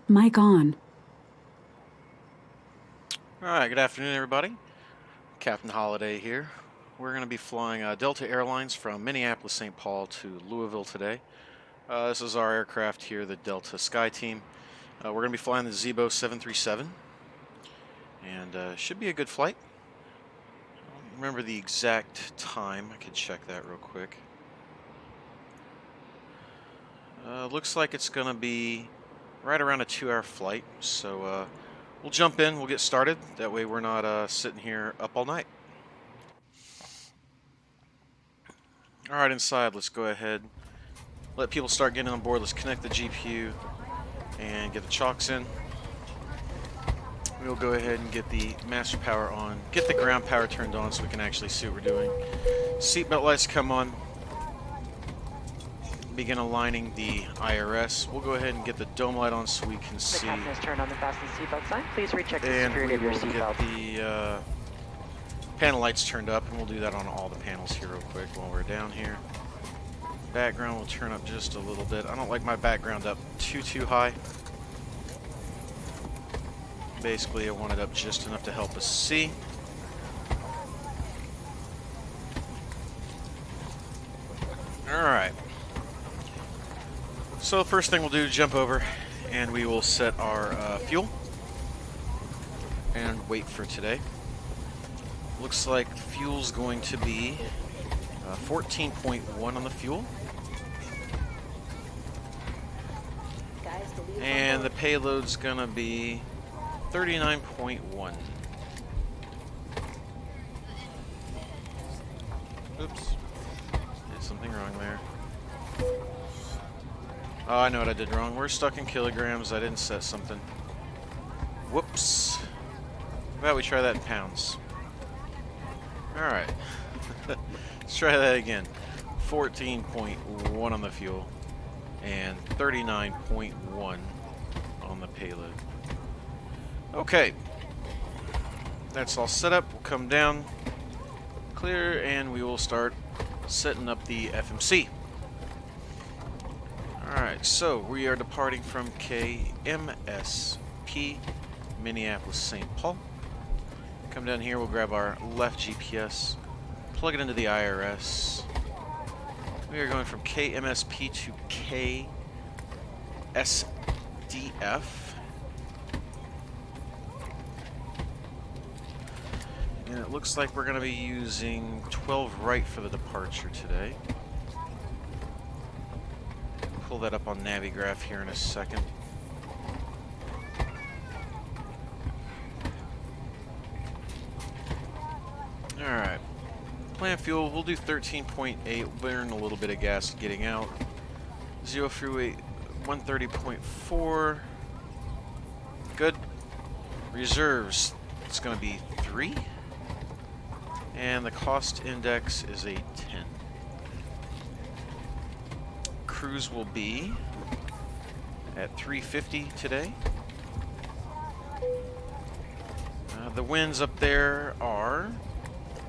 Mic on. Alright, good afternoon everybody. Captain Holiday here. We're going to be flying Delta Airlines from Minneapolis, St. Paul to Louisville today. This is our aircraft here, the Delta Sky Team. We're going to be flying the Zibo 737 and should be a good flight. I don't remember the exact time. I could check that real quick. Looks like it's going to be right around a 2-hour flight, so we'll jump in, we'll get started. That way we're not sitting here up all night. Alright, inside, let's go ahead. Let people start getting on board. Let's connect the GPU and get the chocks in. We'll go ahead and get the master power on. Get the ground power turned on so we can actually see what we're doing. Seatbelt lights come on. Begin aligning the IRS. We'll go ahead and get the dome light on so we can see. The captain has turned on the fasten seatbelt sign. Please recheck the security of your seatbelt. And we will get the panel lights turned up, and we'll do that on all the panels here real quick while we're down here. Background will turn up just a little bit. I don't like my background up too high. Basically, I want it up just enough to help us see. Alright. So the first thing we'll do is jump over and we will set our fuel and wait for today. Looks like fuel's going to be 14.1 on the fuel. And the payload's going to be 39.1. Oops. Did something wrong there. Oh, I know what I did wrong. We're stuck in kilograms. I didn't set something. Whoops. How about we try that in pounds? Alright. Let's try that again. 14.1 on the fuel and 39.1 on the payload. Okay. That's all set up. We'll come down, clear, and we will start setting up the FMC. Alright, so we are departing from KMSP, Minneapolis, St. Paul. Come down here, we'll grab our left GPS, plug it into the IRS. We are going from KMSP to KSDF. And it looks like we're going to be using 12 right for the departure today. Pull that up on Navigraph here in a second. Alright. Plan fuel, we'll do 13.8, burn a little bit of gas getting out. Zero freeway 130.4. Good. Reserves, it's going to be 3. And the cost index is a 10. Cruise will be at 350 today. The winds up there are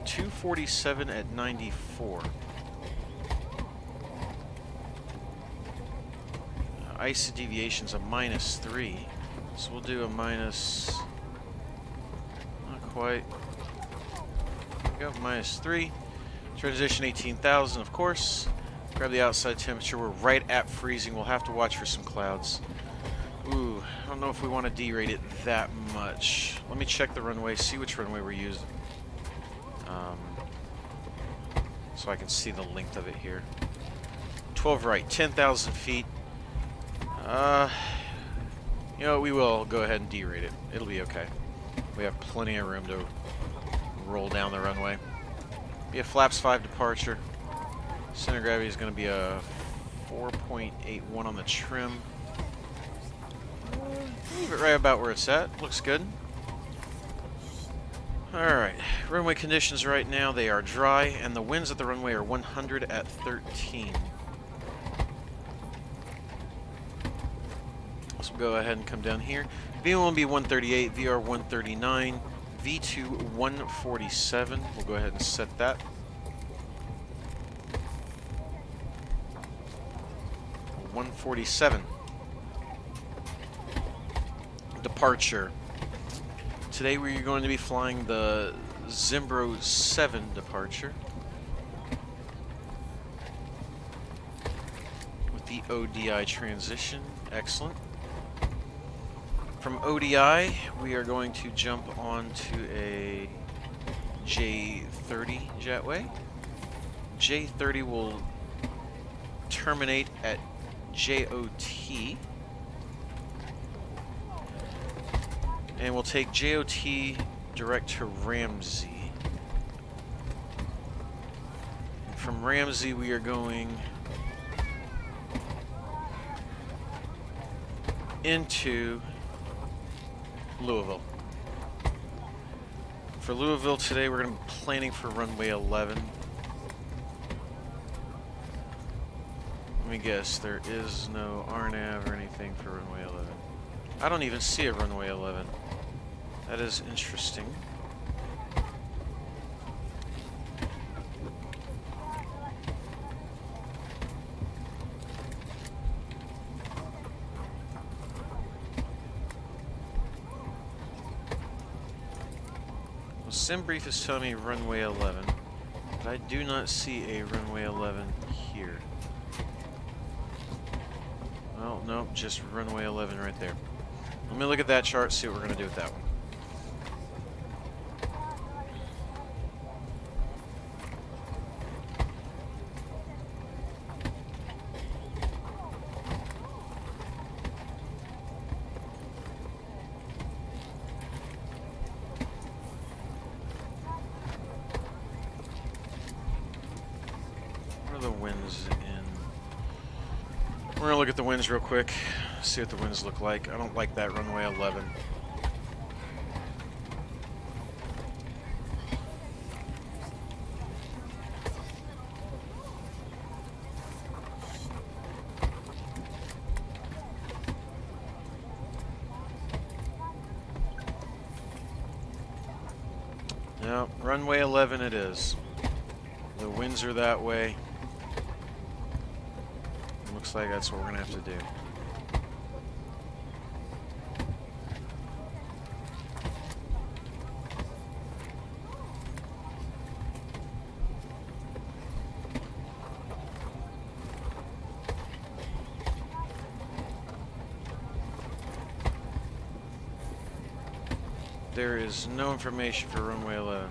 247 at 94. ISA deviation's a -3, so we'll do a minus. Not quite. There we go, -3. Transition 18,000, of course. Grab the outside temperature. We're right at freezing. We'll have to watch for some clouds. Ooh, I don't know if we want to derate it that much. Let me check the runway, see which runway we're using. So I can see the length of it here. 12 right, 10,000 feet. You know, we will go ahead and derate it. It'll be okay. We have plenty of room to roll down the runway. Be a flaps 5 departure. Center gravity is going to be a 4.81 on the trim. Leave it right about where it's at. Looks good. Alright, runway conditions right now, they are dry, and the winds at the runway are 100 at 13. So we'll go ahead and come down here. V1 will be 138, VR 139, V2 147. We'll go ahead and set that. 147. departure. Today we are going to be flying the Zibo 7 departure with the ODI transition. Excellent. From ODI, we are going to jump onto a J30 jetway. J30 will terminate at JOT, and we'll take JOT direct to Ramsey. And from Ramsey, we are going into Louisville. For Louisville today, we're going to be planning for runway 11. Let me guess, there is no RNAV or anything for runway 11. I don't even see a runway 11. That is interesting. Well, SimBrief is telling me runway 11, but I do not see a runway 11 here. Well, nope, just runway 11 right there. Let me look at that chart, see what we're going to do with that one. What are the winds in? We're gonna look at the winds real quick, see what the winds look like. I don't like that runway 11. No, runway 11 it is. The winds are that way. Looks like that's what we're gonna have to do. There is no information for runway 11.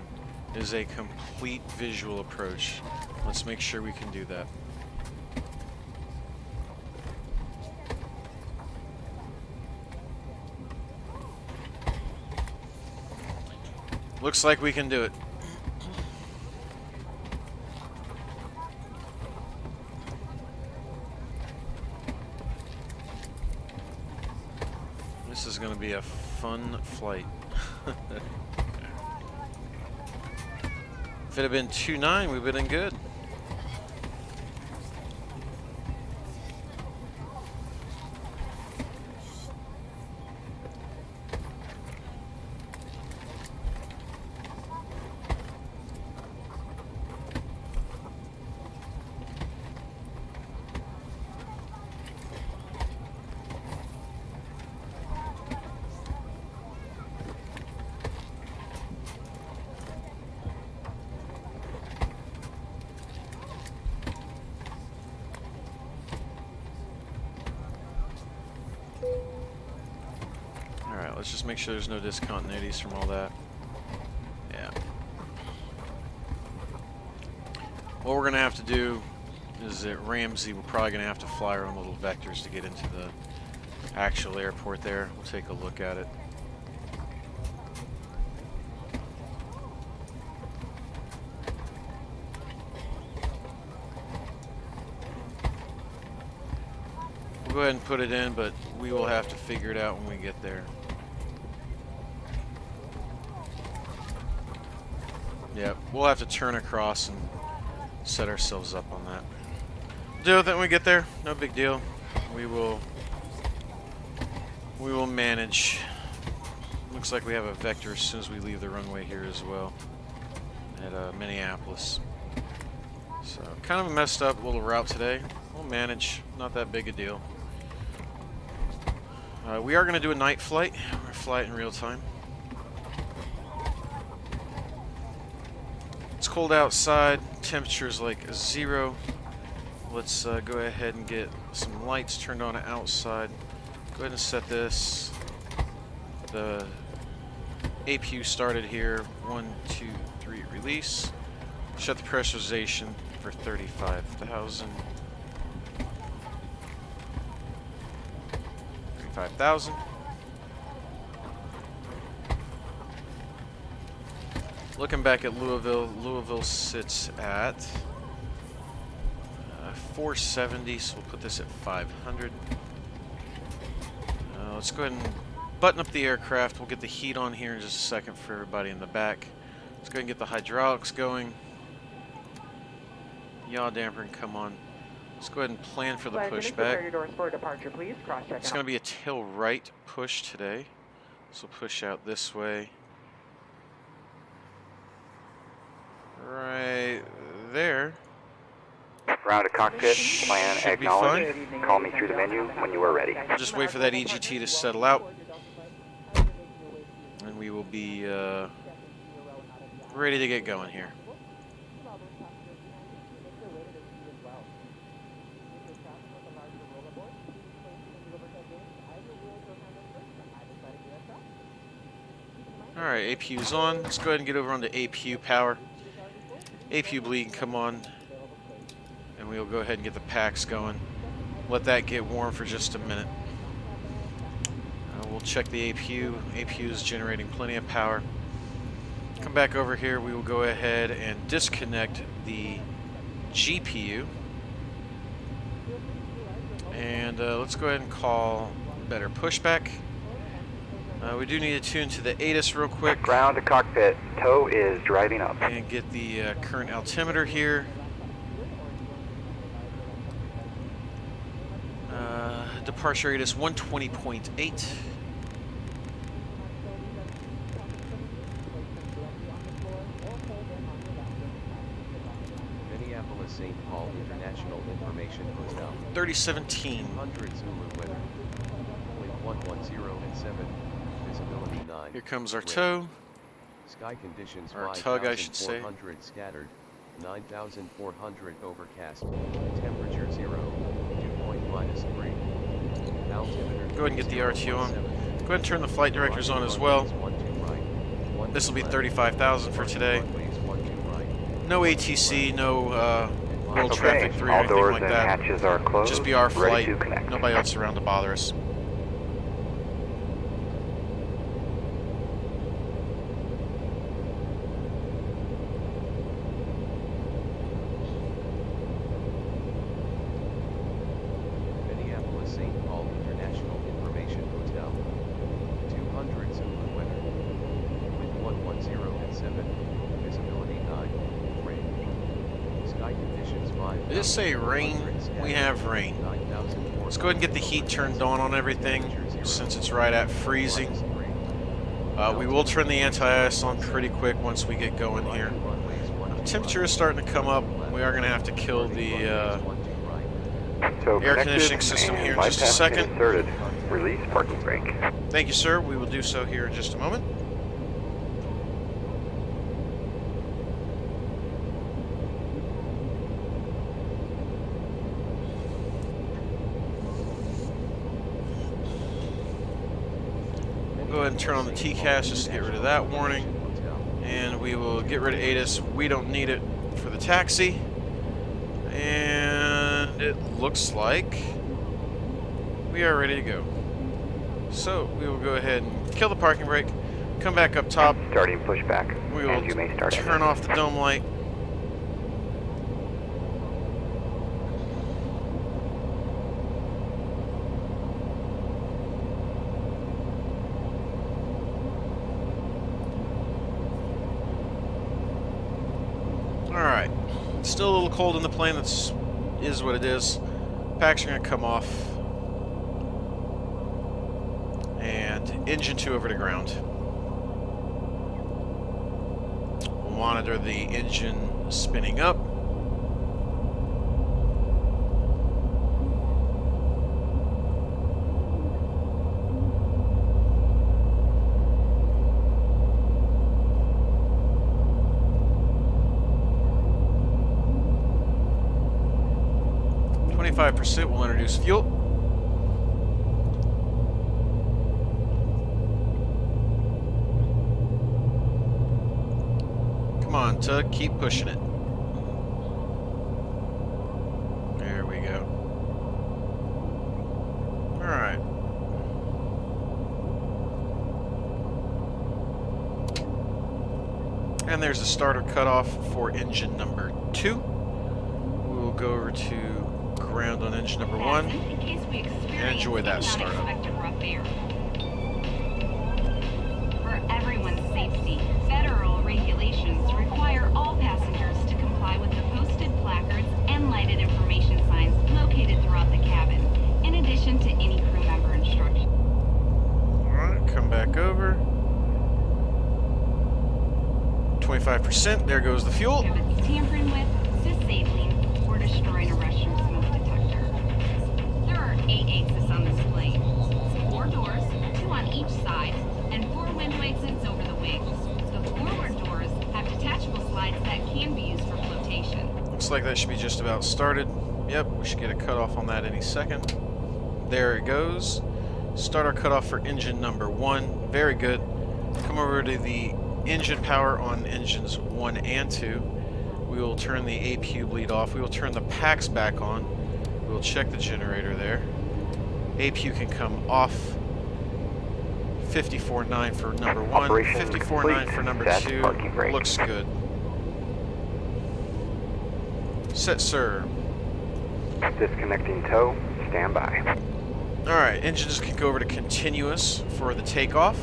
It is a complete visual approach. Let's make sure we can do that. Looks like we can do it. This is going to be a fun flight. If it had been 2.9, we'd have been good. Let's just make sure there's no discontinuities from all that. Yeah. What we're going to have to do is at Ramsey, we're probably going to have to fly our own little vectors to get into the actual airport there. We'll take a look at it. We'll go ahead and put it in, but we will have to figure it out when we get there. Yeah, we'll have to turn across and set ourselves up on that. Deal with it when we get there. No big deal. We will manage. Looks like we have a vector as soon as we leave the runway here as well at Minneapolis. So kind of a messed up little route today. We'll manage. Not that big a deal. We are going to do a night flight. We're going to fly it in real time. It's cold outside. Temperature's like 0. Let's go ahead and get some lights turned on outside. Go ahead and set this. The APU started here. 1, 2, 3, release. Shut the pressurization for 35,000. 35,000. Looking back at Louisville, Louisville sits at 470, so we'll put this at 500. Let's go ahead and button up the aircraft. We'll get the heat on here in just a second for everybody in the back. Let's go ahead and get the hydraulics going. Yaw dampering, come on. Let's go ahead and plan for the pushback. It's going to be a tail right push today. So push out this way. Right there. Round to cockpit, plan acknowledged. Call me through the menu when you are ready. Just wait for that EGT to settle out. And we will be ready to get going here. Alright, APU's on. Let's go ahead and get over onto APU power. APU bleed, come on. And we'll go ahead and get the packs going. Let that get warm for just a minute. We'll check the APU. APU is generating plenty of power. Come back over here. We will go ahead and disconnect the GPU. And let's go ahead and call better pushback. We do need to tune to the ATIS real quick. Ground to cockpit. Tow is driving up. And get the current altimeter here. Departure ATIS 120.8. Minneapolis St. Paul International Information Hotel. 3017. 100 Zulu weather. Wind 110 and 7. Visibility 9. Here comes our tow. Sky conditions or tug, I should say. 5,400 scattered. 9,400 overcast. Temperature 0. Dew point -3. Altimeter. Go ahead and get the RTO on. Go ahead and turn the flight directors on as well. This will be 35,000 for today. No ATC, no World Traffic 3 or all anything doors like and that. hatches are closed. Just be our Ready flight. to connect. Nobody else around to bother us. Minneapolis St. Paul International Information Hotel. 200 Zulu weather. Wind 110 and 7. Visibility 9. Rain. Sky conditions 5. Did it say rain? We have rain. Let's go ahead and get the heat turned on everything since it's right at freezing. We will turn the anti-ice on pretty quick once we get going here. The temperature is starting to come up. We are going to have to kill the air conditioning system here in just a second. Inserted. Release parking brake. Thank you, sir. We will do so here in just a moment. Go ahead and turn on the TCAS just to get rid of that warning. And we will get rid of ATIS. We don't need it for the taxi. And it looks like we are ready to go. So we will go ahead and kill the parking brake, come back up top. Starting pushback. We will and you may start turn off the dome light. Alright, still a little cold in the plane, that's is what it is. Packs are going to come off. And engine 2 over to ground. We'll monitor the engine spinning up. 25%, we'll introduce fuel. Come on, Tug, keep pushing it. There we go. Alright. And there's the starter cutoff for engine number 2. We'll go over to ground on engine number 1 and enjoy that startup. For everyone's safety, federal regulations require all passengers to comply with the posted placards and lighted information signs located throughout the cabin, in addition to any crew member instructions. Alright, come back over. 25%, there goes the fuel. Prohibits tampering with, disabling, or destroying a restroom smoke detector. There are 8 exits on display. 4 doors, 2 on each side, and 4 window exits over the wing. The forward doors have detachable slides that can be used for flotation. Looks like that should be just about started. Yep, we should get a cutoff on that any second. There it goes. Start our cutoff for engine number 1. Very good. Come over to the engine power on engines 1 and 2. We will turn the APU bleed off. We will turn the packs back on. We will check the generator there. APU can come off. 54.9 for number 1. 54.9 for number 2. Looks good. Set, sir. Disconnecting tow. Stand by. Alright, engines can go over to continuous for the takeoff.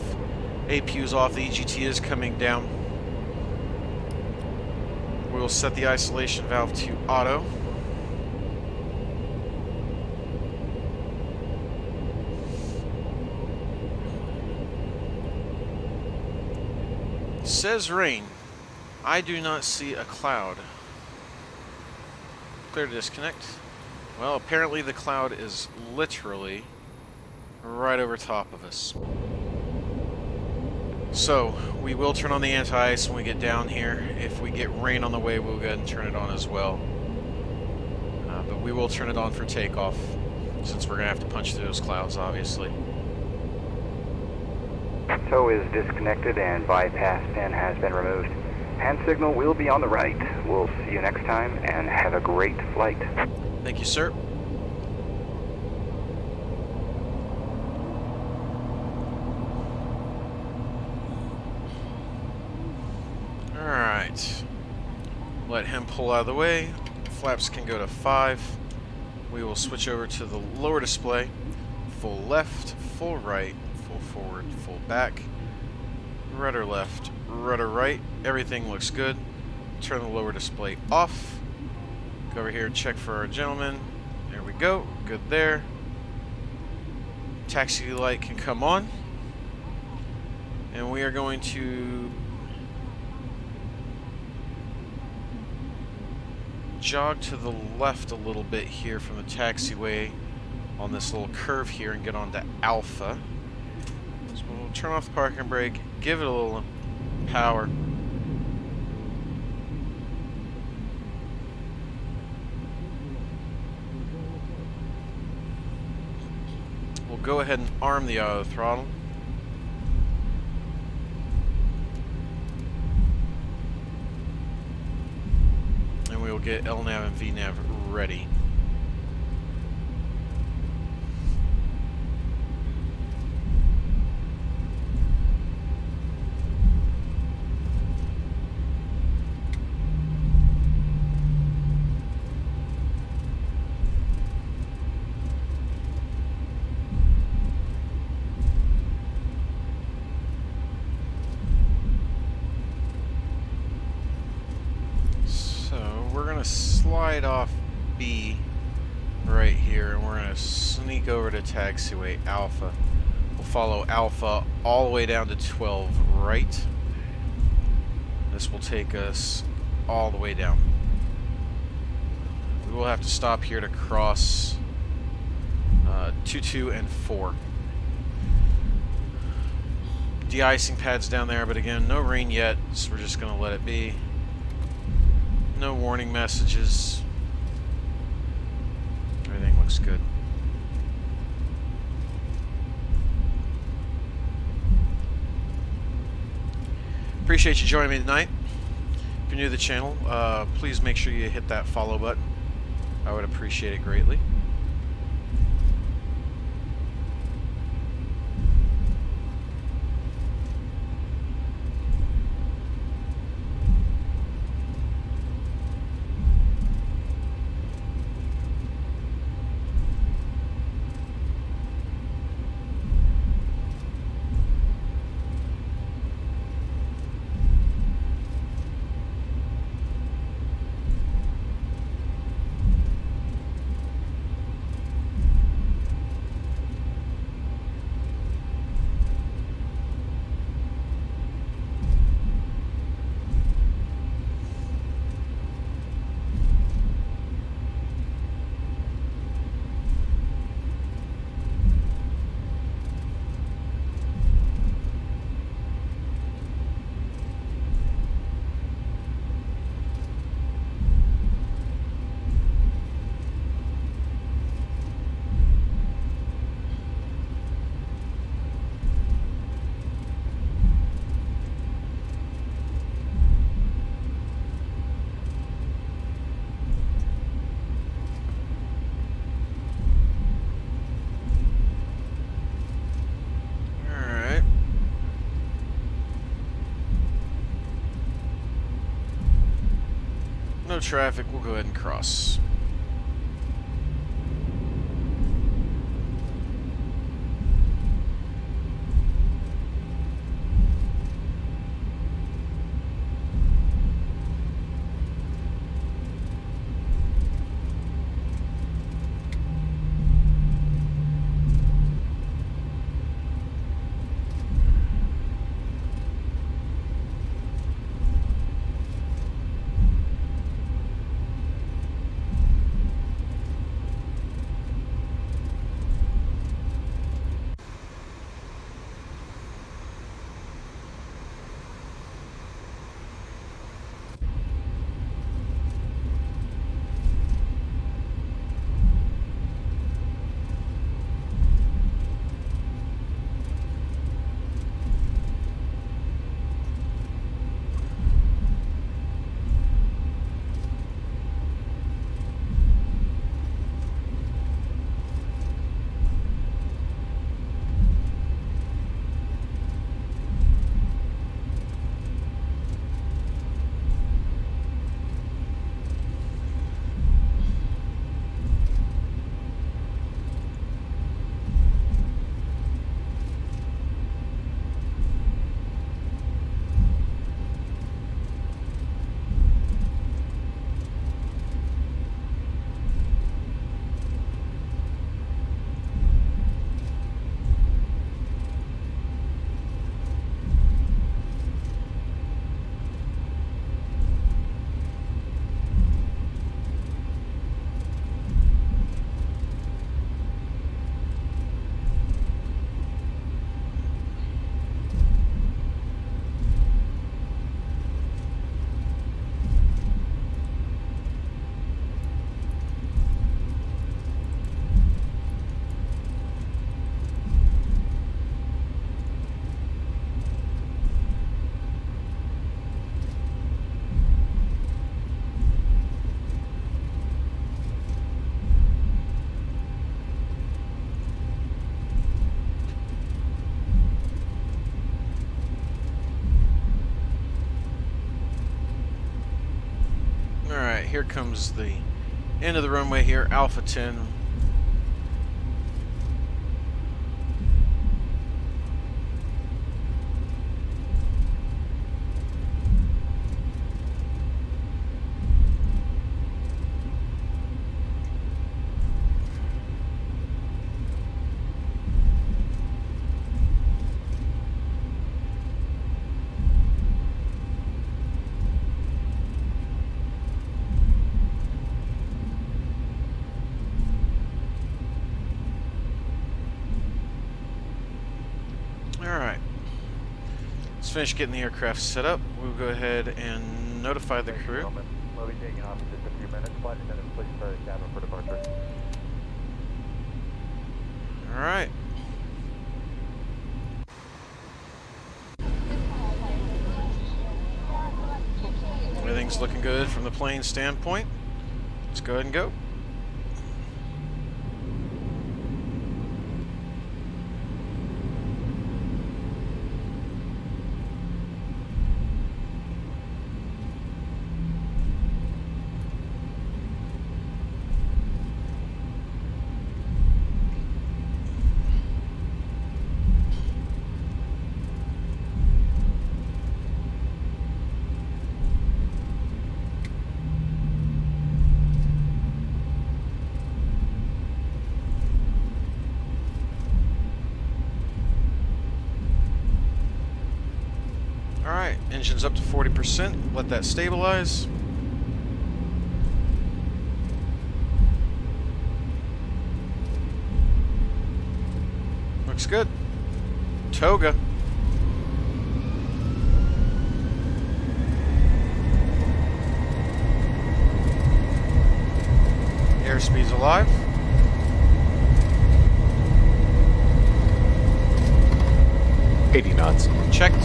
APU is off, the EGT is coming down. We'll set the isolation valve to auto. Says rain. I do not see a cloud. Clear to disconnect. Well, apparently the cloud is literally right over top of us. So, we will turn on the anti-ice when we get down here. If we get rain on the way, we'll go ahead and turn it on as well. But we will turn it on for takeoff, since we're going to have to punch through those clouds, obviously. Tow is disconnected and bypass pin has been removed. Hand signal will be on the right. We'll see you next time and have a great flight. Thank you, sir. Alright. Let him pull out of the way. Flaps can go to 5. We will switch over to the lower display. Full left, full right, full forward, full back. Rudder left, rudder right. Everything looks good. Turn the lower display off. Go over here and check for our gentleman. There we go. Good there. Taxi light can come on. And we are going to jog to the left a little bit here from the taxiway on this little curve here and get onto Alpha. So we'll turn off the parking brake, give it a little power. We'll go ahead and arm the auto throttle. And we will get LNAV and VNAV ready. Slide off B right here, and we're going to sneak over to taxiway Alpha. We'll follow Alpha all the way down to 12 right. This will take us all the way down. We will have to stop here to cross 2, and 4. De-icing pads down there, but again, no rain yet, so we're just going to let it be. No warning messages. Everything looks good. Appreciate you joining me tonight. If you're new to the channel, please make sure you hit that follow button. I would appreciate it greatly. No traffic, we'll go ahead and cross. Here comes the end of the runway here, Alpha 10. Finish getting the aircraft set up. We'll go ahead and notify the crew. We'll be taking off in just a few minutes. Flight attendants, please prepare the cabin for departure. Everything's looking good from the plane standpoint. Let's go ahead and go. Alright, engine's up to 40%. Let that stabilize. Looks good. Toga. Airspeed's alive. $80 knots. Checked.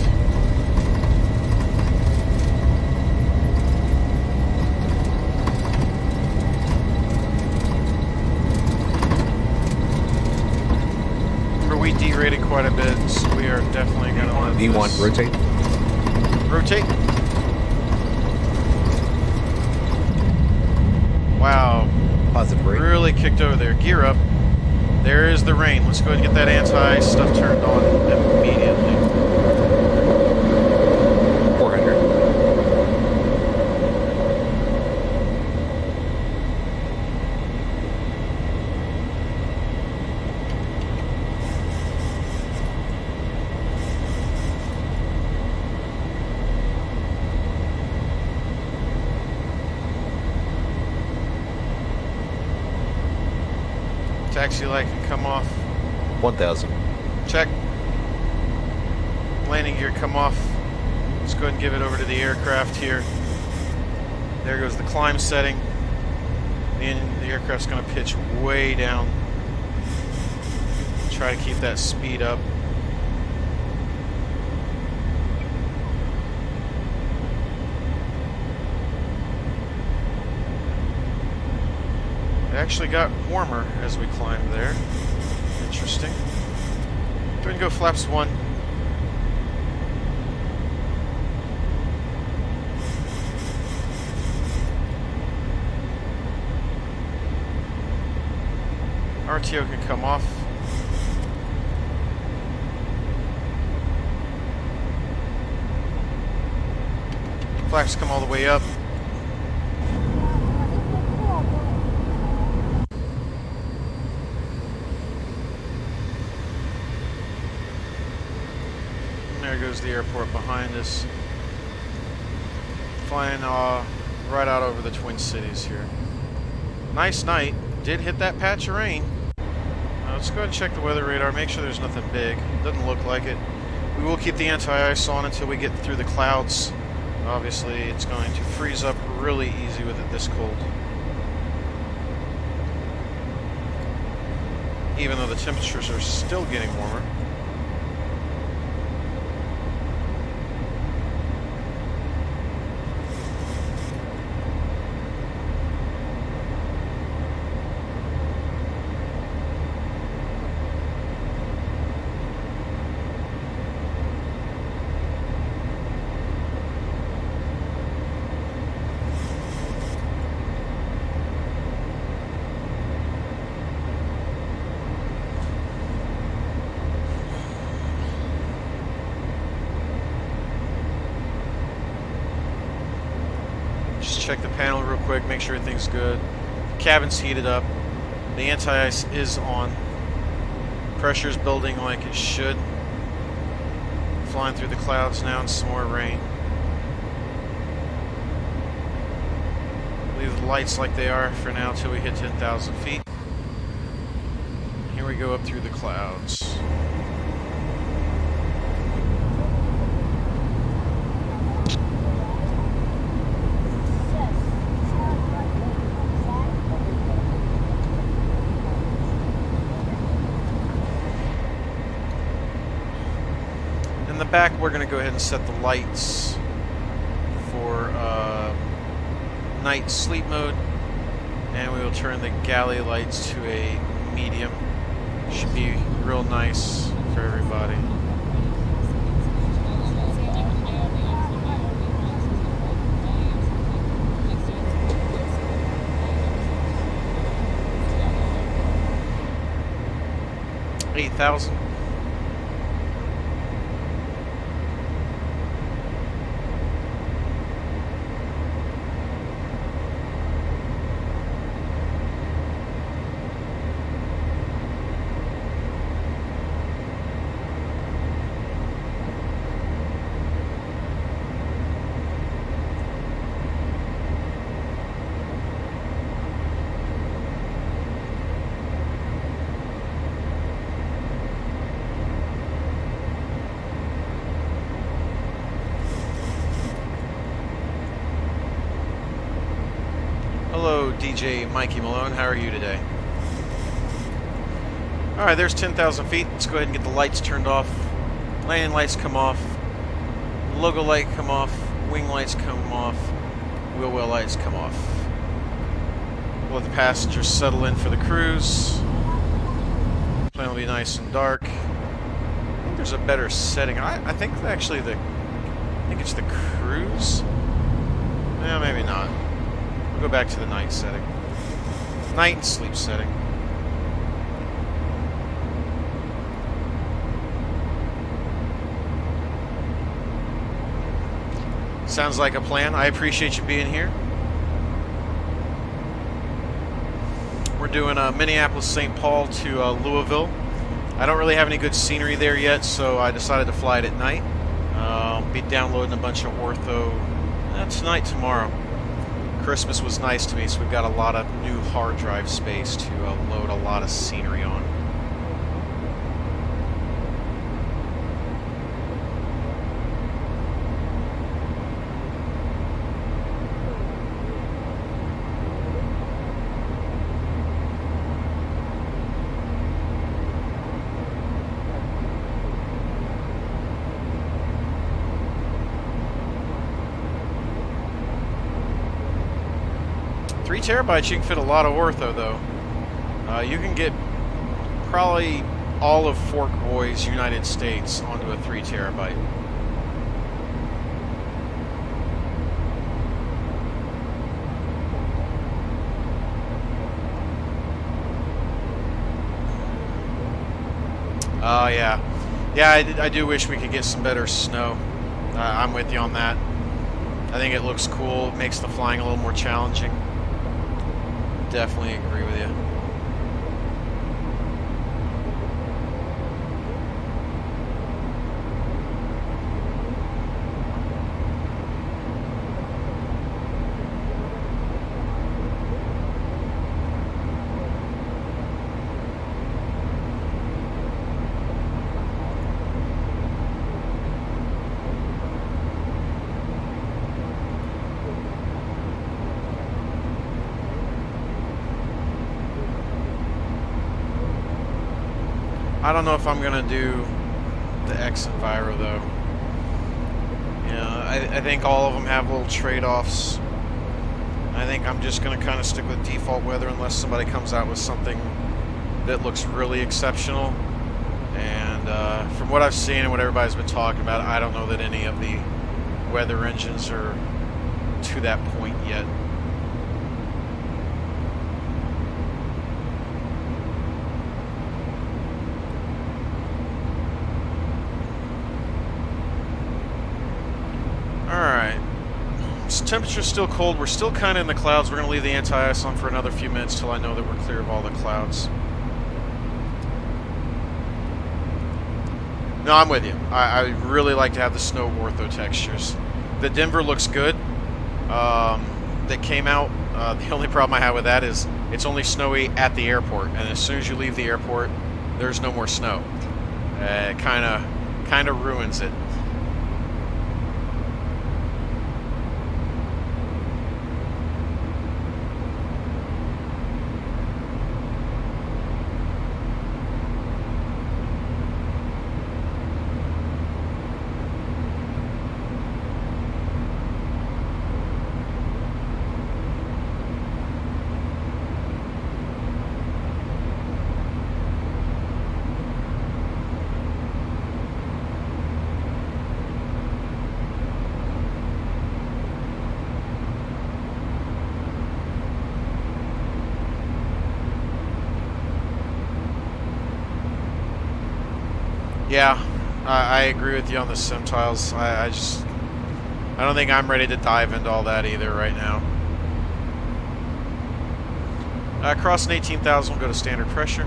We derated quite a bit, so we are definitely going to let V1, rotate. Rotate. Wow. Positive rate. Really kicked over there. Gear up. There is the rain. Let's go ahead and get that anti stuff turned on immediately. 400. Taxi light can come off. 1,000. Check. Landing gear come off. Let's go ahead and give it over to the aircraft here. There goes the climb setting. The aircraft's going to pitch way down. Try to keep that speed up. It actually got warmer as we climbed there. Interesting. Go ahead and go flaps 1. RTO can come off. Flaps come all the way up. There goes the airport behind us. Flying right out over the Twin Cities here. Nice night. Did hit that patch of rain. Let's go ahead and check the weather radar. Make sure there's nothing big. Doesn't look like it. We will keep the anti-ice on until we get through the clouds. Obviously, it's going to freeze up really easy with it this cold. Even though the temperatures are still getting warmer. Check the panel real quick, make sure everything's good. Cabin's heated up. The anti-ice is on. Pressure's building like it should. Flying through the clouds now and some more rain. Leave the lights like they are for now until we hit 10,000 feet. Here we go up through the clouds. In the back, we're going to go ahead and set the lights for night sleep mode, and we will turn the galley lights to a medium. Should be real nice for everybody. $8,000. Hello, DJ Mikey Malone. How are you today? Alright, there's 10,000 feet. Let's go ahead and get the lights turned off. Landing lights come off. Logo light come off. Wing lights come off. Wheel well lights come off. We'll let the passengers settle in for the cruise. Plane will be nice and dark. I think there's a better setting. I think actually I think it's the cruise. Yeah, maybe not. We'll go back to the night setting. Night and sleep setting. Sounds like a plan. I appreciate you being here. We're doing Minneapolis-St. Paul to Louisville. I don't really have any good scenery there yet, so I decided to fly it at night. I'll be downloading a bunch of ortho tonight, tomorrow. Christmas was nice to me, so we've got a lot of new hard drive space to load a lot of scenery on. Terabytes, you can fit a lot of ortho though. You can get probably all of Fork Boys United States onto a 3 terabyte. Oh yeah. I do wish we could get some better snow. I'm with you on that. I think it looks cool. It makes the flying a little more challenging. Definitely agree with you. I don't know if I'm gonna do the X Enviro though. Yeah, I think all of them have little trade-offs. I think I'm just gonna kind of stick with default weather unless somebody comes out with something that looks really exceptional. And from what I've seen and what everybody's been talking about, I don't know that any of the weather engines are to that point yet. Temperature's still cold. We're still kind of in the clouds. We're going to leave the anti-ice on for another few minutes till I know that we're clear of all the clouds. No, I'm with you. I really like to have the snow ortho textures. The Denver looks good. That came out. The only problem I have with that is it's only snowy at the airport, and as soon as you leave the airport, there's no more snow. It kind of ruins it. Yeah, I agree with you on the sim tiles. I don't think I'm ready to dive into all that either right now. Crossing 18,000, we'll go to standard pressure.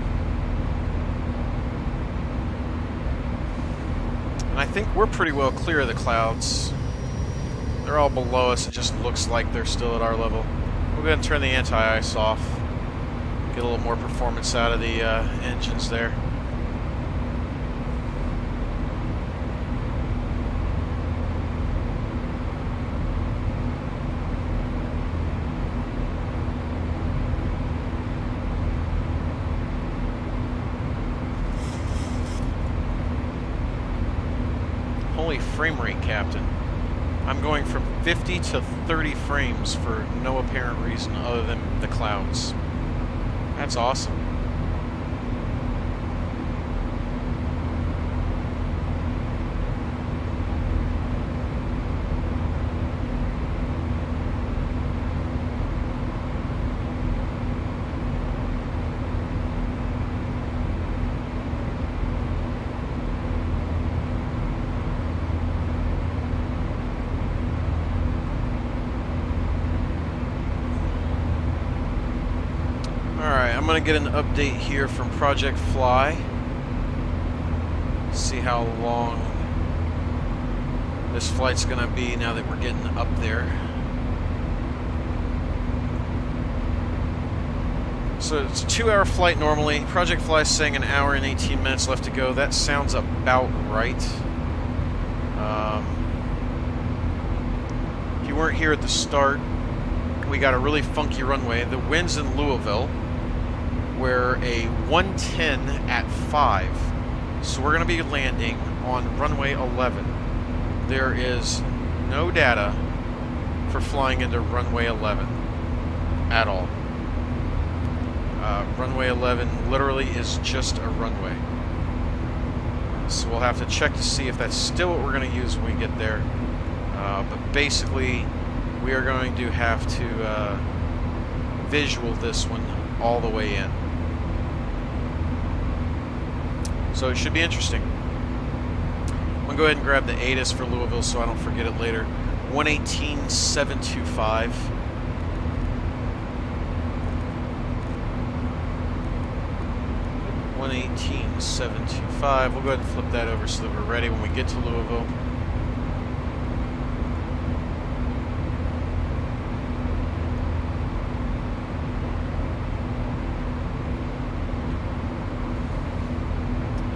And I think we're pretty well clear of the clouds. They're all below us. It just looks like they're still at our level. We'll go ahead and turn the anti-ice off. Get a little more performance out of the engines there. Holy frame rate, Captain. I'm going from 50 to 30 frames for no apparent reason other than the clouds. That's awesome. I'm going to get an update here from Project Fly. See how long this flight's going to be now that we're getting up there. So it's a 2-hour flight normally. Project Fly's saying an hour and 18 minutes left to go. That sounds about right. If you weren't here at the start, we got a really funky runway. The wind's in Louisville. We're a 110 at 5. So we're going to be landing on runway 11. There is no data for flying into runway 11 at all. Runway 11 literally is just a runway. So we'll have to check to see if that's still what we're going to use when we get there. But basically, we are going to have to visual this one all the way in. So it should be interesting. I'm going to go ahead and grab the ATIS for Louisville so I don't forget it later. 118,725. We'll go ahead and flip that over so that we're ready when we get to Louisville.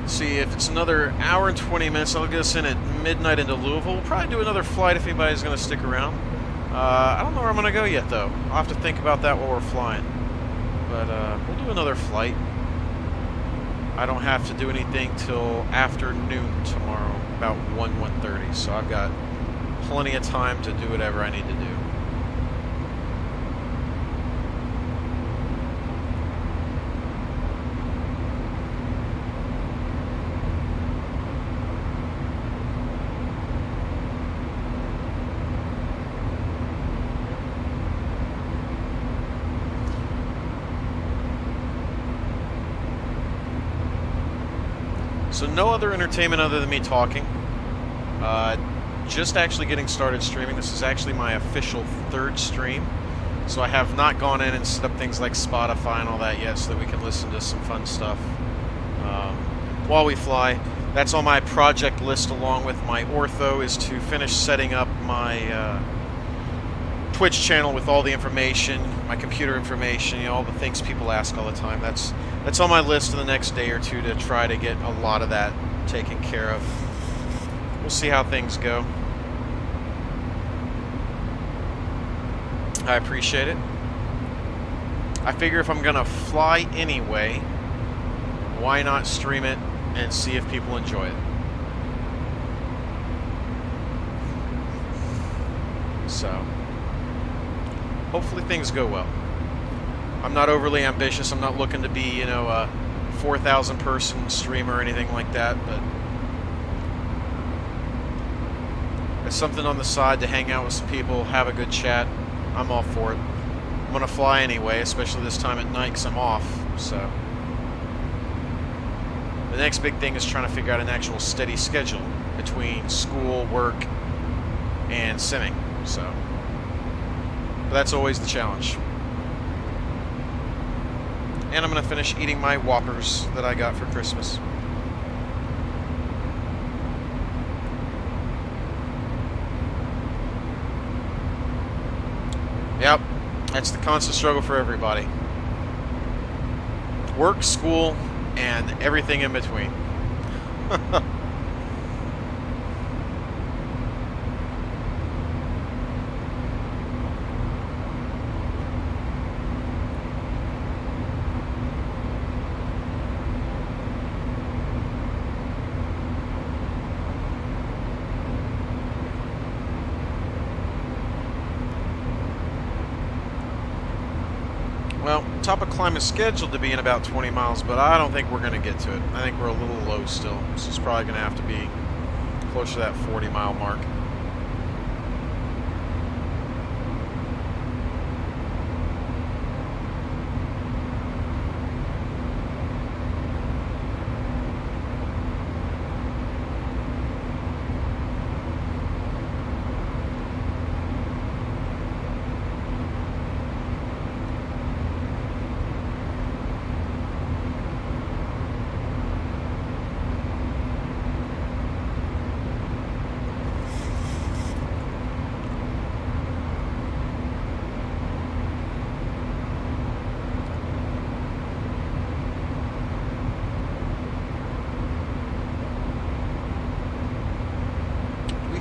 See, if it's another hour and 20 minutes, I'll get us in at midnight into Louisville. We'll probably do another flight if anybody's going to stick around. I don't know where I'm going to go yet, though. I'll have to think about that while we're flying. But we'll do another flight. I don't have to do anything till afternoon tomorrow, about 1:30. So I've got plenty of time to do whatever I need to do. So no other entertainment other than me talking. Just actually getting started streaming. This is actually my official 3rd stream. So I have not gone in and set up things like Spotify and all that yet so that we can listen to some fun stuff while we fly. That's on my project list along with my ortho, is to finish setting up my Twitch channel with all the information, my computer information, you know, all the things people ask all the time. That's on my list in the next day or two to try to get a lot of that taken care of. We'll see how things go. I appreciate it. I figure if I'm gonna fly anyway, why not stream it and see if people enjoy it? So, hopefully things go well. I'm not overly ambitious. I'm not looking to be, you know, a 4,000 person streamer or anything like that, but it's something on the side to hang out with some people, have a good chat. I'm all for it. I'm gonna fly anyway, especially this time at night because I'm off, so The next big thing is trying to figure out an actual steady schedule between school, work, and simming. So, but that's always the challenge. And I'm going to finish eating my Whoppers that I got for Christmas. Yep, that's the constant struggle for everybody. Work, school, and everything in between. Well, top of climb is scheduled to be in about 20 miles, but I don't think we're going to get to it. I think we're a little low still. This is probably going to have to be closer to that 40-mile mark.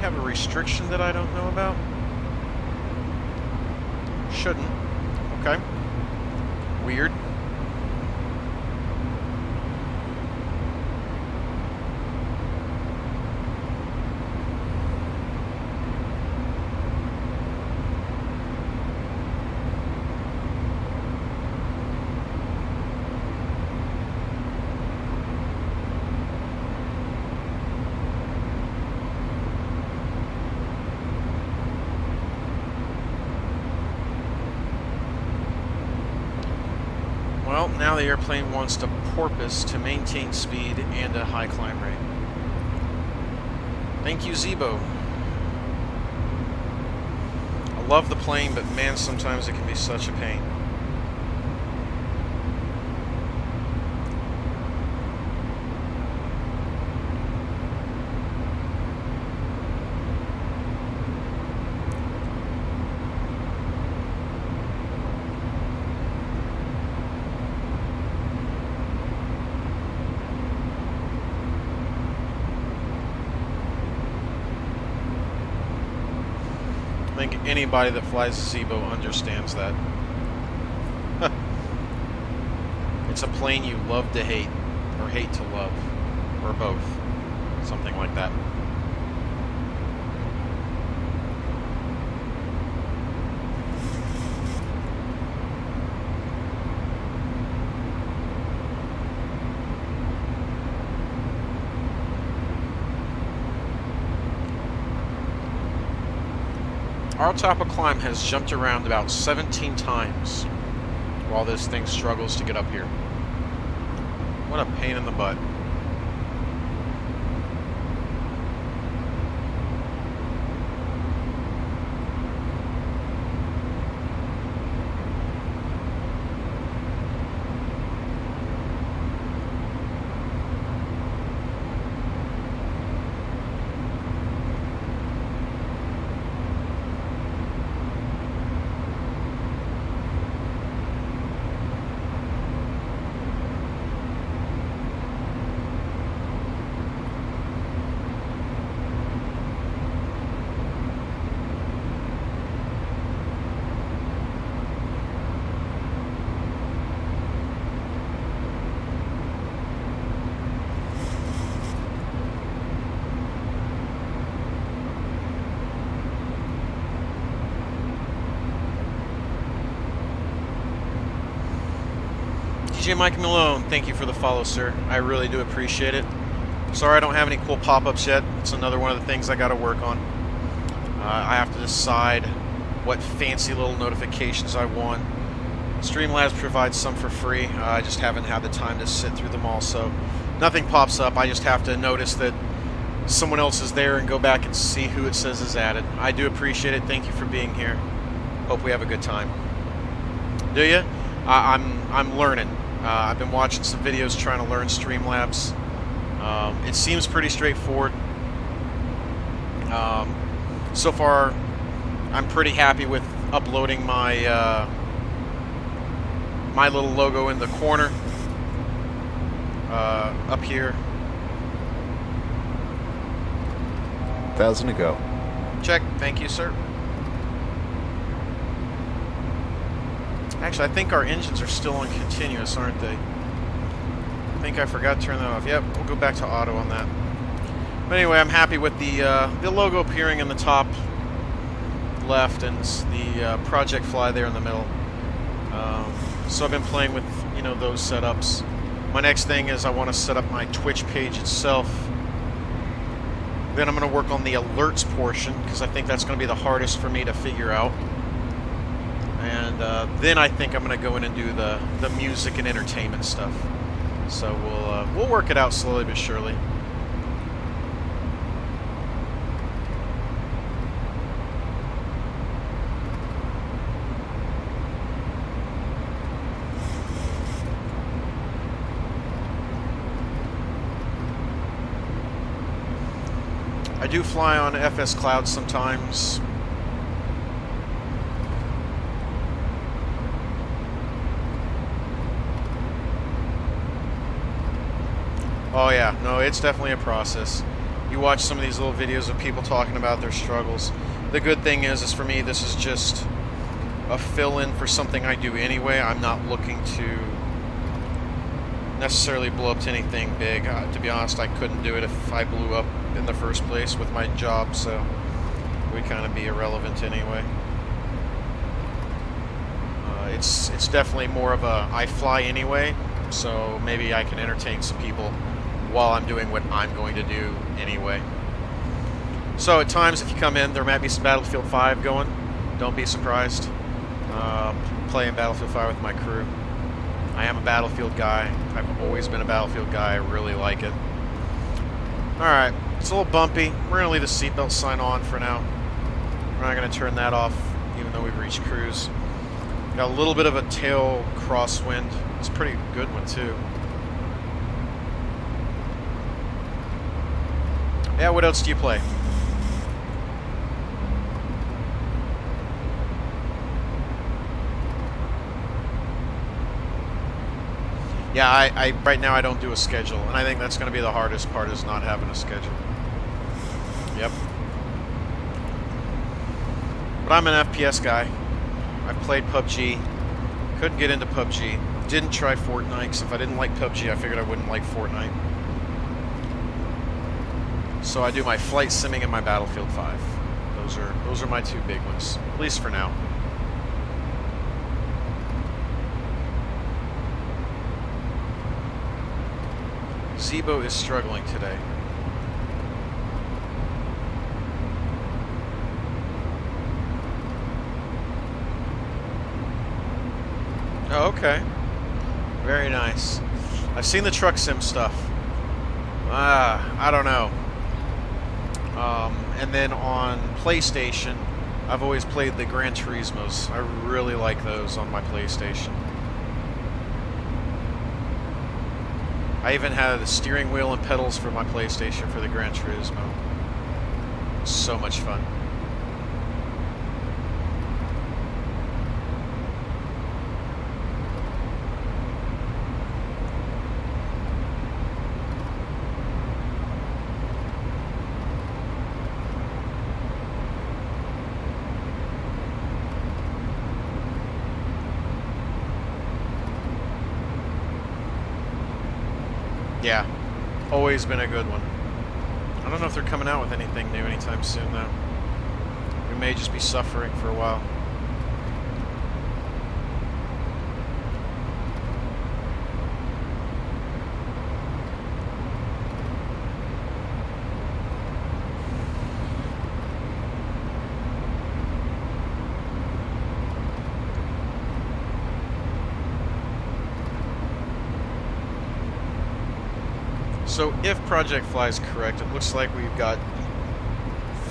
Have a restriction that I don't know about? Shouldn't. Okay. Weird. Well, now the airplane wants to porpoise to maintain speed and a high climb rate. Thank you, Zibo. I love the plane, but man, sometimes it can be such a pain. I think anybody that flies Zibo understands that. It's a plane you love to hate, or hate to love, or both. Something like that. Our top of climb has jumped around about 17 times while this thing struggles to get up here. What a pain in the butt. DJ Mike Malone, thank you for the follow, sir. I really do appreciate it. Sorry I don't have any cool pop-ups yet. It's another one of the things I got to work on. I have to decide what fancy little notifications I want. Streamlabs provides some for free. I just haven't had the time to sit through them all, so nothing pops up. I just have to notice that someone else is there and go back and see who it says is added. I do appreciate it. Thank you for being here. Hope we have a good time. Do you? I'm learning. I've been watching some videos trying to learn Streamlabs. It seems pretty straightforward. So far, I'm pretty happy with uploading my my little logo in the corner up here. 1,000 to go. Check. Thank you, sir. Actually, I think our engines are still on continuous, aren't they? I think I forgot to turn that off. Yep, we'll go back to auto on that. But anyway, I'm happy with the logo appearing in the top left and the Project Fly there in the middle. So I've been playing with, you know, those setups. My next thing is I want to set up my Twitch page itself. Then I'm going to work on the alerts portion, because I think that's going to be the hardest for me to figure out. And then I think I'm going to go in and do the music and entertainment stuff. So we'll work it out slowly but surely. I do fly on FS Cloud sometimes. Oh yeah, no, it's definitely a process. You watch some of these little videos of people talking about their struggles. The good thing is for me, this is just a fill-in for something I do anyway. I'm not looking to necessarily blow up to anything big. To be honest, I couldn't do it if I blew up in the first place with my job, so it would kind of be irrelevant anyway. It's definitely more of a I fly anyway, so maybe I can entertain some people while I'm doing what I'm going to do anyway. So at times, if you come in, there might be some Battlefield 5 going. Don't be surprised. Playing Battlefield 5 with my crew. I am a Battlefield guy. I've always been a Battlefield guy. I really like it. Alright, it's a little bumpy. We're going to leave the seatbelt sign on for now. We're not going to turn that off, even though we've reached cruise. Got a little bit of a tail crosswind. It's a pretty good one, too. Yeah, what else do you play? Yeah, I right now I don't do a schedule, and I think that's going to be the hardest part, is not having a schedule. Yep. But I'm an FPS guy. I've played PUBG. Couldn't get into PUBG. Didn't try Fortnite, because if I didn't like PUBG, I figured I wouldn't like Fortnite. So I do my flight simming and my Battlefield 5. Those are my two big ones, at least for now. Zibo is struggling today. Oh, okay. Very nice. I've seen the truck sim stuff. I don't know. And then on PlayStation, I've always played the Gran Turismos. I really like those on my PlayStation. I even had a steering wheel and pedals for my PlayStation for the Gran Turismo. So much fun. Yeah, always been a good one. I don't know if they're coming out with anything new anytime soon, though. We may just be suffering for a while. So if Project Fly is correct, it looks like we've got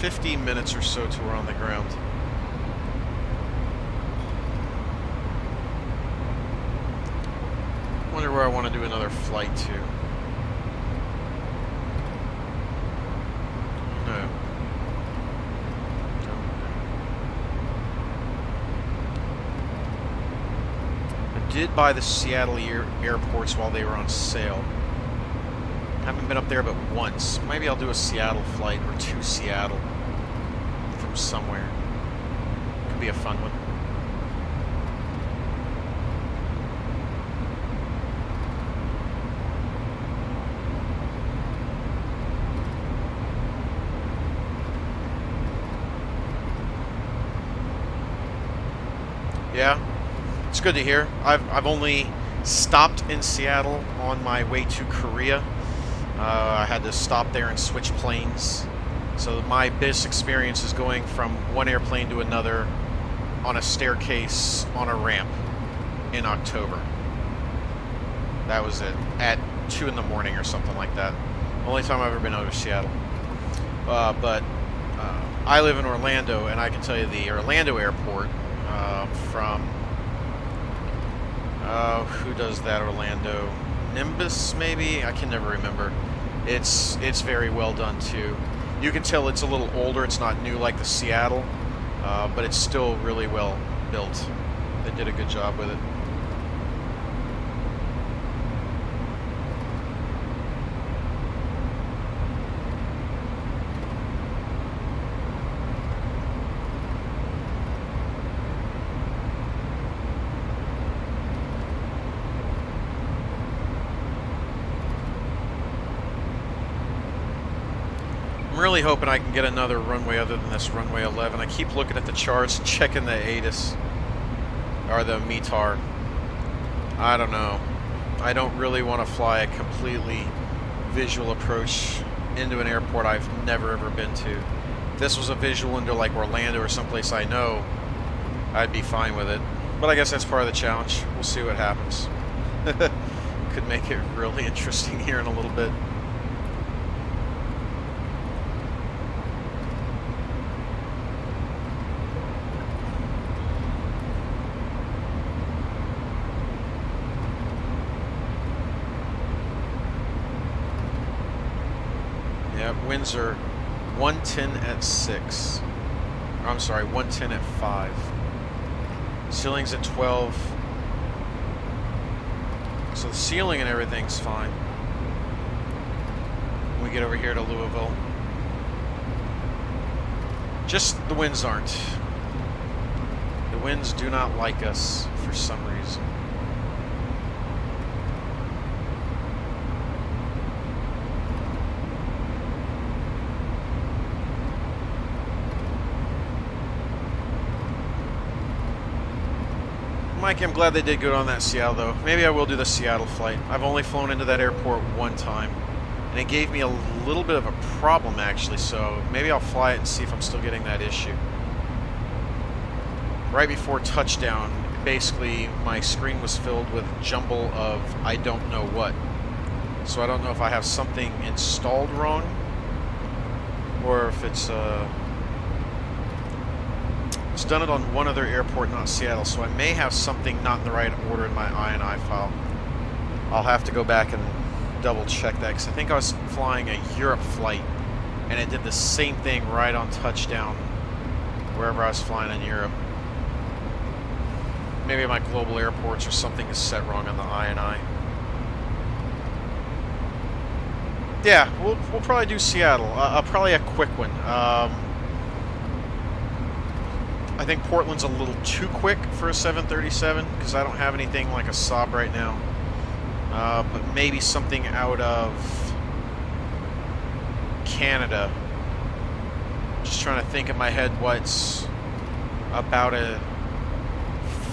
15 minutes or so till we're on the ground. Wonder where I want to do another flight to. No. I did buy the Seattle airports while they were on sale. Haven't been up there but once. Maybe I'll do a Seattle flight or to Seattle from somewhere. Could be a fun one. Yeah, it's good to hear. I've only stopped in Seattle on my way to Korea. I had to stop there and switch planes. So my biggest experience is going from one airplane to another on a staircase on a ramp in October. That was it, at 2 in the morning or something like that. Only time I've ever been out of Seattle. But I live in Orlando, and I can tell you the Orlando airport from who does that Orlando? Nimbus, maybe? I can never remember. It's very well done too. You can tell it's a little older. It's not new like the Seattle, but it's still really well built. They did a good job with it. I'm really hoping I can get another runway other than this runway 11. I keep looking at the charts, checking the ATIS, or the METAR. I don't know. I don't really want to fly a completely visual approach into an airport I've never ever been to. If this was a visual into like Orlando or someplace I know, I'd be fine with it. But I guess that's part of the challenge. We'll see what happens. Could make it really interesting here in a little bit. Winds are 110 at 6. Or, I'm sorry, 110 at 5. Ceiling's at 12. So the ceiling and everything's fine. When we get over here to Louisville. Just the winds aren't. The winds do not like us for some reason. Mike, I'm glad they did good on that Seattle, though. Maybe I will do the Seattle flight. I've only flown into that airport one time, and it gave me a little bit of a problem, actually, so maybe I'll fly it and see if I'm still getting that issue. Right before touchdown, basically, my screen was filled with jumble of I don't know what. So I don't know if I have something installed wrong, or if it's done it on one other airport, not Seattle, so I may have something not in the right order in my INI file. I'll have to go back and double check that, because I think I was flying a Europe flight, and it did the same thing right on touchdown wherever I was flying in Europe. Maybe my global airports or something is set wrong on the INI. Yeah, we'll probably do Seattle. Probably a quick one. I think Portland's a little too quick for a 737 because I don't have anything like a Saab right now. But maybe something out of Canada. Just trying to think in my head what's about a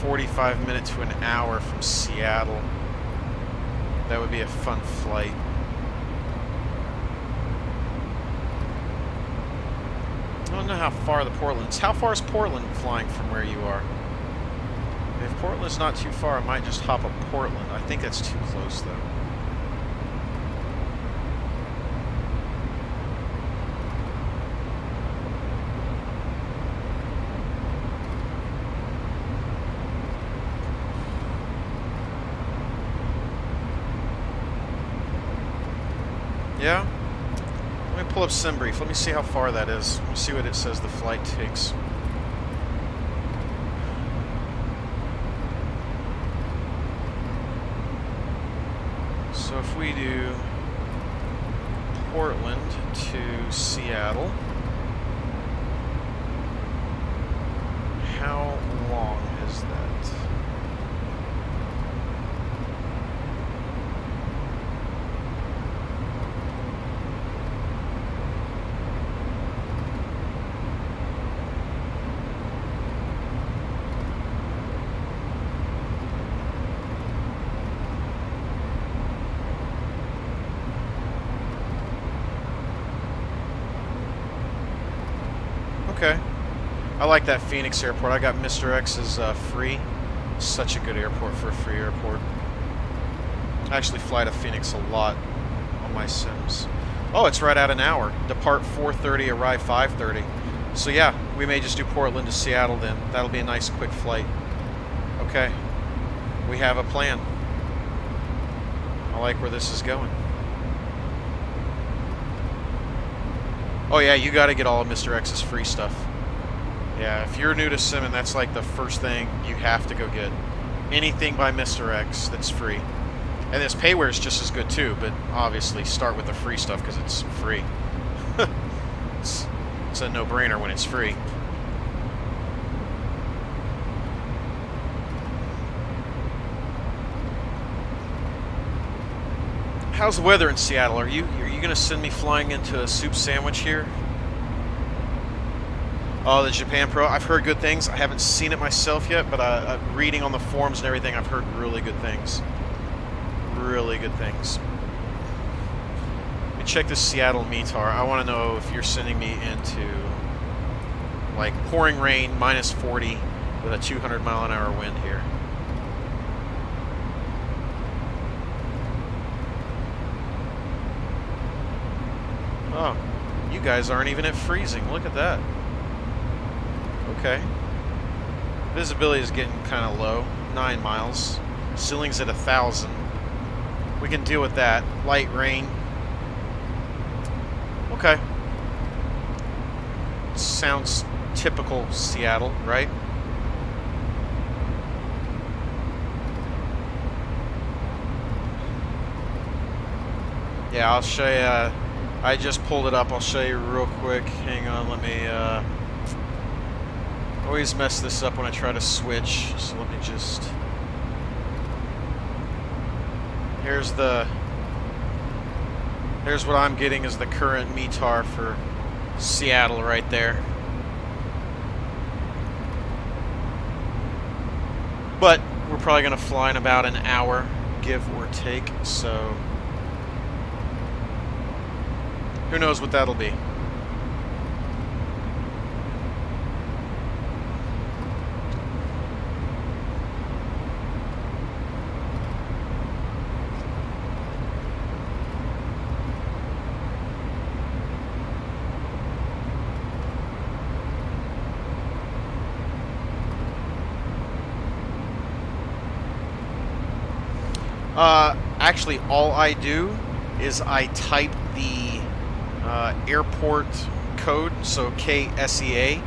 45 minute to an hour from Seattle. That would be a fun flight. I don't know how far the Portland's. How far is Portland flying from where you are? If Portland's not too far, I might just hop up Portland. I think that's too close, though. Let me pull up SimBrief. Let me see how far that is. Let me see what it says the flight takes. So if we do Portland to Seattle, how long is that? Okay. I like that Phoenix airport. I got Mr. X's free. Such a good airport for a free airport. I actually fly to Phoenix a lot on my sims. Oh, it's right at an hour. Depart 4:30, arrive 5:30. So yeah, we may just do Portland to Seattle then. That'll be a nice quick flight. Okay. We have a plan. I like where this is going. Oh yeah, you got to get all of Mr. X's free stuff. Yeah, if you're new to Simmon, that's like the first thing you have to go get. Anything by Mr. X that's free. And this payware is just as good too, but obviously start with the free stuff because it's free. It's a no-brainer when it's free. How's the weather in Seattle? Are you going to send me flying into a soup sandwich here? Oh, the Japan Pro. I've heard good things. I haven't seen it myself yet, but reading on the forums and everything, I've heard really good things. Really good things. Let me check this Seattle METAR. I want to know if you're sending me into like pouring rain, -40 with a 200-mile-an-hour wind here. Oh, you guys aren't even at freezing. Look at that. Okay. Visibility is getting kind of low. 9 miles. Ceiling's at 1,000. We can deal with that. Light rain. Okay. Sounds typical Seattle, right? Yeah, I'll show you. I just pulled it up. I'll show you real quick. Hang on, let me always mess this up when I try to switch. So let me just... Here's what I'm getting as the current METAR for Seattle right there. But we're probably going to fly in about an hour, give or take, so who knows what that'll be. Actually, all I do is I type the airport code, so KSEA,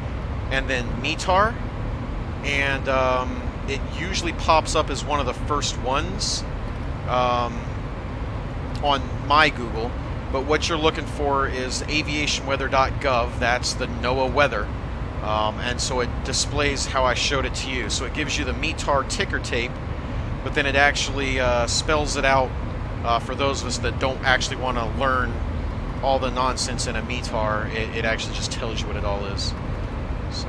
and then METAR, and it usually pops up as one of the first ones on my Google. But what you're looking for is aviationweather.gov. That's the NOAA weather, and so it displays how I showed it to you. So it gives you the METAR ticker tape, but then it actually spells it out for those of us that don't actually want to learn all the nonsense in a METAR. It actually just tells you what it all is. So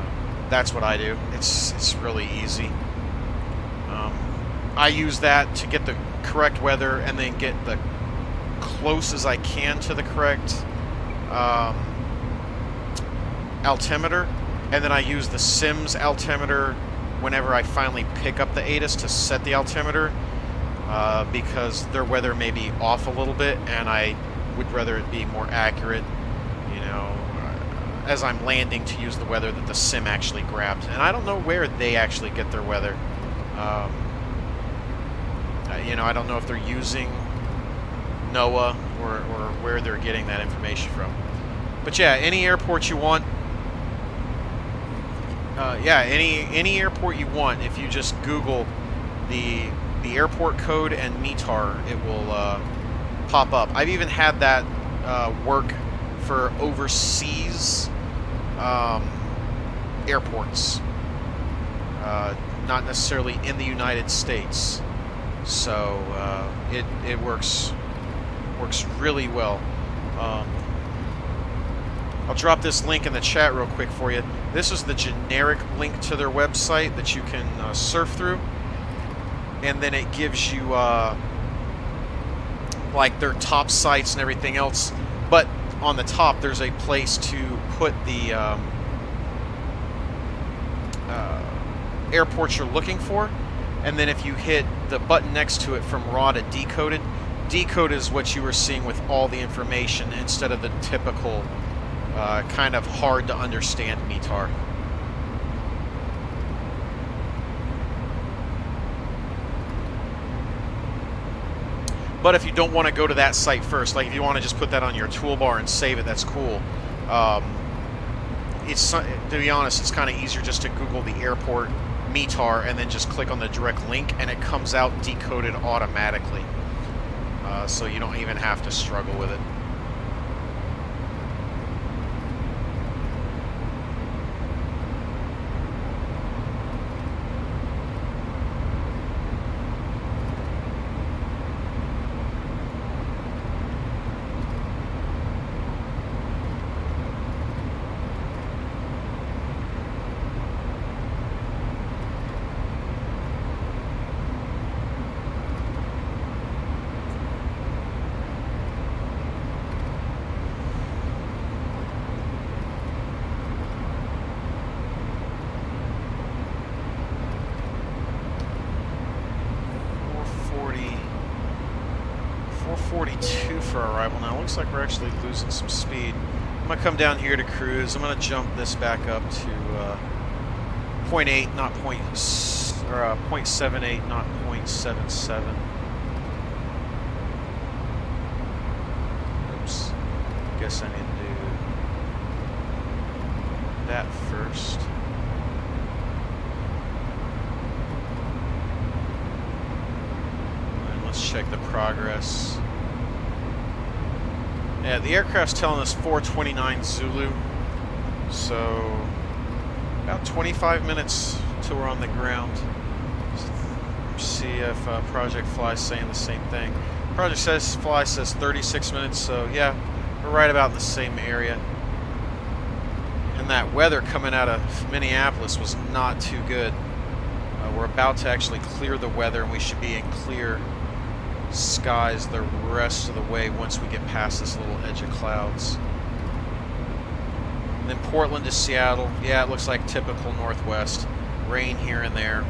that's what I do. It's really easy. I use that to get the correct weather and then get the close as I can to the correct altimeter, and then I use the Sims altimeter whenever I finally pick up the ATIS to set the altimeter, because their weather may be off a little bit, and I would rather it be more accurate, you know, as I'm landing, to use the weather that the Sim actually grabs. And I don't know where they actually get their weather. You know, I don't know if they're using NOAA or where they're getting that information from. But yeah, any airport you want. Yeah, any airport you want. If you just Google the airport code and METAR, it will pop up. I've even had that work for overseas airports, not necessarily in the United States. So it works really well. I'll drop this link in the chat real quick for you. This is the generic link to their website that you can surf through, and then it gives you like their top sites and everything else. But on the top, there's a place to put the airports you're looking for, and then if you hit the button next to it from raw to decoded, decode is what you were seeing with all the information instead of the typical kind of hard to understand METAR. But if you don't want to go to that site first, like if you want to just put that on your toolbar and save it, that's cool. It's, to be honest, it's kind of easier just to Google the airport METAR and then just click on the direct link, and it comes out decoded automatically. So you don't even have to struggle with it. Looks like we're actually losing some speed. I'm gonna come down here to cruise. I'm gonna jump this back up to 0.8, not 0.78, not 0.77. Oops. Guess I need to do that first. And let's check the progress. Yeah, the aircraft's telling us 429 Zulu, so about 25 minutes till we're on the ground. See if Project Fly's saying the same thing. Project Fly says 36 minutes, so yeah, we're right about in the same area. And that weather coming out of Minneapolis was not too good. We're about to actually clear the weather, and we should be in clear skies the rest of the way once we get past this little edge of clouds. And then Portland to Seattle, yeah, it looks like typical northwest. Rain here and there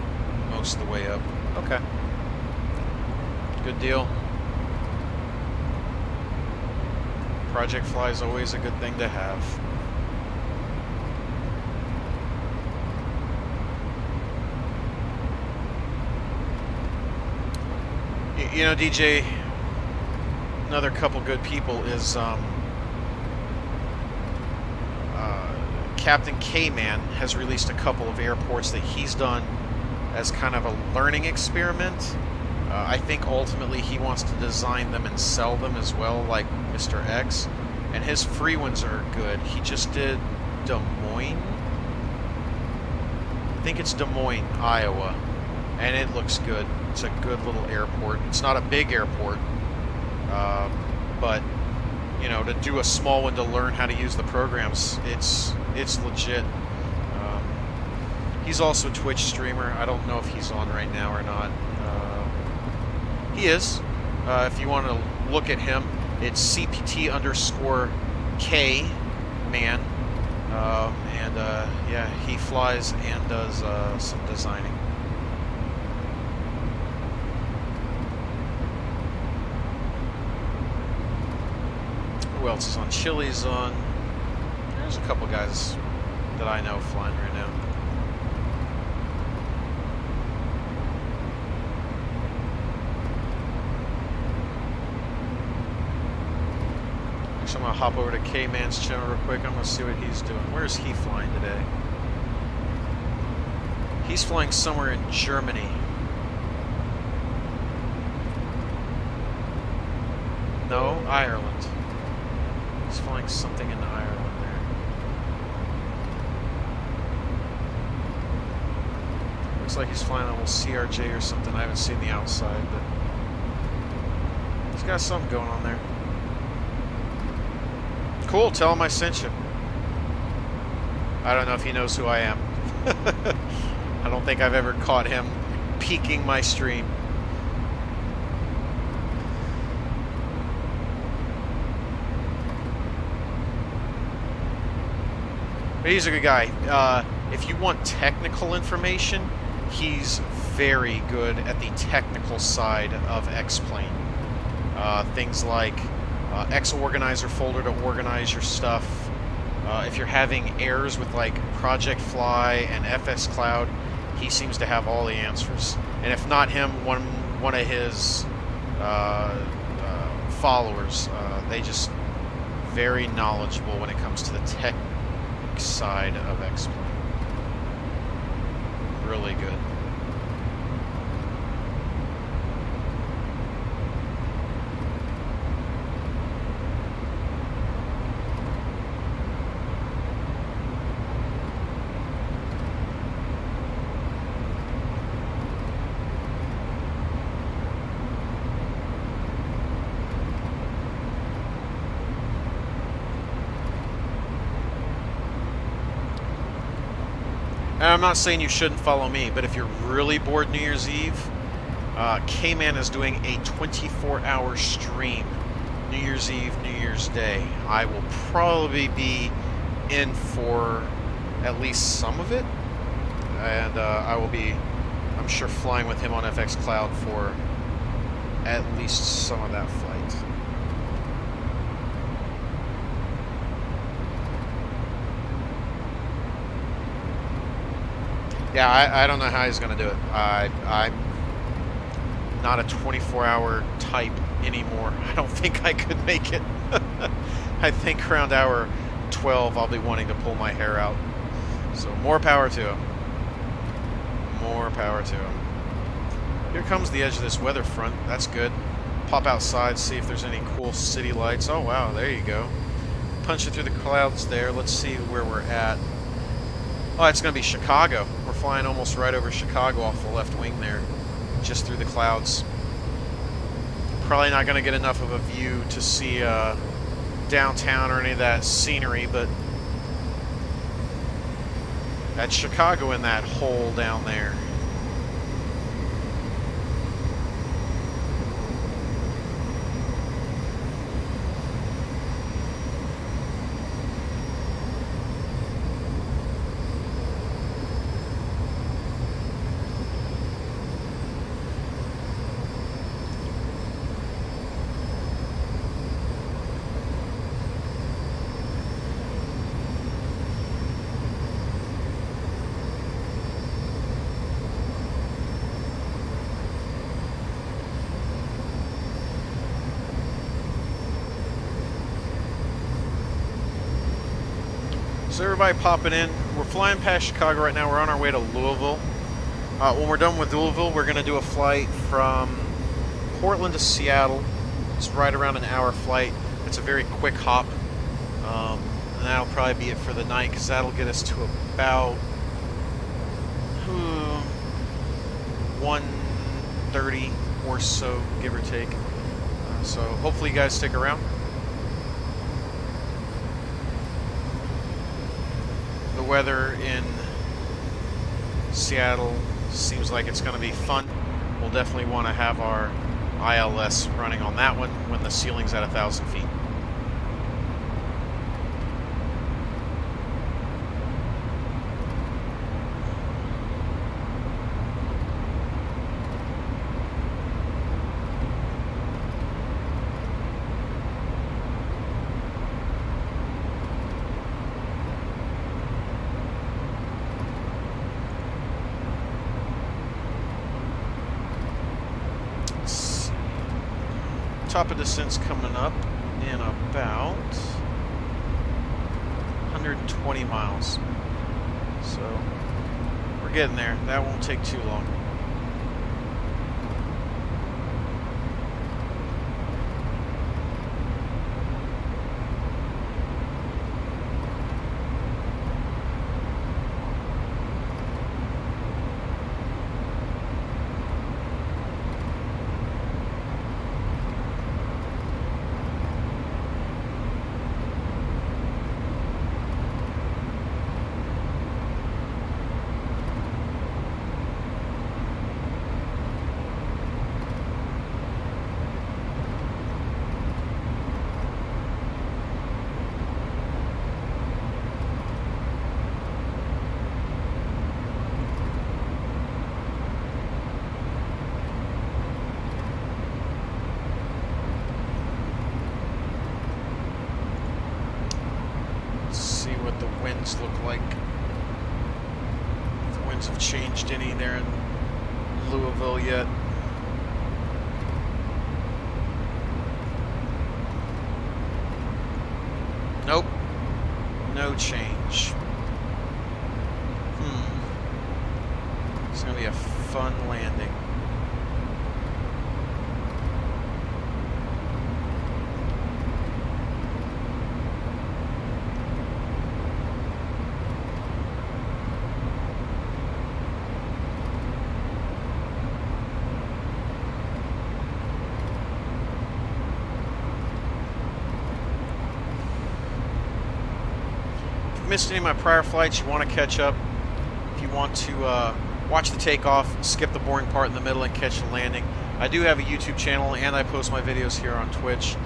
most of the way up. Okay, good deal. Project Fly is always a good thing to have. You know, DJ, another couple good people is Captain K-Man has released a couple of airports that he's done as kind of a learning experiment. I think ultimately he wants to design them and sell them as well, like Mr. X. And his free ones are good. He just did Des Moines. I think it's Des Moines, Iowa. And it looks good. It's a good little airport. It's not a big airport, but you know, to do a small one to learn how to use the programs, it's legit. He's also a Twitch streamer. I don't know if he's on right now or not. He is. If you want to look at him, it's CPT_K man, and yeah, he flies and does some designing. Who else is on? Chili's on. There's a couple guys that I know flying right now. So I'm going to hop over to K-Man's channel real quick. I'm going to see what he's doing. Where is he flying today? He's flying somewhere in Germany. No, Ireland. He's flying something in Ireland there. Looks like he's flying almost CRJ or something. I haven't seen the outside, but he's got something going on there. Cool, tell him I sent you. I don't know if he knows who I am. I don't think I've ever caught him peeking my stream. But he's a good guy. If you want technical information, he's very good at the technical side of X-Plane. Things like X-Organizer folder to organize your stuff. If you're having errors with like Project Fly and FS Cloud, he seems to have all the answers. And if not him, one of his followers, they just very knowledgeable when it comes to the tech side of X-Plane. Really good. And I'm not saying you shouldn't follow me, but if you're really bored New Year's Eve, K-Man is doing a 24-hour stream, New Year's Eve, New Year's Day. I will probably be in for at least some of it, and I will be, I'm sure, flying with him on FX Cloud for at least some of that flight. Yeah, I don't know how he's going to do it. I'm not a 24-hour type anymore. I don't think I could make it. I think around hour 12 I'll be wanting to pull my hair out. So more power to him. More power to him. Here comes the edge of this weather front. That's good. Pop outside, see if there's any cool city lights. Oh wow, there you go. Punch it through the clouds there. Let's see where we're at. Oh, it's going to be Chicago. We're flying almost right over Chicago off the left wing there, just through the clouds. Probably not going to get enough of a view to see downtown or any of that scenery, but that's Chicago in that hole down there. So everybody popping in. We're flying past Chicago right now. We're on our way to Louisville. When we're done with Louisville, we're going to do a flight from Portland to Seattle. It's right around an hour flight. It's a very quick hop. And that'll probably be it for the night, because that'll get us to about 1:30 or so, give or take. So hopefully you guys stick around. The weather in Seattle seems like it's going to be fun. We'll definitely want to have our ILS running on that one when the ceiling's at 1,000 feet. Top of descent's coming up in about 120 miles. So we're getting there. That won't take too long. Look like if the winds have changed any there in Louisville yet. Nope, no change. It's gonna be a fun landing. Missed any of my prior flights, you want to catch up. If you want to watch the takeoff, skip the boring part in the middle and catch the landing. I do have a YouTube channel and I post my videos here on Twitch.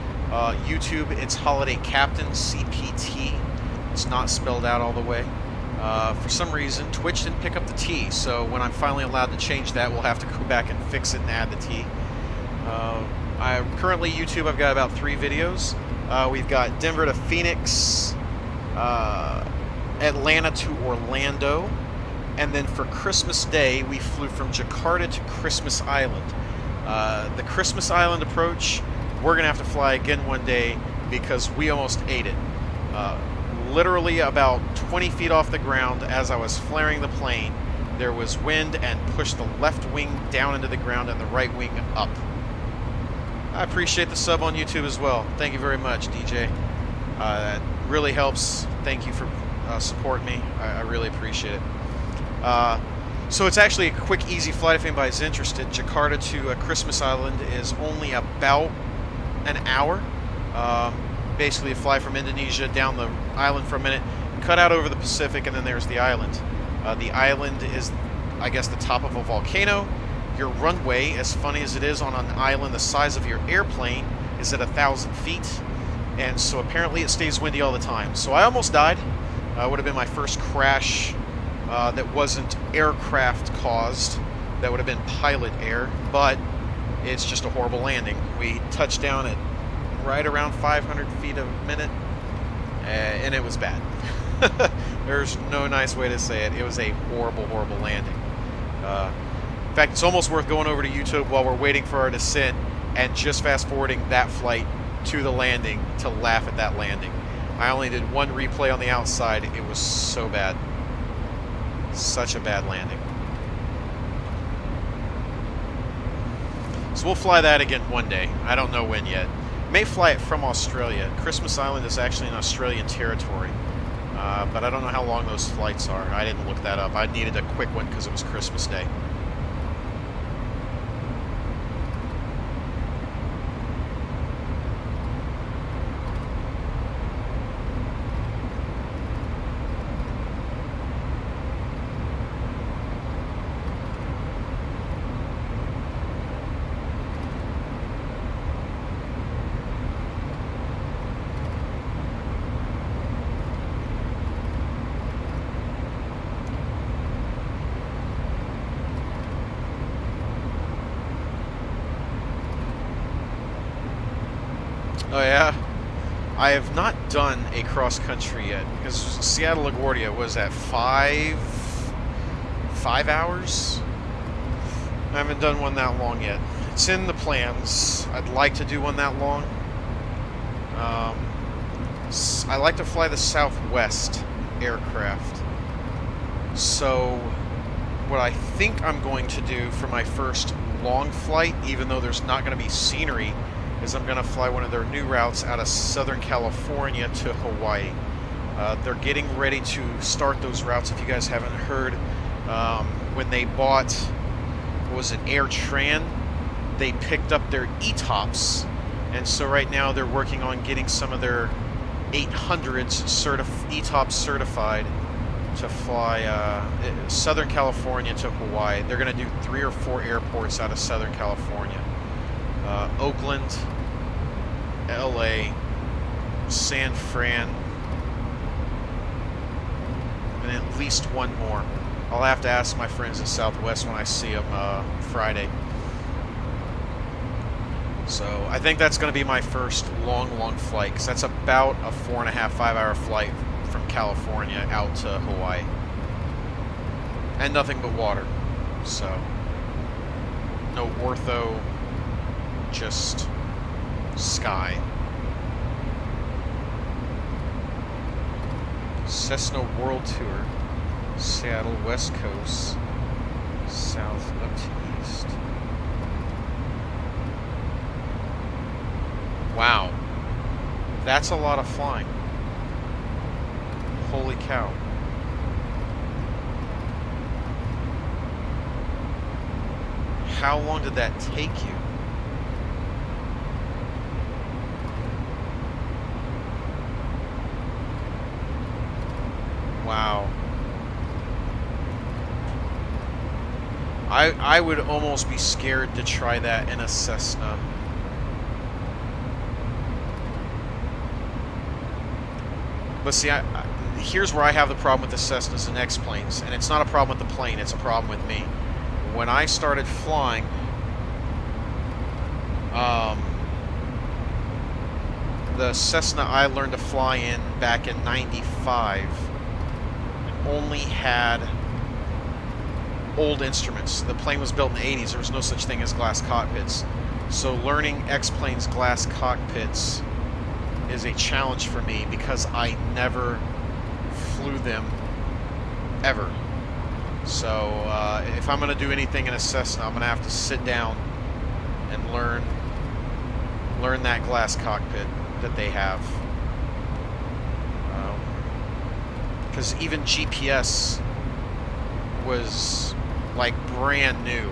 YouTube, it's Holiday Captain CPT. It's not spelled out all the way. For some reason, Twitch didn't pick up the T, so when I'm finally allowed to change that, we'll have to go back and fix it and add the T. Currently, YouTube, I've got about 3 videos. We've got Denver to Phoenix, Atlanta to Orlando, and then for Christmas Day we flew from Jakarta to Christmas Island. The Christmas Island approach, we're gonna have to fly again one day because we almost ate it. Literally about 20 feet off the ground, as I was flaring the plane, there was wind and pushed the left wing down into the ground and the right wing up. I appreciate the sub on YouTube as well. Thank you very much, DJ. That really helps. Thank you for supporting me. I really appreciate it. So it's actually a quick, easy flight if anybody's interested. Jakarta to Christmas Island is only about an hour. Basically, you fly from Indonesia down the island for a minute, cut out over the Pacific, and then there's the island. The island is, I guess, the top of a volcano. Your runway, as funny as it is on an island the size of your airplane, is at 1,000 feet. And so apparently it stays windy all the time. So I almost died. Would have been my first crash that wasn't aircraft caused. That would have been pilot error, but it's just a horrible landing. We touched down at right around 500 feet a minute, and it was bad. There's no nice way to say it. It was a horrible, horrible landing. In fact, it's almost worth going over to YouTube while we're waiting for our descent and just fast forwarding that flight to the landing to laugh at that landing. I only did one replay on the outside. It was so bad. Such a bad landing. So we'll fly that again one day. I don't know when yet. May fly it from Australia. Christmas Island is actually in Australian territory. But I don't know how long those flights are. I didn't look that up. I needed a quick one because it was Christmas Day. Oh yeah? I have not done a cross-country yet, because Seattle LaGuardia was at 5 hours? I haven't done one that long yet. It's in the plans. I'd like to do one that long. I like to fly the Southwest aircraft. So what I think I'm going to do for my first long flight, even though there's not going to be scenery, is I'm going to fly one of their new routes out of Southern California to Hawaii. They're getting ready to start those routes. If you guys haven't heard, when they bought, what was it, Air Tran, they picked up their ETOPS, and so right now they're working on getting some of their 800s ETOPS certified to fly Southern California to Hawaii. They're going to do 3 or 4 airports out of Southern California. Oakland, LA, San Fran, and at least one more. I'll have to ask my friends at Southwest when I see them Friday. So I think that's going to be my first long flight, because that's about a 4.5, 5-hour flight from California out to Hawaii. And nothing but water. So no ortho, just sky. Cessna World Tour, Seattle, West Coast, south up to east. Wow, that's a lot of flying. Holy cow. How long did that take you? Wow. I would almost be scared to try that in a Cessna. But see, here's where I have the problem with the Cessnas and X-planes, and it's not a problem with the plane, it's a problem with me. When I started flying, the Cessna I learned to fly in back in '95 only had old instruments. The plane was built in the 80s. There was no such thing as glass cockpits. So learning X-planes glass cockpits is a challenge for me, because I never flew them ever. So if I'm going to do anything in a Cessna, I'm going to have to sit down and learn that glass cockpit that they have. Because even GPS was like brand new.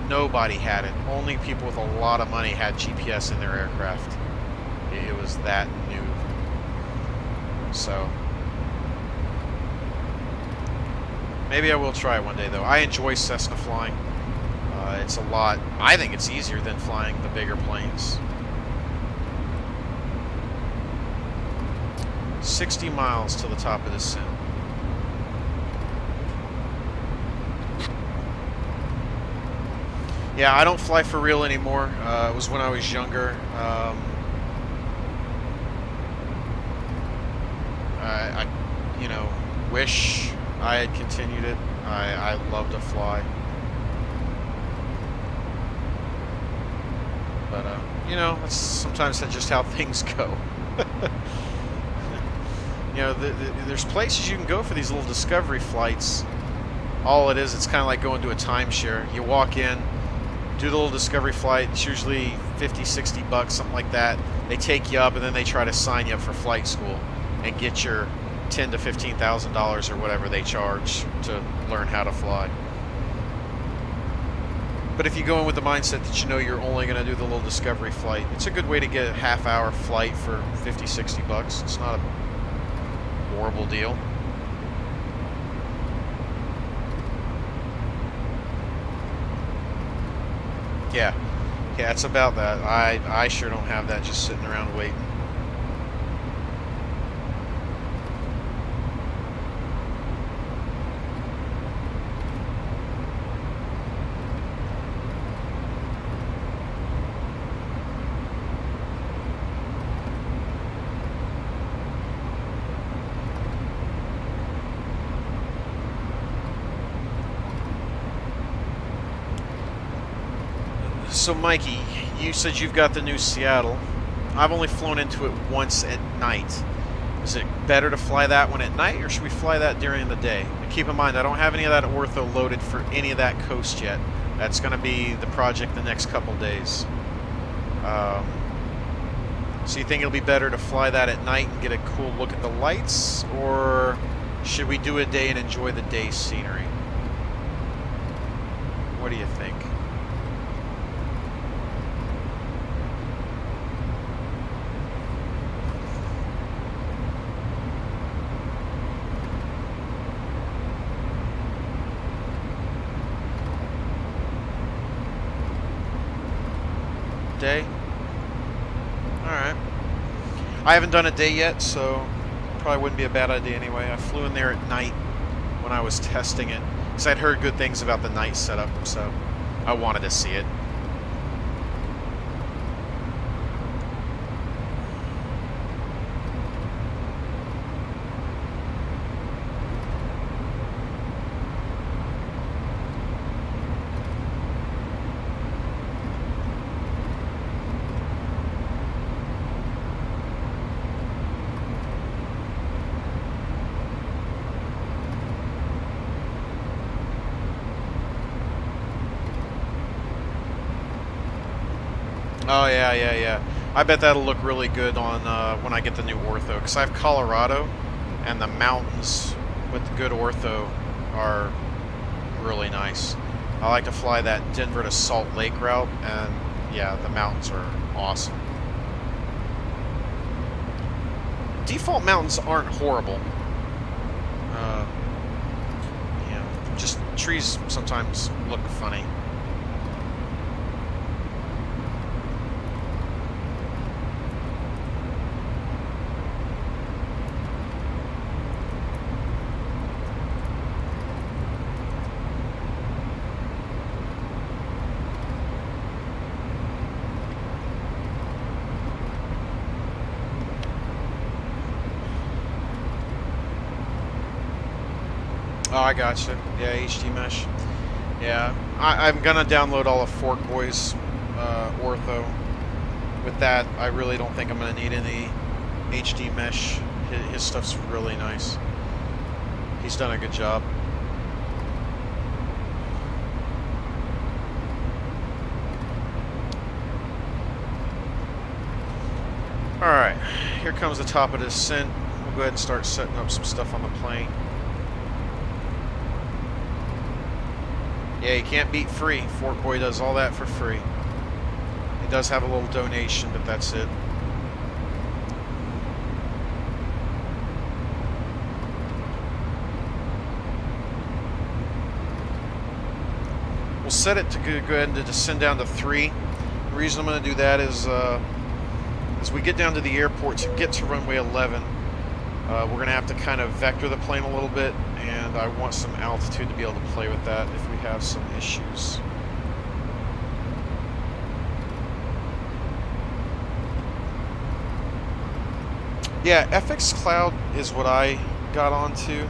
Nobody had it. Only people with a lot of money had GPS in their aircraft. It was that new. So maybe I will try it one day, though. I enjoy Cessna flying. It's a lot. I think it's easier than flying the bigger planes. 60 miles to the top of this sim. Yeah, I don't fly for real anymore. It was when I was younger. I wish I had continued it. I love to fly. But, sometimes that's just how things go. There's places you can go for these little discovery flights. All it is, it's kind of like going to a timeshare. You walk in, do the little discovery flight. It's usually 50, 60 bucks, something like that. They take you up, and then they try to sign you up for flight school and get your $10,000 to $15,000 or whatever they charge to learn how to fly. But if you go in with the mindset that you're only going to do the little discovery flight, it's a good way to get a half-hour flight for 50, 60 bucks. It's not a horrible deal. Yeah, it's about that. I sure don't have that just sitting around waiting. So Mikey, you said you've got the new Seattle. I've only flown into it once at night. Is it better to fly that one at night, or should we fly that during the day? And keep in mind, I don't have any of that ortho loaded for any of that coast yet. That's going to be the project the next couple days. So you think it'll be better to fly that at night and get a cool look at the lights, or should we do a day and enjoy the day scenery? What do you think? Day? Alright. I haven't done a day yet, so probably wouldn't be a bad idea anyway. I flew in there at night when I was testing it, because I'd heard good things about the night setup, so I wanted to see it. Oh, yeah. I bet that'll look really good on when I get the new ortho, because I have Colorado, and the mountains with the good ortho are really nice. I like to fly that Denver to Salt Lake route, and yeah, the mountains are awesome. Default mountains aren't horrible. Yeah, just trees sometimes look funny. Oh, I gotcha. Yeah, HD mesh. Yeah, I'm gonna download all of Fork Boy's ortho. With that, I really don't think I'm gonna need any HD mesh. His stuff's really nice. He's done a good job. Alright, here comes the top of the descent. We'll go ahead and start setting up some stuff on the plane. Yeah, you can't beat free. Fork Boy does all that for free. He does have a little donation, but that's it. We'll set it to go ahead and to descend down to 3. The reason I'm going to do that is as we get down to the airport to get to runway 11, we're going to have to kind of vector the plane a little bit, and I want some altitude to be able to play with that if we have some issues. Yeah, FX Cloud is what I got onto.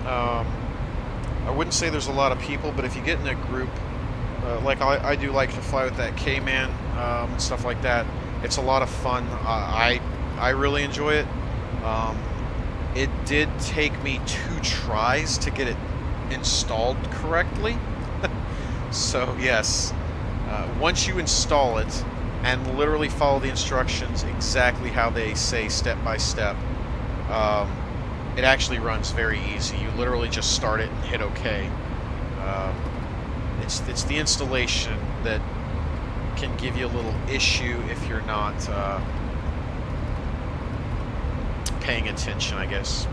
I wouldn't say there's a lot of people, but if you get in a group, like I do like to fly with that K-Man and stuff like that, it's a lot of fun. I really enjoy it. It did take me 2 tries to get it installed correctly. So yes, once you install it and literally follow the instructions exactly how they say step by step, it actually runs very easy. You literally just start it and hit OK. It's the installation that can give you a little issue if you're not paying attention, I guess.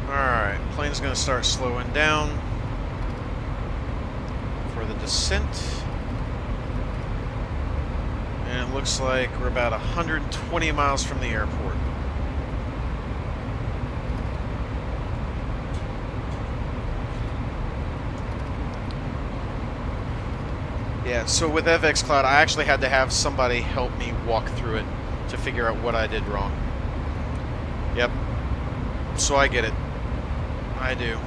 Alright, plane's going to start slowing down for the descent. And it looks like we're about 120 miles from the airport. Yeah, so with FX Cloud, I actually had to have somebody help me walk through it to figure out what I did wrong. Yep. So I get it. I do.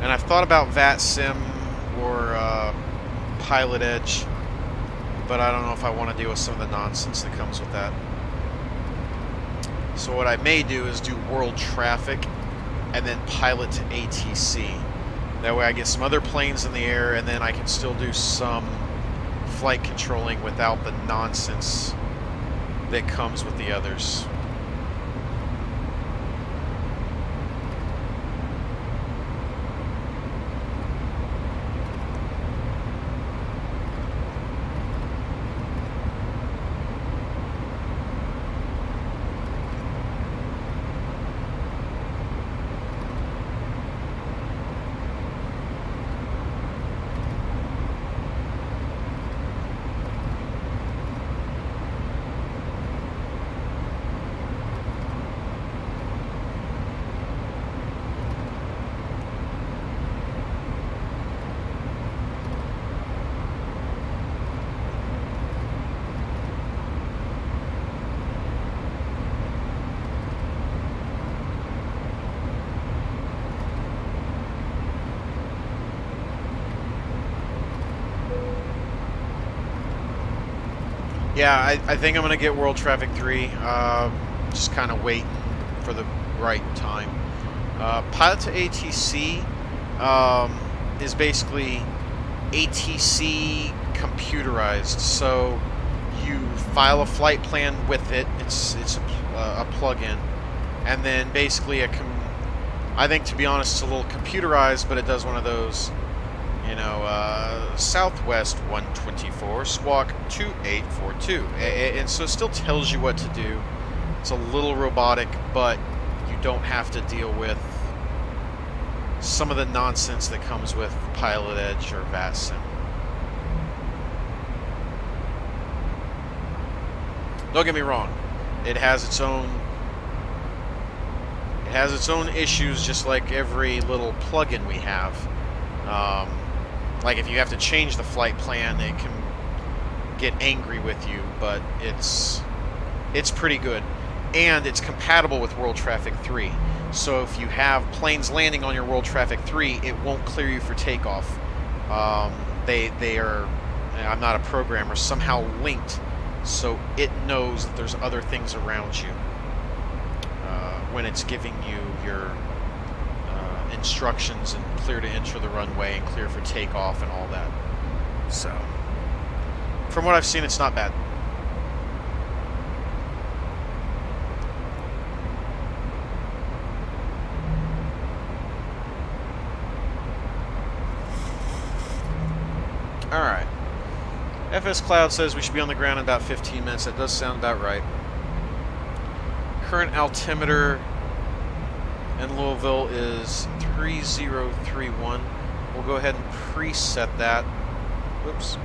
And I've thought about VATSIM or Pilot Edge. but I don't know if I want to deal with some of the nonsense that comes with that. So what I may do is do world traffic and then pilot to ATC. That way I get some other planes in the air, and then I can still do some flight controlling without the nonsense that comes with the others. Yeah, I think I'm going to get World Traffic 3, just kind of wait for the right time. Pilot to ATC is basically ATC computerized, so you file a flight plan with it, it's a plug-in, and then basically I think, to be honest, it's a little computerized, but it does one of those, you know, Southwest 124, squawk 2842. And so it still tells you what to do. It's a little robotic, but you don't have to deal with some of the nonsense that comes with Pilot Edge or VATSIM. Don't get me wrong, it has its own issues, just like every little plugin we have. Like if you have to change the flight plan, it can get angry with you, but it's pretty good. And it's compatible with World Traffic 3. So if you have planes landing on your World Traffic 3, it won't clear you for takeoff. They are, I'm not a programmer, somehow linked, so it knows that there's other things around you when it's giving you your instructions and clear to enter the runway and clear for takeoff and all that. So, from what I've seen, it's not bad. Alright. FS Cloud says we should be on the ground in about 15 minutes. That does sound about right. Current altimeter in Louisville is 3031. We'll go ahead and preset that. Whoops.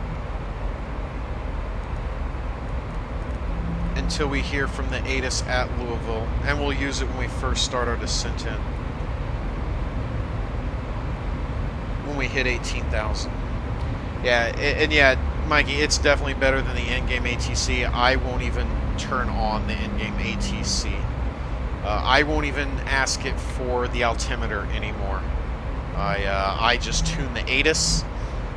Until we hear from the ATIS at Louisville, and we'll use it when we first start our descent in. When we hit 18,000. Yeah, and yeah, Mikey, it's definitely better than the in-game ATC. I won't even turn on the in-game ATC. I won't even ask it for the altimeter anymore. I just tune the ATIS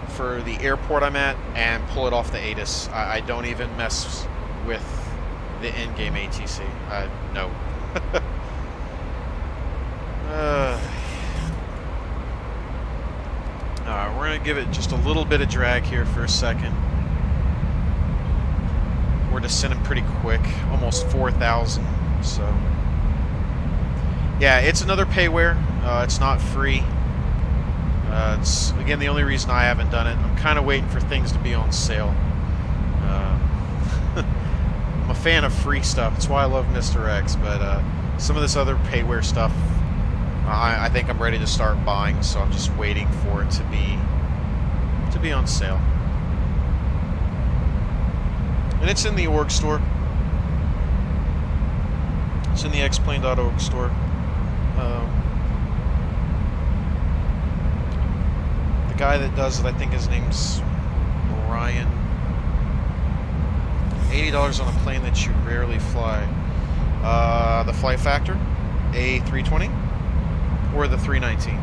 for the airport I'm at and pull it off the ATIS. I don't even mess with the in-game ATC. No. Alright, we're going to give it just a little bit of drag here for a second. We're descending pretty quick, almost 4,000, so... Yeah, it's another payware. It's not free. It's, again, the only reason I haven't done it. I'm kind of waiting for things to be on sale. I'm a fan of free stuff. That's why I love Mr. X, but some of this other payware stuff, I think I'm ready to start buying, so I'm just waiting for it to be on sale. And it's in the org store. It's in the xplane.org store. The guy that does it, I think his name's Ryan. $80 on a plane that you rarely fly. The Flight Factor, A320, or the 319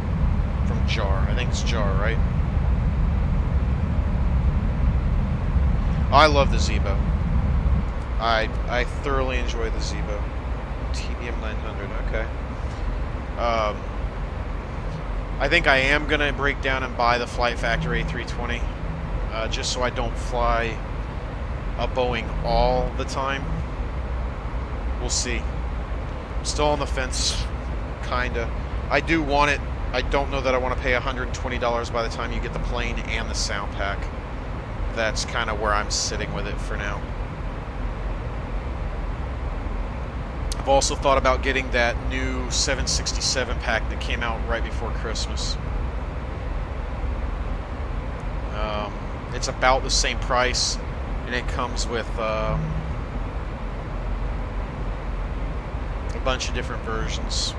from JAR. I think it's JAR, right? I love the Zibo. I thoroughly enjoy the Zibo. TBM 900, okay. I think I am going to break down and buy the Flight Factory A320, just so I don't fly a Boeing all the time. We'll see. Still on the fence, kinda. I do want it. I don't know that I want to pay $120 by the time you get the plane and the sound pack. That's kind of where I'm sitting with it for now. I've also thought about getting that new 767 pack that came out right before Christmas. It's about the same price, and it comes with a bunch of different versions.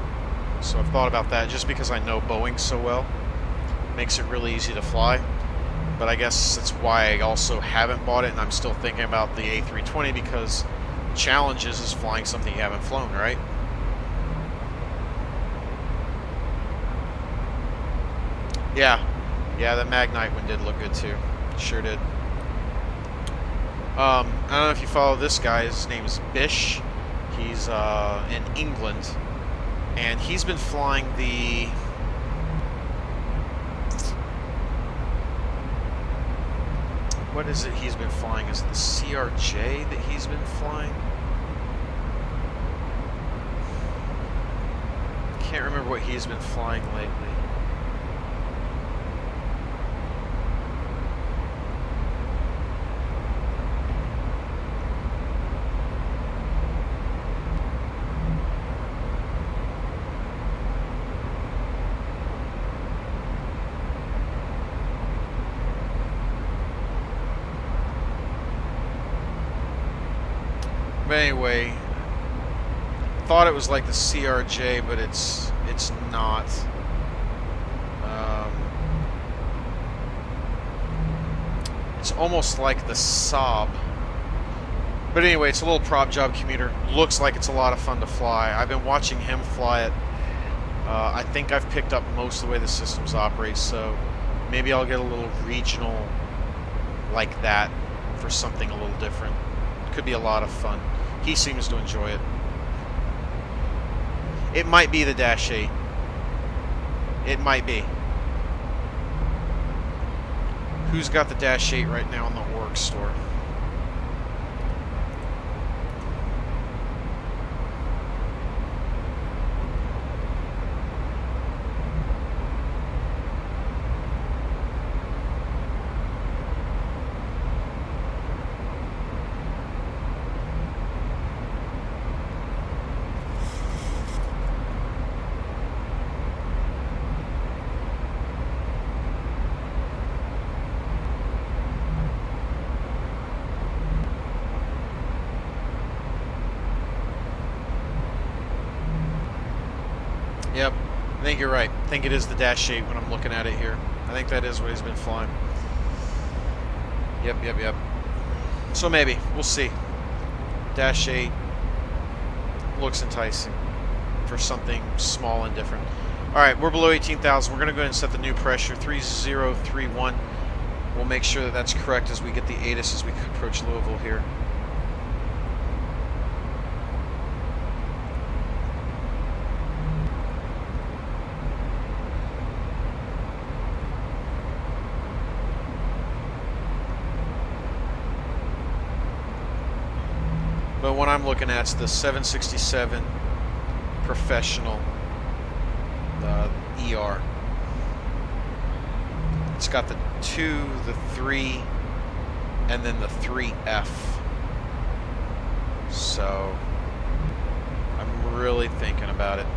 So I've thought about that just because I know Boeing so well. Makes it really easy to fly. But I guess that's why I also haven't bought it, and I'm still thinking about the A320 because the challenge is flying something you haven't flown, right? Yeah, the Magnite one did look good too. Sure did. I don't know if you follow this guy. His name is Bish. He's in England, and he's been flying the what is it he's been flying? Is it the CRJ that he's been flying? Can't remember what he's been flying lately. But anyway, thought it was like the CRJ, but it's not. It's almost like the Saab. But anyway, it's a little prop job commuter. Looks like it's a lot of fun to fly. I've been watching him fly it. I think I've picked up most of the way the systems operate, so maybe I'll get a little regional like that for something a little different. Could be a lot of fun. He seems to enjoy it. It might be the Dash 8. It might be. Who's got the Dash 8 right now in the org store? Yep, I think you're right. I think it is the Dash 8 when I'm looking at it here. I think that is what he's been flying. Yep. So maybe, we'll see. Dash 8 looks enticing for something small and different. Alright, we're below 18,000. We're going to go ahead and set the new pressure, 3031. We'll make sure that that's correct as we get the ATIS as we approach Louisville here. But what I'm looking at is the 767 Professional ER. It's got the 2, the 3, and then the 3F. So I'm really thinking about it.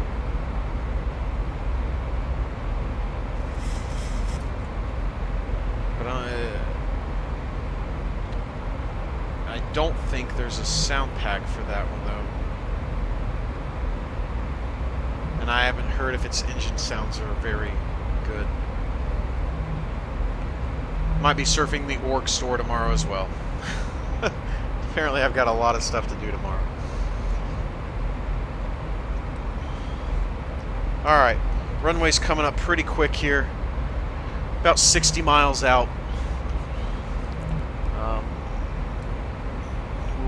But I don't think there's a sound pack for that one, though. And I haven't heard if its engine sounds are very good. Might be surfing the org store tomorrow as well. Apparently I've got a lot of stuff to do tomorrow. Alright, runway's coming up pretty quick here. About 60 miles out.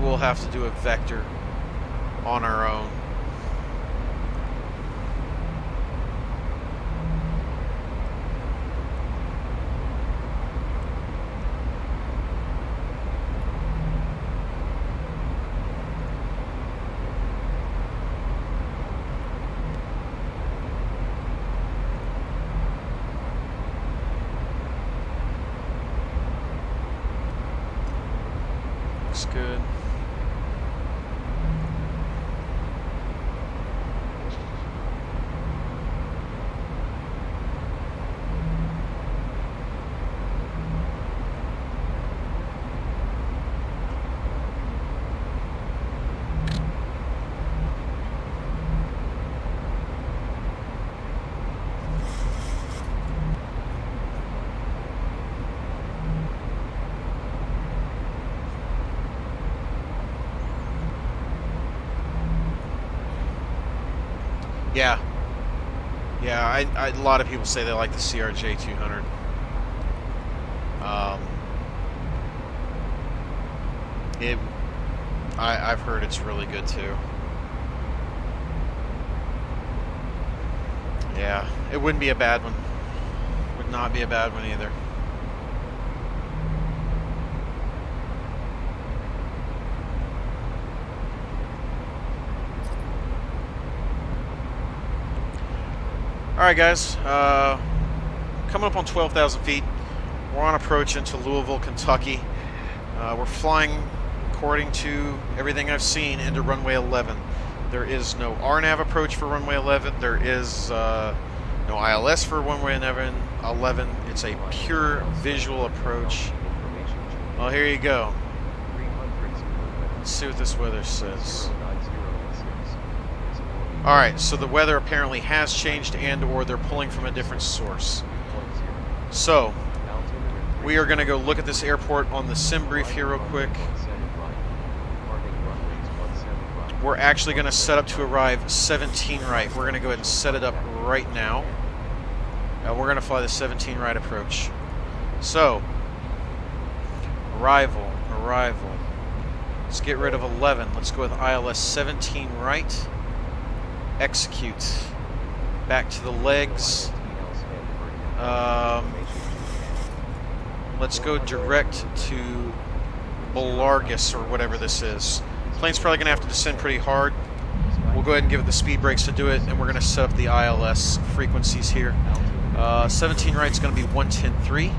we'll have to do a vector on our own. Looks good. Yeah. Yeah, a lot of people say they like the CRJ 200. I've heard it's really good too. Yeah, it wouldn't be a bad one. Would not be a bad one either. Alright guys, coming up on 12,000 feet. We're on approach into Louisville, Kentucky. We're flying, according to everything I've seen, into runway 11. There is no RNAV approach for runway 11. There is no ILS for runway 11. It's a pure visual approach. Well, here you go. Let's see what this weather says. Alright, so the weather apparently has changed and/or they're pulling from a different source. So, we are going to go look at this airport on the sim brief here real quick. We're actually going to set up to arrive 17 right. We're going to go ahead and set it up right now. We're going to fly the 17 right approach. So, arrival. Let's get rid of 11. Let's go with ILS 17 right. Execute. Back to the legs. Let's go direct to Belarus or whatever this is. Plane's probably going to have to descend pretty hard. We'll go ahead and give it the speed brakes to do it, and we're going to set up the ILS frequencies here. 17 right is going to be 110.3.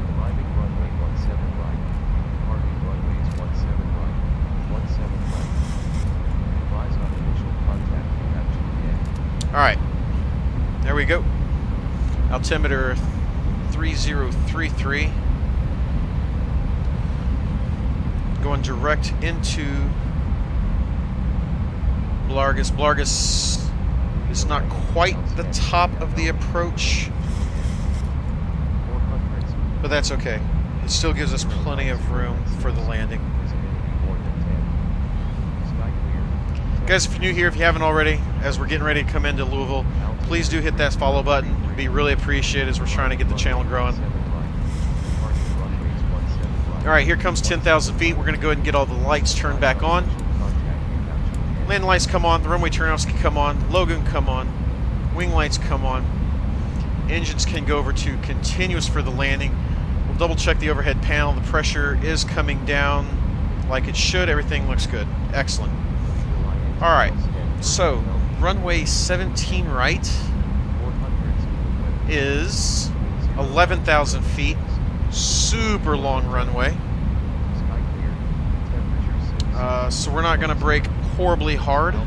Alright, there we go. Altimeter 3033. Going direct into Belarus. Belarus is not quite the top of the approach, but that's okay. It still gives us plenty of room for the landing. Guys, if you're new here, if you haven't already, as we're getting ready to come into Louisville, please do hit that follow button. It'd be really appreciated as we're trying to get the channel growing. Alright, here comes 10,000 feet. We're going to go ahead and get all the lights turned back on. Landing lights come on, the runway turnoffs can come on, logo can come on, wing lights come on. Engines can go over to continuous for the landing. We'll double check the overhead panel. The pressure is coming down like it should. Everything looks good. Excellent. Alright, so runway 17 right is 11,000 feet. Super long runway. So we're not going to brake horribly hard. In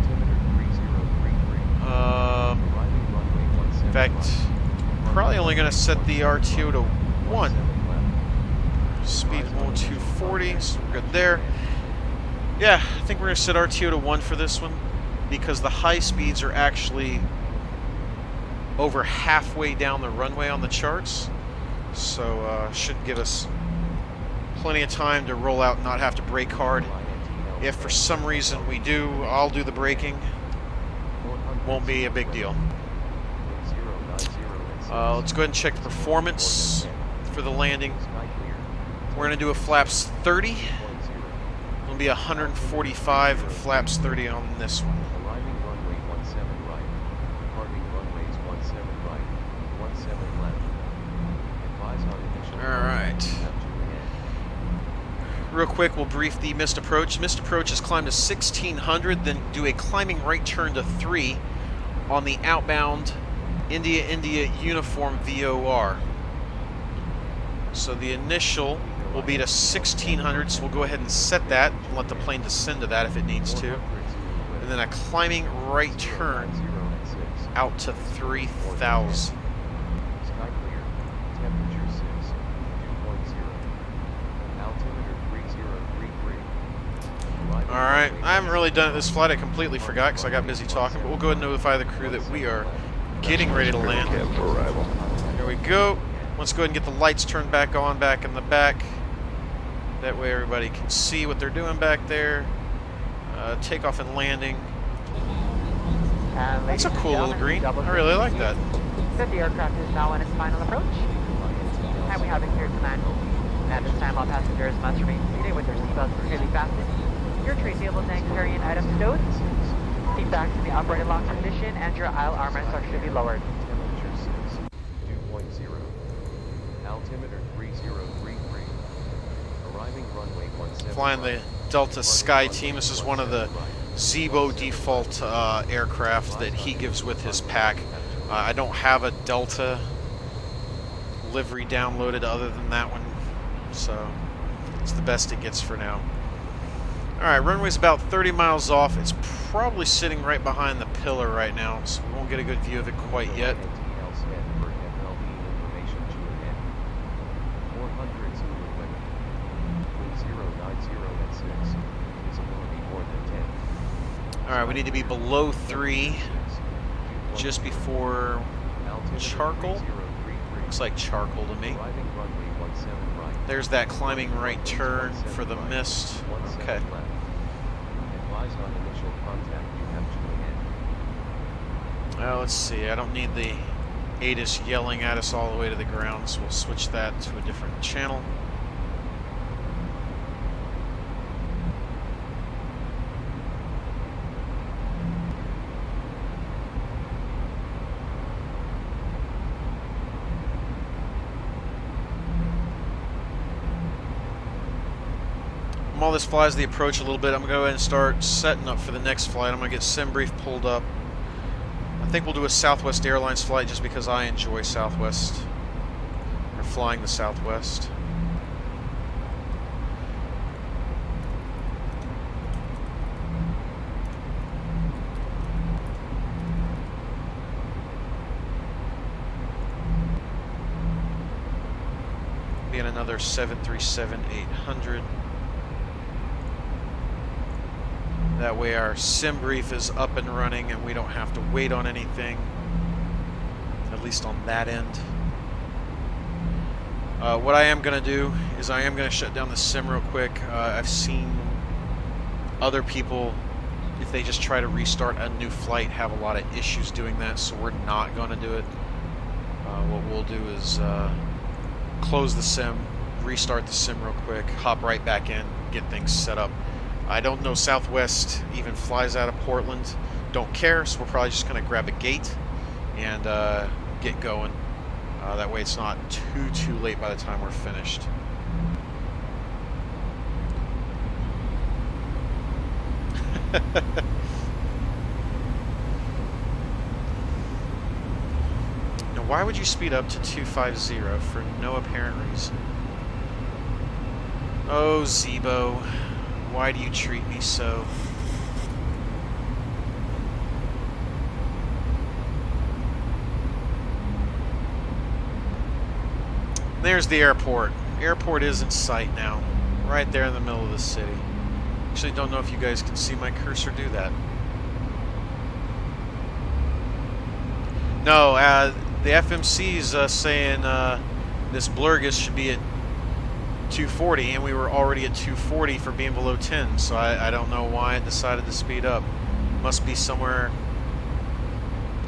fact, probably only going to set the RTO to 1. Speed 240, so we're good there. Yeah, I think we're going to set RTO to 1 for this one because the high speeds are actually over halfway down the runway on the charts. So should give us plenty of time to roll out and not have to brake hard. If for some reason we do, I'll do the braking. Won't be a big deal. Let's go ahead and check the performance for the landing. We're going to do a flaps 30. be 145, flaps 30 on this one. Arriving runway 17 right. Departing runways 17 right, 17 left. Advise on initial. All right. Real quick, we'll brief the missed approach. Missed approach is climb to 1600, then do a climbing right turn to 3 on the outbound India uniform VOR. So the initial will be to 1600, so we'll go ahead and set that and let the plane descend to that if it needs to. And then a climbing right turn out to 3000. Sky clear. Temperature 6. 2.0. Altimeter 3033. Alright, I haven't really done it this flight. I completely forgot because I got busy talking, but we'll go ahead and notify the crew that we are getting ready to land. For arrival. Here we go. Let's go ahead and get the lights turned back on back in the back. That way everybody can see what they're doing back there. Takeoff and landing. That's a cool little green. I really like that. The aircraft is now on its final approach. And we have it cleared to land. At this time, all passengers must remain seated with their seatbelts securely fastened. Your tray tables and carrying items stowed. Seat backs in the upright and locked position, and your aisle armrests are should be lowered. Temperature 6. 2.0. Altimeter 3033. Arriving runway 17. Flying the Delta Sky Team. This is one of the Zibo default aircraft that he gives with his pack. I don't have a Delta livery downloaded other than that one, so it's the best it gets for now. Alright, runway's about 30 miles off. It's probably sitting right behind the pillar right now, so we won't get a good view of it quite yet. Alright, we need to be below 3, just before charcoal. Looks like charcoal to me. There's that climbing right turn for the mist. Okay. Let's see, I don't need the ATIS yelling at us all the way to the ground, so we'll switch that to a different channel. While this flies the approach a little bit, I'm going to go ahead and start setting up for the next flight. I'm going to get SimBrief pulled up. I think we'll do a Southwest Airlines flight just because I enjoy Southwest, or flying the Southwest. Being another 737-800. That way our SimBrief is up and running and we don't have to wait on anything, at least on that end. What I am going to do is I am going to shut down the sim real quick. I've seen other people, if they just try to restart a new flight, have a lot of issues doing that, so we're not going to do it. What we'll do is close the sim, restart the sim real quick, hop right back in, get things set up. I don't know Southwest even flies out of Portland. Don't care, so we're probably just going to grab a gate and get going. That way it's not too late by the time we're finished. Now, why would you speed up to 250 for no apparent reason? Oh, Zibo. Why do you treat me so? There's the airport. Airport is in sight now. Right there in the middle of the city. Actually, don't know if you guys can see my cursor do that. No, the FMC's saying this Blurgus should be at 240, and we were already at 240 for being below 10, so I don't know why it decided to speed up. Must be somewhere,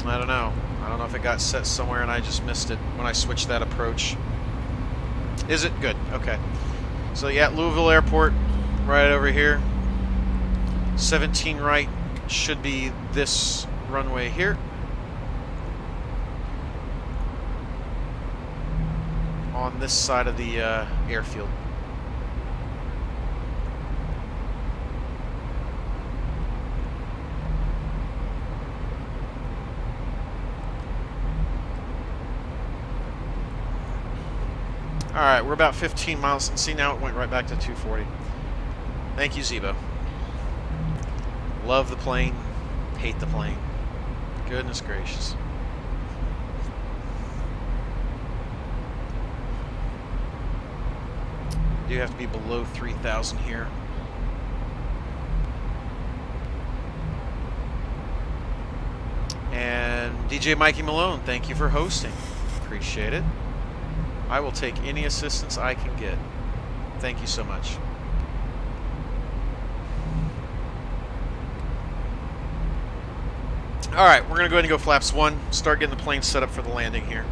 I don't know. I don't know if it got set somewhere and I just missed it when I switched that approach. Is it? Good. Okay. So yeah, Louisville Airport, right over here. 17 right should be this runway here. On this side of the airfield. Alright, we're about 15 miles, and see now it went right back to 240. Thank you, Zibo. Love the plane, hate the plane. Goodness gracious. You have to be below 3,000 here. And DJ Mikey Malone, thank you for hosting. Appreciate it. I will take any assistance I can get. Thank you so much. All right, we're going to go ahead and go flaps 1. Start getting the plane set up for the landing here.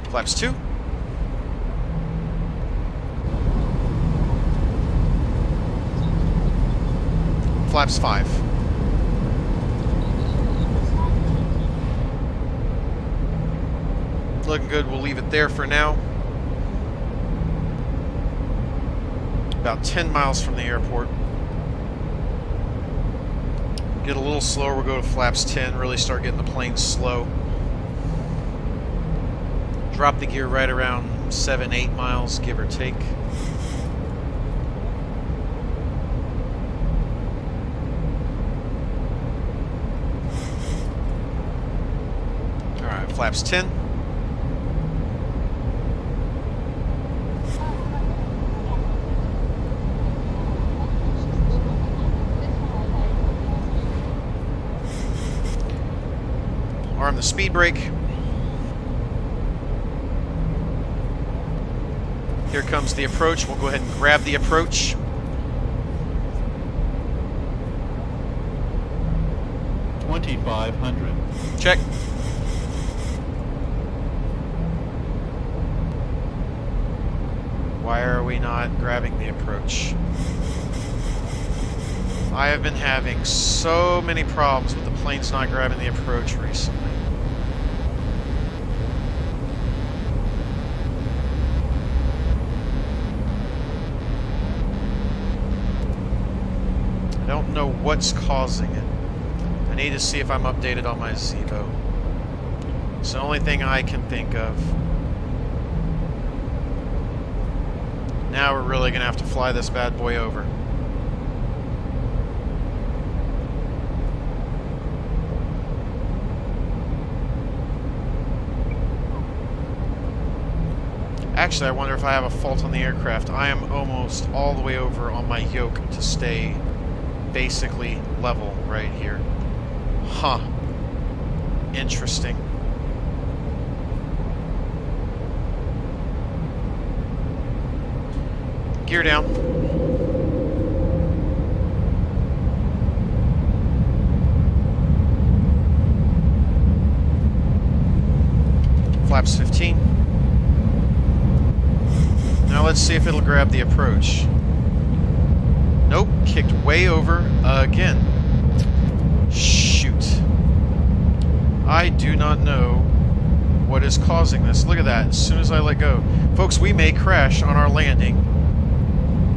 Flaps 2. Flaps 5. Looking good. We'll leave it there for now. About 10 miles from the airport. Get a little slower. We'll go to flaps 10. Really start getting the plane slow. Drop the gear right around 7-8 miles, give or take. Alright, flaps 10. Arm the speed brake. Here comes the approach. We'll go ahead and grab the approach. $2,500. Check. Why are we not grabbing the approach? I have been having so many problems with the planes not grabbing the approach recently. I don't know what's causing it. I need to see if I'm updated on my Zibo. It's the only thing I can think of. Now we're really going to have to fly this bad boy over. Actually, I wonder if I have a fault on the aircraft. I am almost all the way over on my yoke to stay basically level right here. Huh. Interesting. Gear down. Flaps 15. Now let's see if it'll grab the approach. Nope, kicked way over again. Shoot. I do not know what is causing this. Look at that, as soon as I let go. Folks, we may crash on our landing.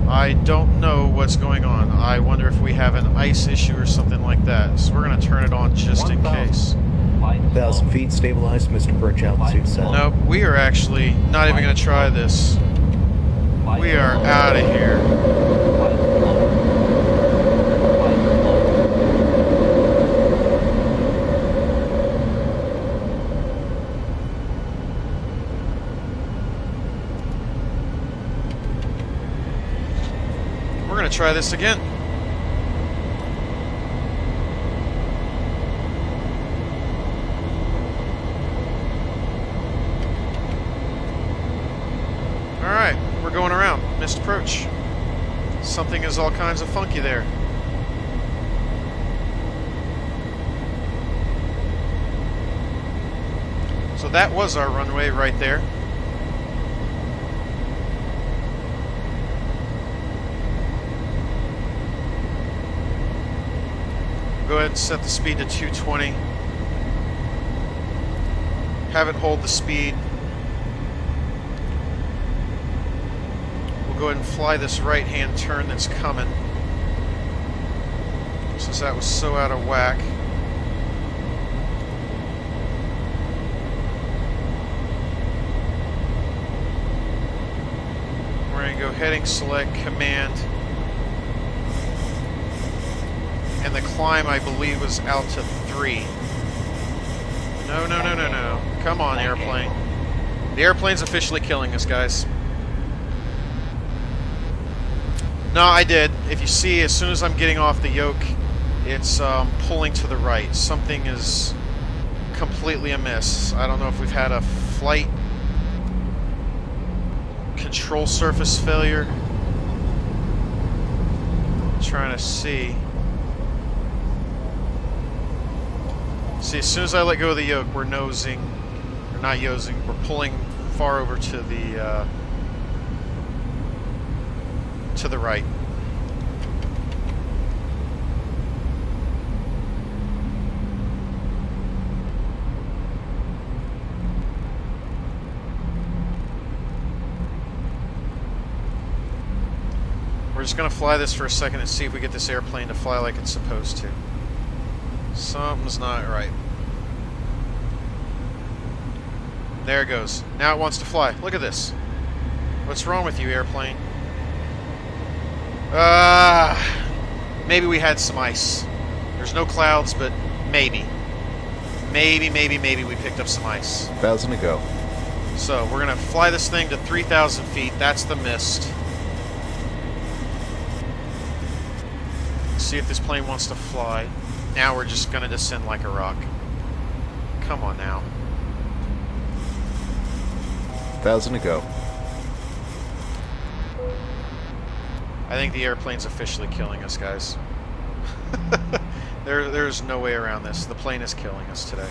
I don't know what's going on. I wonder if we have an ice issue or something like that. So we're going to turn it on just in case. 1,000 feet, stabilized, Mr. Birch, altitude set. Nope, we are actually not even going to try this. We are out of here. We're going to try this again. Alright, we're going around. Missed approach. Something is all kinds of funky there. So that was our runway right there. Go ahead and set the speed to 220. Have it hold the speed. We'll go ahead and fly this right-hand turn that's coming, since that was so out of whack. We're going to go heading, select, command. And the climb, I believe, was out to 3. No, no, no, no, no. Come on, airplane. The airplane's officially killing us, guys. No, I did. If you see, as soon as I'm getting off the yoke, it's pulling to the right. Something is completely amiss. I don't know if we've had a flight control surface failure. I'm trying to see. See, as soon as I let go of the yoke, we're nosing, or not nosing, we're pulling far over to the right. We're just going to fly this for a second and see if we get this airplane to fly like it's supposed to. Something's not right. There it goes. Now it wants to fly. Look at this. What's wrong with you, airplane? Maybe we had some ice. There's no clouds, but maybe. Maybe we picked up some ice. 1,000 to go. So we're going to fly this thing to 3,000 feet. That's the mist. See if this plane wants to fly. Now we're just going to descend like a rock. Come on now. 1,000 to go. I think the airplane's officially killing us, guys. There's no way around this. The plane is killing us today.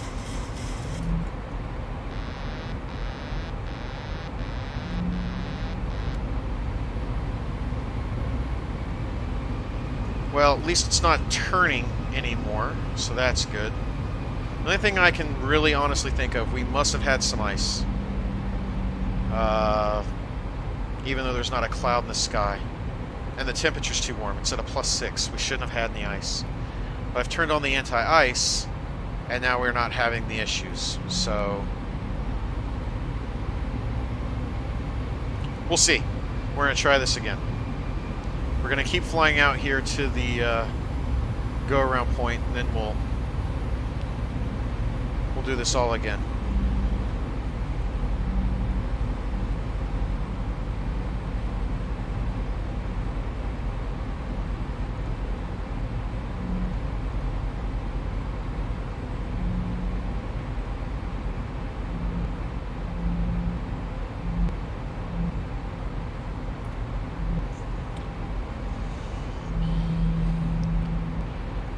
Well, at least it's not turning anymore, so that's good. The only thing I can really honestly think of, we must have had some ice. Even though there's not a cloud in the sky. And the temperature's too warm. It's at a +6. We shouldn't have had any ice. But I've turned on the anti-ice, and now we're not having the issues. So we'll see. We're going to try this again. We're going to keep flying out here to the go-around point, and then we'll do this all again.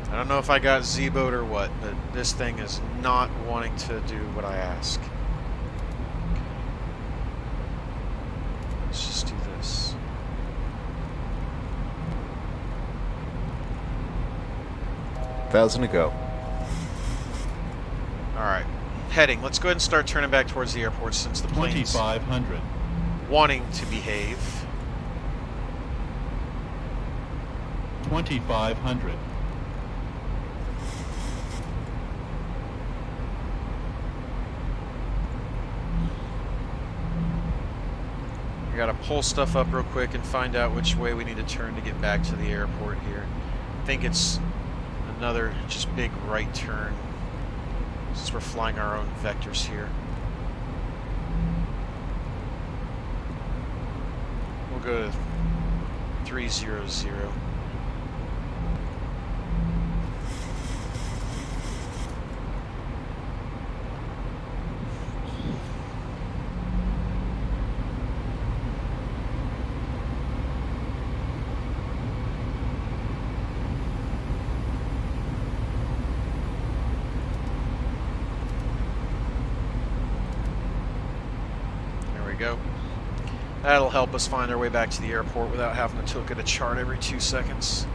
I don't know if I got Zibo'd or what, but this thing is not wanting to do what I ask. Let's just do this. $1,000 to go. Alright. Heading. Let's go ahead and start turning back towards the airport since the plane's 2,500. wanting to behave. 2,500. We gotta pull stuff up real quick and find out which way we need to turn to get back to the airport here. I think it's another just big right turn, since we're flying our own vectors here. We'll go to 300. go. That'll help us find our way back to the airport without having to look at a chart every 2 seconds.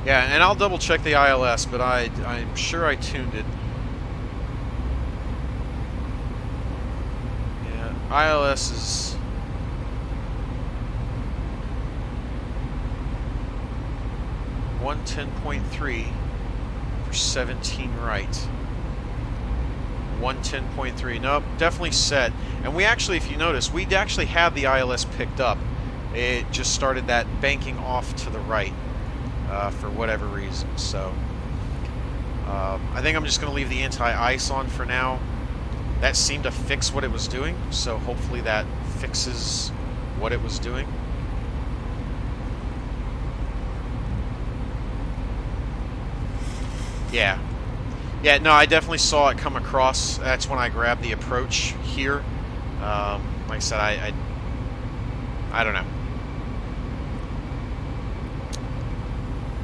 Yeah, and I'll double check the ILS, but I'm sure I tuned it. Yeah, ILS is... .3 for 17 right. 110.3. Nope, definitely set. And we actually, if you notice, we actually had the ILS picked up. It just started that banking off to the right for whatever reason. So I think I'm just going to leave the anti-ice on for now. That seemed to fix what it was doing, so hopefully that fixes what it was doing. Yeah. Yeah, no, I definitely saw it come across. That's when I grabbed the approach here. Like I said, I don't know.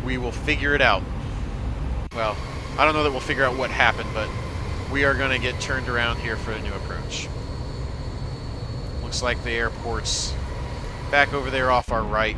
We will figure it out. Well, I don't know that we'll figure out what happened, but we are going to get turned around here for a new approach. Looks like the airport's back over there off our right.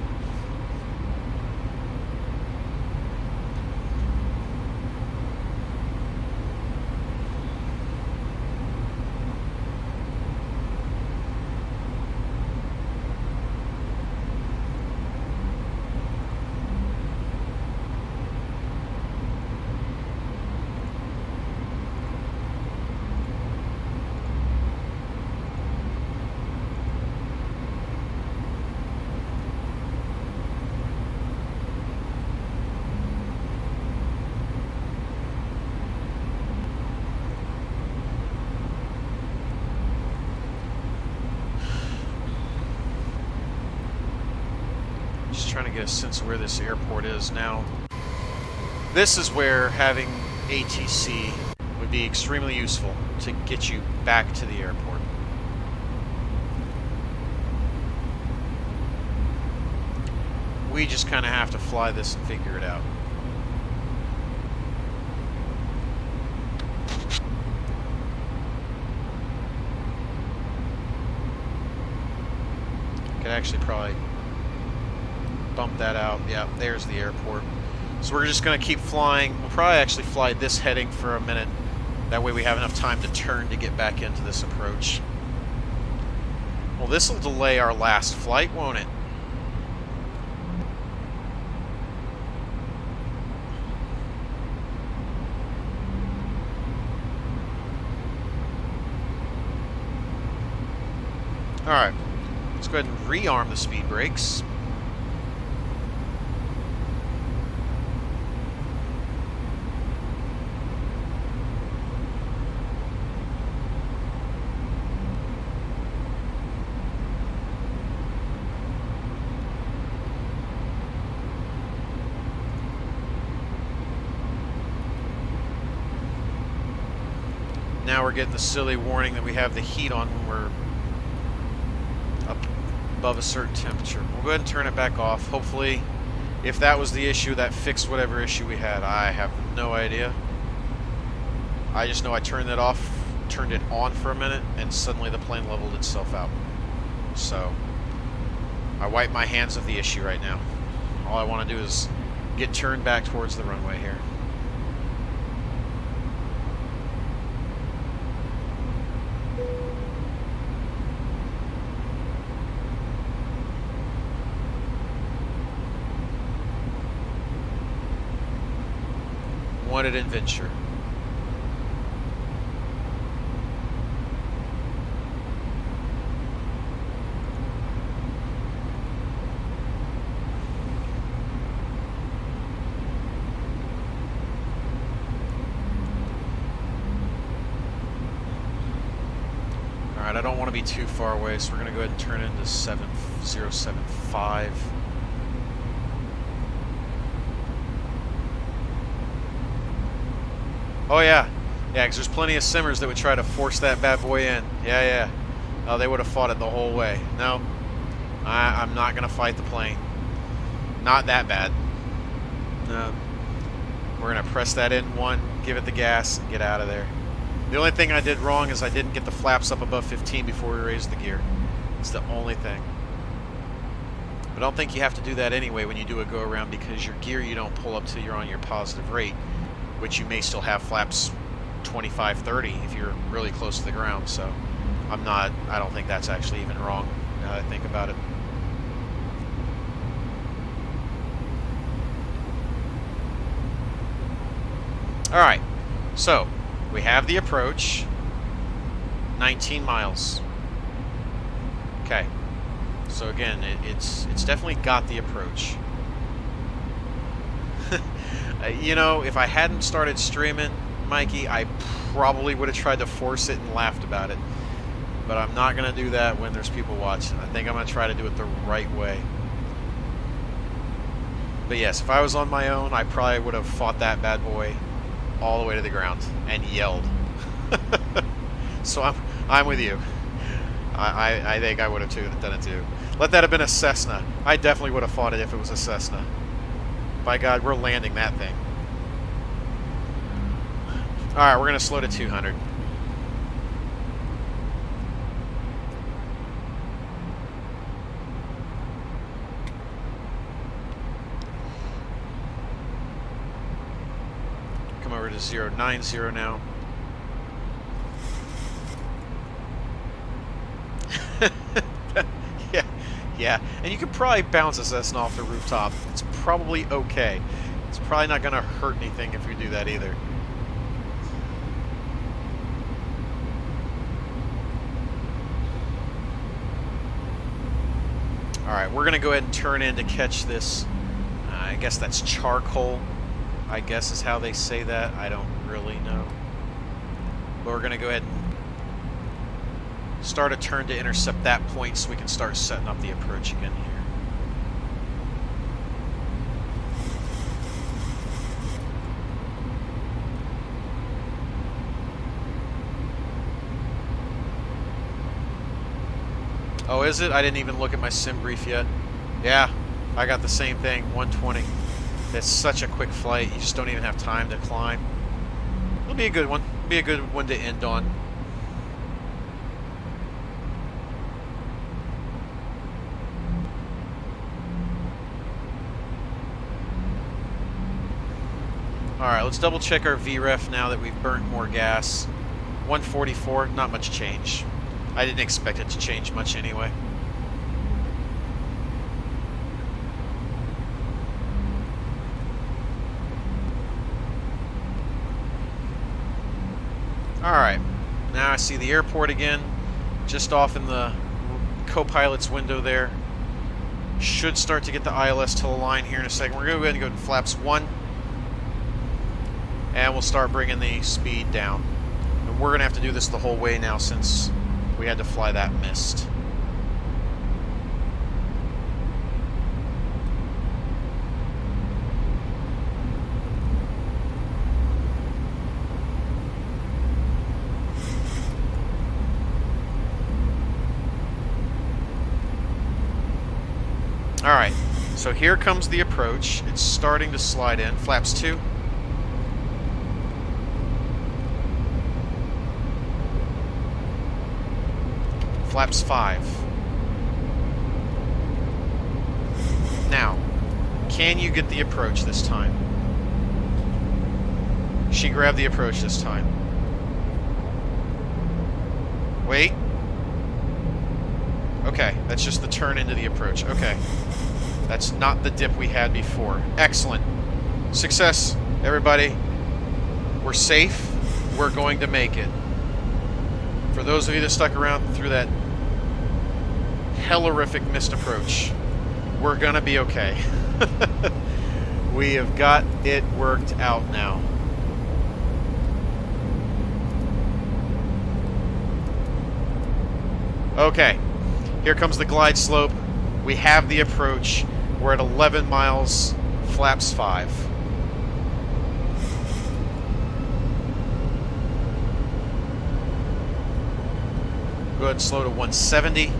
Trying to get a sense of where this airport is now. This is where having ATC would be extremely useful to get you back to the airport. We just kind of have to fly this and figure it out. Could actually probably bump that out. Yeah, there's the airport. So we're just going to keep flying. We'll probably actually fly this heading for a minute. That way we have enough time to turn to get back into this approach. Well, this will delay our last flight, won't it? Alright, let's go ahead and rearm the speed brakes. Now we're getting the silly warning that we have the heat on when we're up above a certain temperature. We'll go ahead and turn it back off. Hopefully, if that was the issue, that fixed whatever issue we had. I have no idea. I just know I turned it off, turned it on for a minute, and suddenly the plane leveled itself out. So, I wipe my hands of the issue right now. All I want to do is get turned back towards the runway here. Wanted adventure. Alright, I don't want to be too far away, so we're going to go ahead and turn into 7075. Oh yeah, yeah, because there's plenty of simmers that would try to force that bad boy in. Yeah, yeah. Oh, they would have fought it the whole way. No, I'm not going to fight the plane. Not that bad. No. We're going to press that in 1, give it the gas, and get out of there. The only thing I did wrong is I didn't get the flaps up above 15 before we raised the gear. It's the only thing. But I don't think you have to do that anyway when you do a go-around, because your gear you don't pull up till you're on your positive rate, which you may still have flaps 25, 30 if you're really close to the ground. So I don't think that's actually even wrong now that I think about it. Alright, so we have the approach, 19 miles. Okay, so again, it's definitely got the approach. You know, if I hadn't started streaming, Mikey, I probably would have tried to force it and laughed about it. But I'm not going to do that when there's people watching. I think I'm going to try to do it the right way. But yes, if I was on my own, I probably would have fought that bad boy all the way to the ground and yelled. So I'm with you. I think I would have done it too. Let that have been a Cessna. I definitely would have fought it if it was a Cessna. By God, we're landing that thing. Alright, we're going to slow to 200. Come over to 090 now. Yeah, and you could probably bounce a Cessna off the rooftop. It's probably okay. It's probably not going to hurt anything if you do that either. Alright, we're going to go ahead and turn in to catch this. I guess that's charcoal, I guess is how they say that. I don't really know. But we're going to go ahead and start a turn to intercept that point so we can start setting up the approach again here. Oh, is it? I didn't even look at my sim brief yet. Yeah, I got the same thing, 120. That's such a quick flight, you just don't even have time to climb. It'll be a good one. It'll be a good one to end on. Alright, let's double check our VREF now that we've burnt more gas. 144, not much change. I didn't expect it to change much anyway. Alright, now I see the airport again, just off in the co-pilot's window there. Should start to get the ILS to align here in a second. We're going to go ahead and go to flaps 1. And we'll start bringing the speed down. And we're going to have to do this the whole way now since we had to fly that mist. Alright, so here comes the approach. It's starting to slide in. Flaps 2. Flaps 5. Now, can you get the approach this time? She grabbed the approach this time. Wait. Okay, that's just the turn into the approach. Okay. That's not the dip we had before. Excellent. Success, everybody. We're safe. We're going to make it. For those of you that stuck around through that hellorific missed approach, we're gonna be okay. We have got it worked out now. Okay, here comes the glide slope. We have the approach. We're at 11 miles, flaps 5. Go ahead and slow to 170.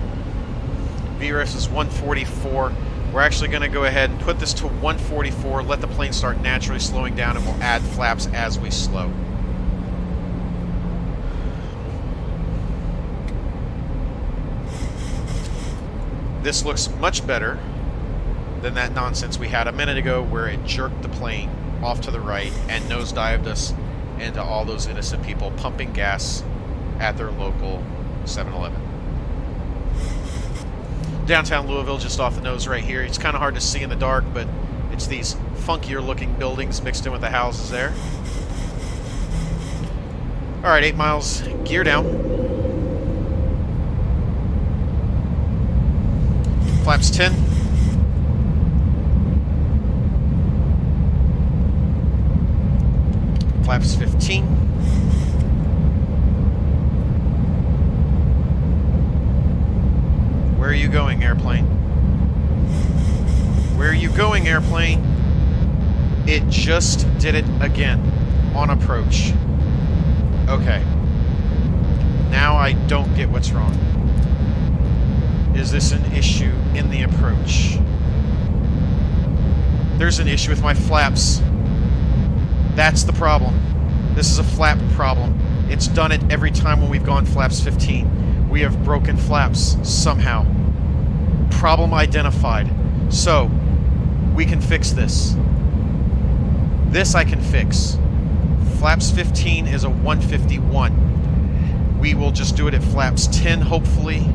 VREF is 144. We're actually going to go ahead and put this to 144, let the plane start naturally slowing down, and we'll add flaps as we slow. This looks much better than that nonsense we had a minute ago where it jerked the plane off to the right and nosedived us into all those innocent people pumping gas at their local 7-Eleven. Downtown Louisville, just off the nose right here. It's kind of hard to see in the dark, but it's these funkier looking buildings mixed in with the houses there. All right, 8 miles, gear down. Flaps 10. Flaps 15. Where are you going, airplane? Where are you going, airplane? It just did it again on approach. Okay. Now I don't get what's wrong. Is this an issue in the approach? There's an issue with my flaps. That's the problem. This is a flap problem. It's done it every time when we've gone flaps 15. We have broken flaps somehow. Problem identified. So, we can fix this. This I can fix. Flaps 15 is a 151. We will just do it at flaps 10, hopefully.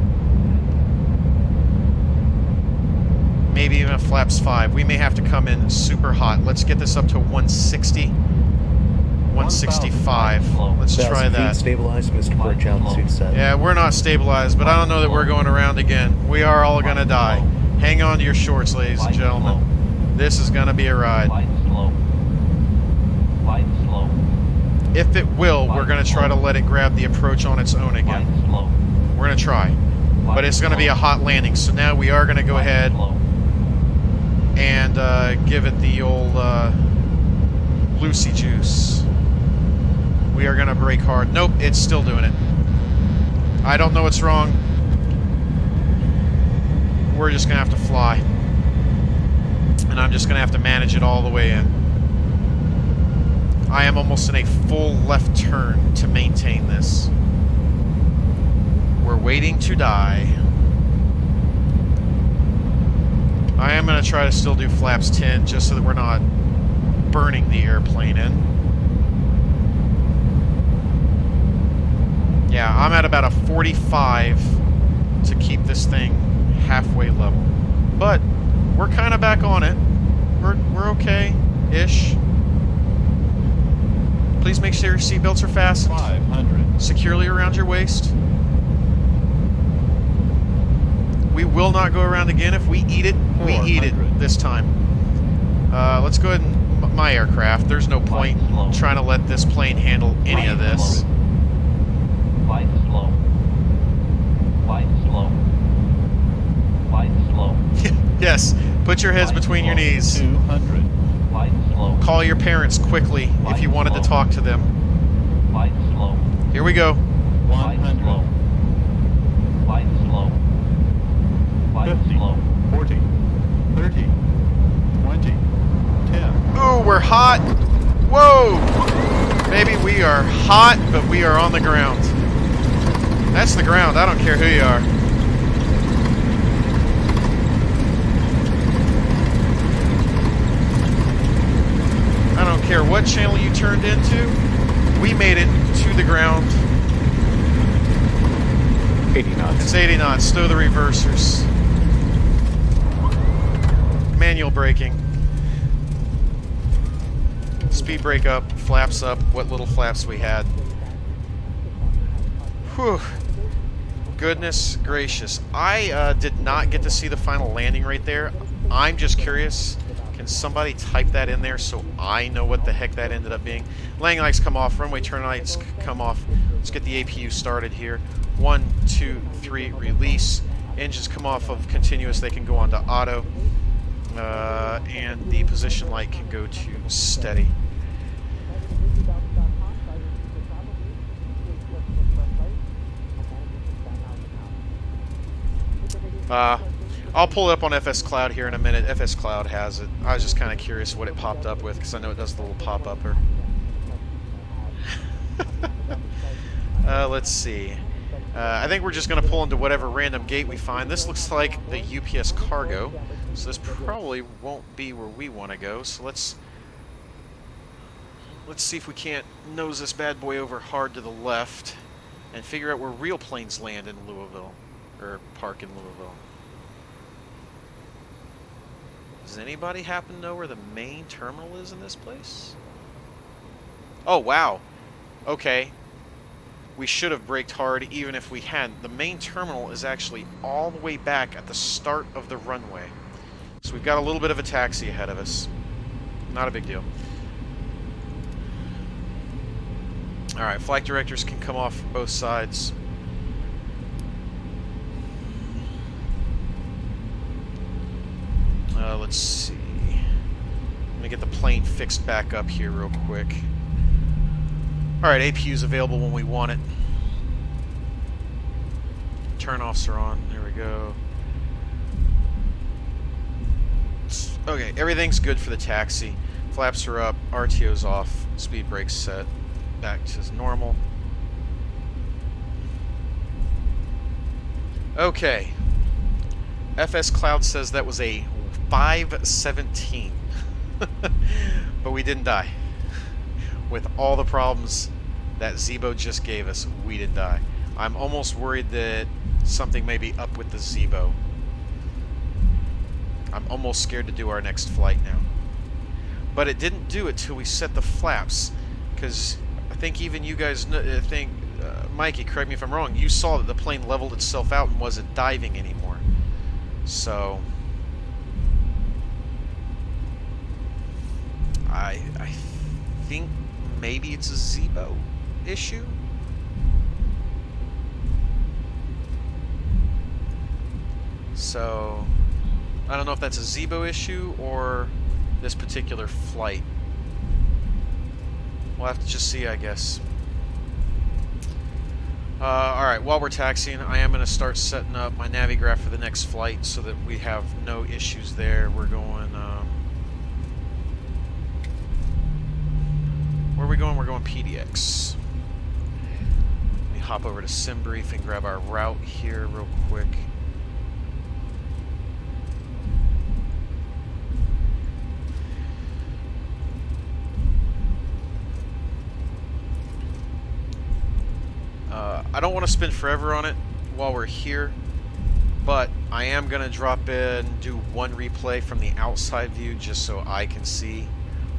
Maybe even at flaps 5. We may have to come in super hot. Let's get this up to 160. 165. Let's try that. Stabilized, Mr. Birch, altitude set. Yeah, we're not stabilized, but I don't know that we're going around again. We are all going to die. Hang on to your shorts, ladies and gentlemen. This is going to be a ride. If it will, we're going to try to let it grab the approach on its own again. We're going to try. But it's going to be a hot landing, so now we are going to go ahead and give it the old Lucy juice. We are going to brake hard. Nope, it's still doing it. I don't know what's wrong. We're just going to have to fly. And I'm just going to have to manage it all the way in. I am almost in a full left turn to maintain this. We're waiting to die. I am going to try to still do flaps 10 just so that we're not burning the airplane in. Yeah, I'm at about a 45 to keep this thing halfway level. But we're kind of back on it. We're okay-ish. Please make sure your seatbelts are fastened 500. securely around your waist. We will not go around again. If we eat it, we eat it this time. Let's go ahead and my aircraft. There's no point trying to let this plane handle any of this. Flight slow. Flight slow. Flight slow. Yes, put your heads between your knees. 200. Flight slow. Call your parents quickly if you wanted to talk to them. Flight slow. Here we go. 100. Flight slow. Flight 50, slow. 40, 30, 20, 10. Ooh, we're hot. Whoa! Maybe we are hot, but we are on the ground. That's the ground. I don't care who you are. I don't care what channel you turned into. We made it to the ground. 80 knots. It's 80 knots. Stow the reversers. Manual braking. Speed brake up, flaps up, what little flaps we had. Whew. Goodness gracious. I did not get to see the final landing right there. I'm just curious. Can somebody type that in there so I know what the heck that ended up being? Landing lights come off, runway turn lights come off. Let's get the APU started here. 1, 2, 3, release. Engines come off of continuous, they can go on to auto. And the position light can go to steady. I'll pull it up on FS Cloud here in a minute. FS Cloud has it. I was just kind of curious what it popped up with, because I know it does the little pop-upper. Let's see. I think we're just going to pull into whatever random gate we find. This looks like the UPS cargo, so this probably won't be where we want to go. So let's see if we can't nose this bad boy over hard to the left and figure out where real planes land in Louisville, or park in Louisville. Does anybody happen to know where the main terminal is in this place? Oh, wow. Okay. We should have braked hard even if we hadn't. The main terminal is actually all the way back at the start of the runway. So we've got a little bit of a taxi ahead of us. Not a big deal. Alright, flight directors can come off from both sides. Let's see. Let me get the plane fixed back up here real quick. Alright, APU's available when we want it. Turn-offs are on. There we go. Okay, everything's good for the taxi. Flaps are up, RTO's off, speed brakes set. Back to normal. Okay. FS Cloud says that was a 517. But we didn't die. With all the problems that Zibo just gave us, we didn't die. I'm almost worried that something may be up with the Zibo. I'm almost scared to do our next flight now. But it didn't do it till we set the flaps, because I think even you guys think, Mikey, correct me if I'm wrong, you saw that the plane leveled itself out and wasn't diving anymore. So I think maybe it's a Zibo issue. So I don't know if that's a Zibo issue or this particular flight. We'll have to just see, I guess. Alright, while we're taxiing, I am going to start setting up my Navigraph for the next flight so that we have no issues there. We're going, where are we going? We're going PDX. Let me hop over to SimBrief and grab our route here real quick. I don't want to spend forever on it while we're here, but I am going to drop in and do one replay from the outside view just so I can see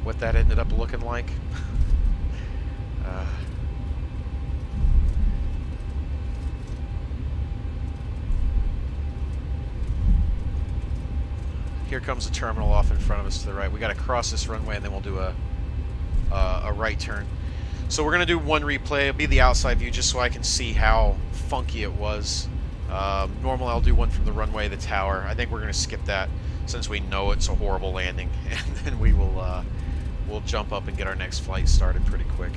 what that ended up looking like. Here comes the terminal off in front of us to the right. We got to cross this runway and then we'll do a right turn. So we're going to do one replay. It'll be the outside view just so I can see how funky it was. Normally I'll do one from the runway, the tower. I think we're going to skip that since we know it's a horrible landing. And then we will we'll jump up and get our next flight started pretty quick.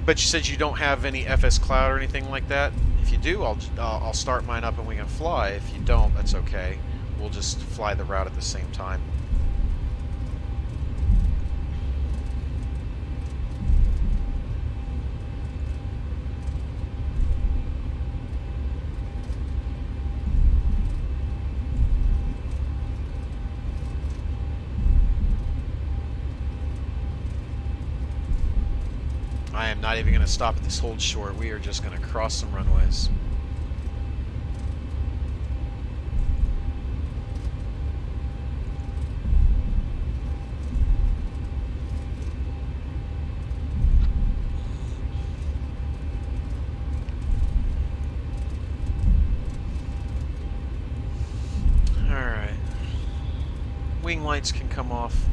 But you said you don't have any FS Cloud or anything like that? If you do, I'll start mine up and we can fly. If you don't, that's okay. We'll just fly the route at the same time. I am not even going to stop at this hold short. We are just going to cross some runways. Alright. Wing lights can come off.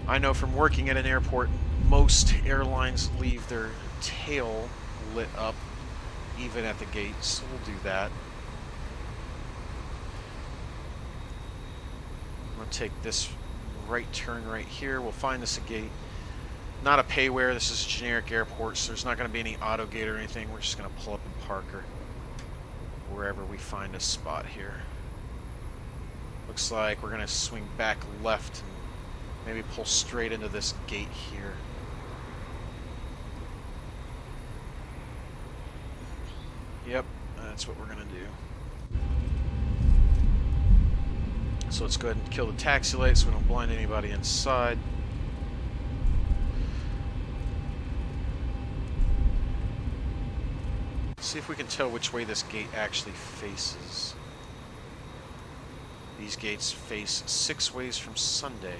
I know from working at an airport, most airlines leave their tail lit up even at the gate, so we'll do that. I'm going to take this right turn right here. We'll find us a gate. Not a payware, this is a generic airport, so there's not going to be any auto gate or anything. We're just going to pull up and park her. wherever we find a spot here. Looks like we're going to swing back left and maybe pull straight into this gate here. Yep, that's what we're going to do. So let's go ahead and kill the taxi light so we don't blind anybody inside. See if we can tell which way this gate actually faces. These gates face 6 ways from Sunday.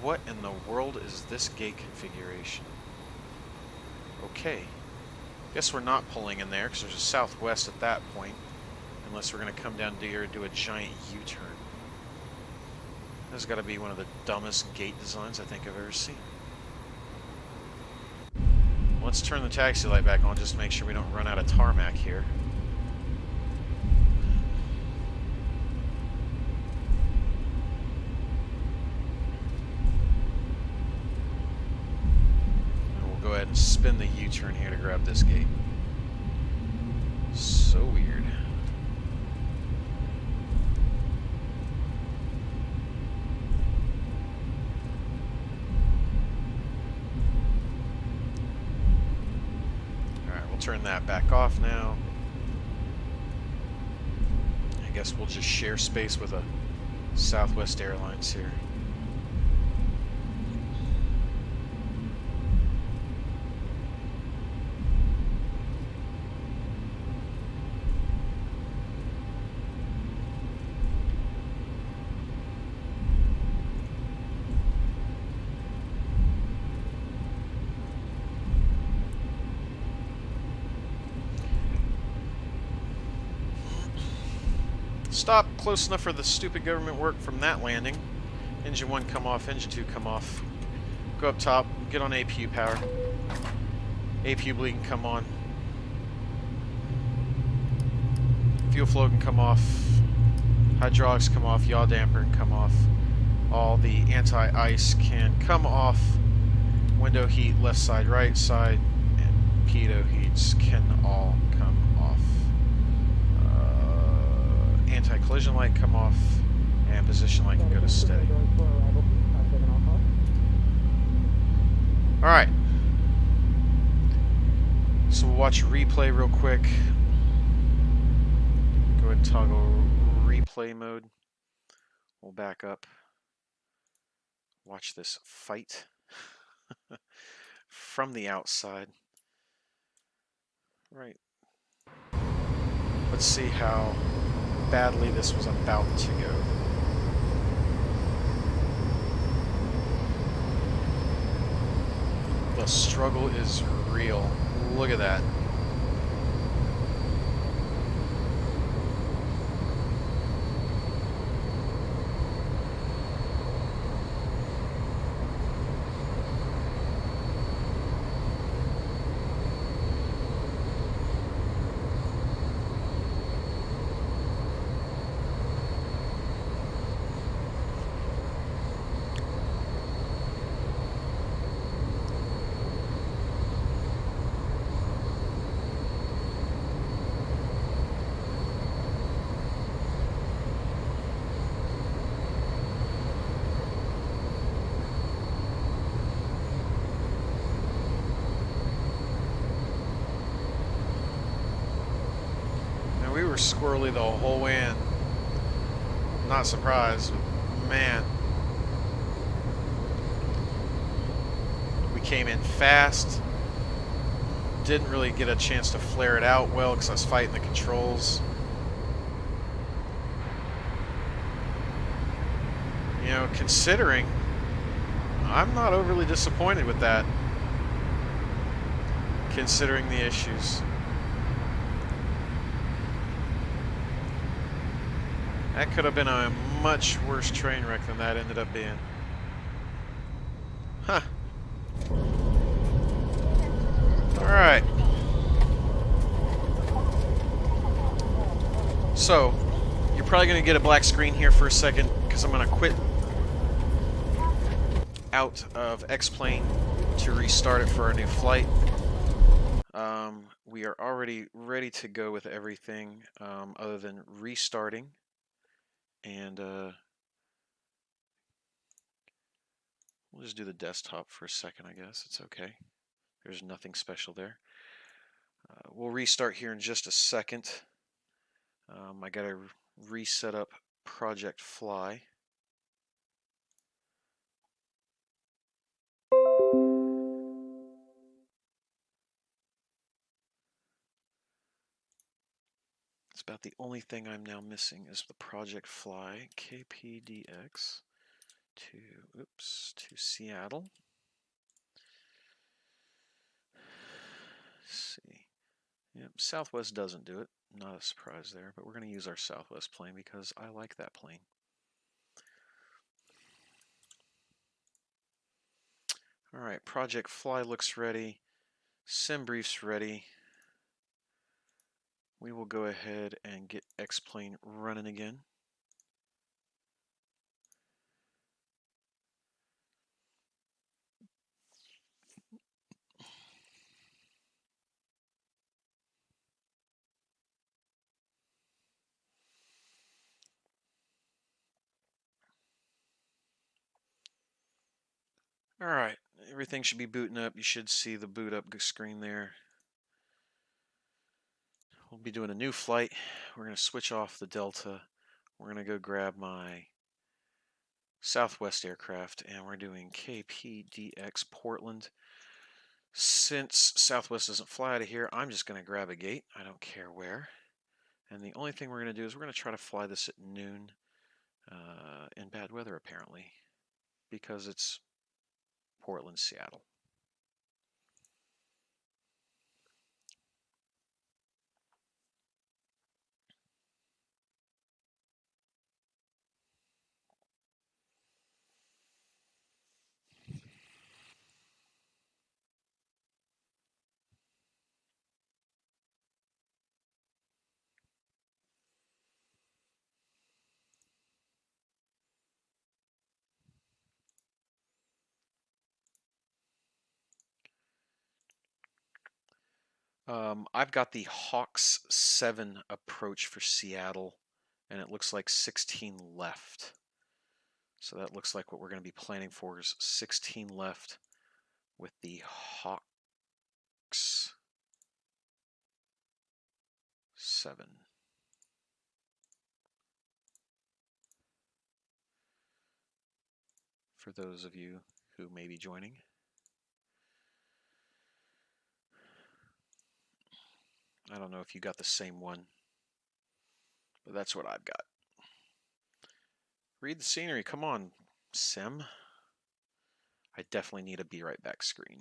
What in the world is this gate configuration? Okay. Guess we're not pulling in there because there's a southwest at that point. Unless we're going to come down here and do a giant U-turn. This has got to be one of the dumbest gate designs I think I've ever seen. Let's turn the taxi light back on just to make sure we don't run out of tarmac here. And we'll go ahead and spin the U-turn here to grab this gate. So weird. Turn that back off now. I guess we'll just share space with a Southwest Airlines here. Stop close enough for the stupid government work from that landing. Engine 1 come off, engine 2 come off. Go up top, get on APU power. APU bleed can come on. Fuel flow can come off. Hydraulics come off, yaw damper can come off. All the anti-ice can come off. Window heat, left side, right side, and pitot heats can all come off. Anti-collision light come off, and position light can go to steady. Alright. So we'll watch a replay real quick. Go ahead and toggle replay mode. We'll back up. Watch this fight from the outside. Right. Let's see how badly this was about to go. The struggle is real. Look at that. We were squirrely the whole way in. Not surprised, but man. We came in fast. Didn't really get a chance to flare it out well because I was fighting the controls. You know, considering, I'm not overly disappointed with that. Considering the issues. That could have been a much worse train wreck than that ended up being. Huh. Alright. So, you're probably going to get a black screen here for a second because I'm going to quit out of X-Plane to restart it for our new flight. We are already ready to go with everything other than restarting. And we'll just do the desktop for a second, I guess. It's okay. There's nothing special there. We'll restart here in just a second. I got to reset up Project Fly. It's about the only thing I'm now missing is the Project Fly KPDX to Seattle. Let's see. Yep, Southwest doesn't do it. Not a surprise there, but we're going to use our Southwest plane because I like that plane. All right, Project Fly looks ready. Sim brief's ready. We will go ahead and get X-plane running again. All right, everything should be booting up. You should see the boot up screen there. We'll be doing a new flight. We're going to switch off the Delta. We're going to go grab my Southwest aircraft, and we're doing KPDX Portland. Since Southwest doesn't fly out of here, I'm just going to grab a gate. I don't care where. And the only thing we're going to do is we're going to try to fly this at noon in bad weather, apparently, because it's Portland, Seattle. I've got the Hawks 7 approach for Seattle, and it looks like 16 left. So that looks like what we're going to be planning for is 16 left with the Hawks 7. For those of you who may be joining. I don't know if you got the same one, but that's what I've got. Read the scenery. Come on, Sim. I definitely need a be right back screen.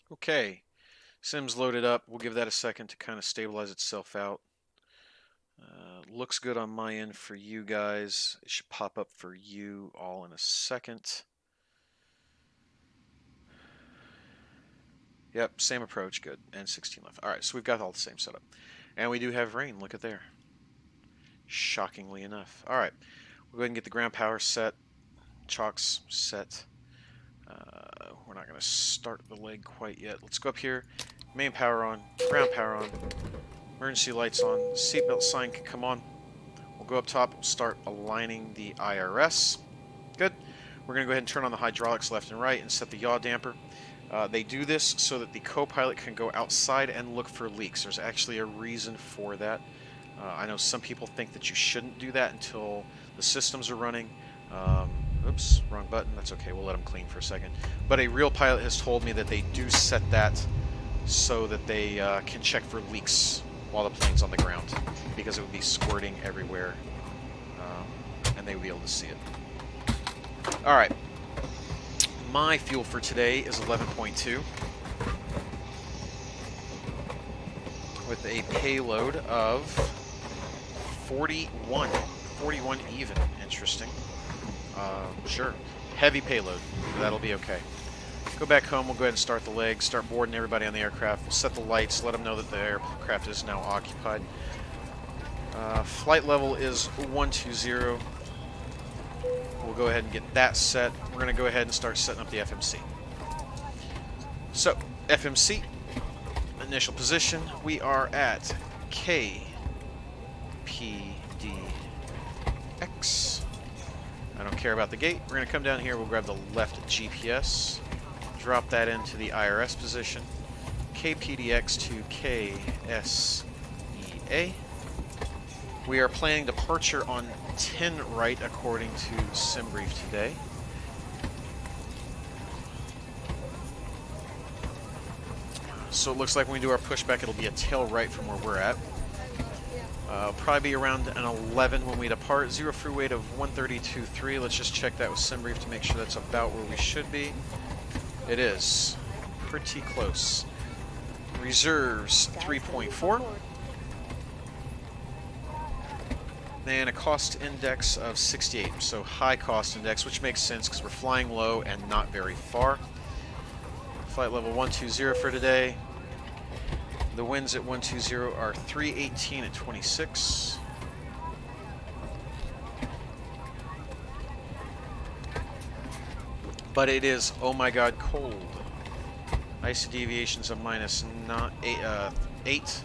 Okay, Sim's loaded up. We'll give that a second to kind of stabilize itself out. Looks good on my end for you guys. It should pop up for you all in a second. Yep, same approach, good. And 16 left. All right, so we've got all the same setup. And we do have rain, look at there. Shockingly enough. All right, we'll go ahead and get the ground power set. Chocks set. We're not going to start the leg quite yet. Let's go up here. Main power on, ground power on, emergency lights on, seatbelt sign can come on. We'll go up top, we'll start aligning the IRS. Good. We're going to go ahead and turn on the hydraulics left and right and set the yaw damper. They do this so that the co-pilot can go outside and look for leaks. There's actually a reason for that. I know some people think that you shouldn't do that until the systems are running. Oops, wrong button. That's okay. We'll let them clean for a second. But a real pilot has told me that they do set that so that they can check for leaks while the plane's on the ground, because it would be squirting everywhere, and they would be able to see it. All right. My fuel for today is 11.2 with a payload of 41 even. Interesting. Sure. Heavy payload. That'll be okay. Go back home, we'll go ahead and start the legs, start boarding everybody on the aircraft. We'll set the lights, let them know that the aircraft is now occupied. Flight level is 120. We'll go ahead and get that set. We're going to go ahead and start setting up the FMC. So, FMC, initial position, we are at KPDX. I don't care about the gate. We're going to come down here, we'll grab the left GPS, drop that into the IRS position, KPDX-KSEA. We are planning departure on 10 right according to SimBrief today. So it looks like when we do our pushback, it'll be a tail right from where we're at. Probably be around an 11 when we depart. Zero free weight of 132.3. Let's just check that with SimBrief to make sure that's about where we should be. It is. Pretty close. Reserves 3.4. And a cost index of 68. So high cost index, which makes sense because we're flying low and not very far. Flight level 120 for today. The winds at 120 are 318 at 26. But it is, oh my god, cold. Icy deviations of minus 8.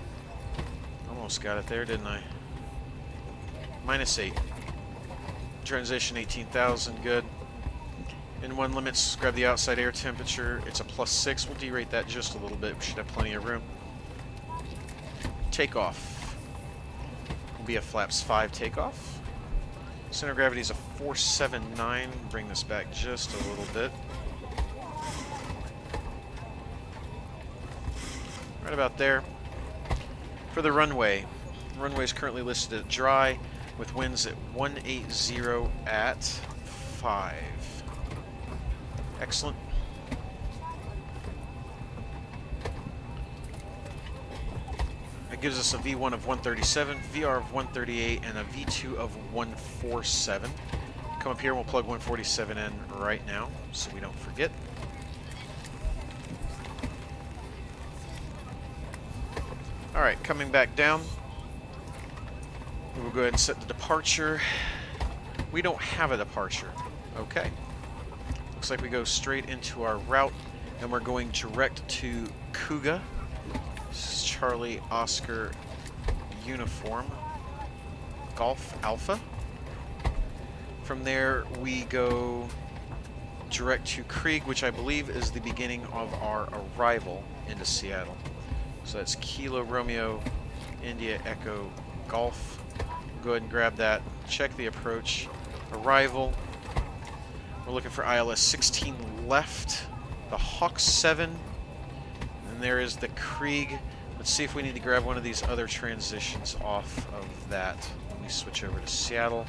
Almost got it there, didn't I? Minus 8. Transition 18,000, good. In one limits, grab the outside air temperature. It's a +6. We'll derate that just a little bit. We should have plenty of room. Takeoff will be a flaps 5 takeoff. Center of gravity is a 479. Bring this back just a little bit. Right about there. For the runway, the runway is currently listed at dry with winds at 180 at 5. Excellent. That gives us a V1 of 137, VR of 138, and a V2 of 147. Come up here and we'll plug 147 in right now so we don't forget. Alright, coming back down. We'll go ahead and set the departure. We don't have a departure. Okay. Looks like we go straight into our route, and we're going direct to Kuga. This is Charlie Oscar Uniform Golf Alpha. From there, we go direct to Krieg, which I believe is the beginning of our arrival into Seattle. So that's Kilo Romeo India Echo Golf. Go ahead and grab that. Check the approach. Arrival. We're looking for ILS 16 left. The Hawk 7. And there is the Krieg. Let's see if we need to grab one of these other transitions off of that. Let me switch over to Seattle.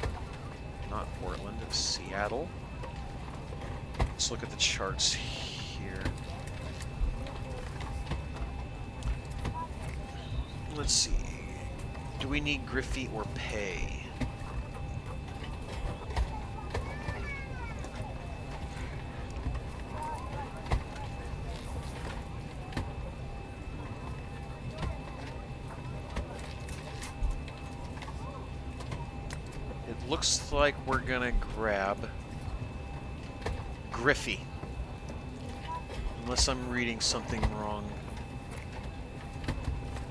Not Portland, it's Seattle. Let's look at the charts here. Let's see. Do we need Griffey or Pay? It looks like we're gonna grab Griffey. Unless I'm reading something wrong.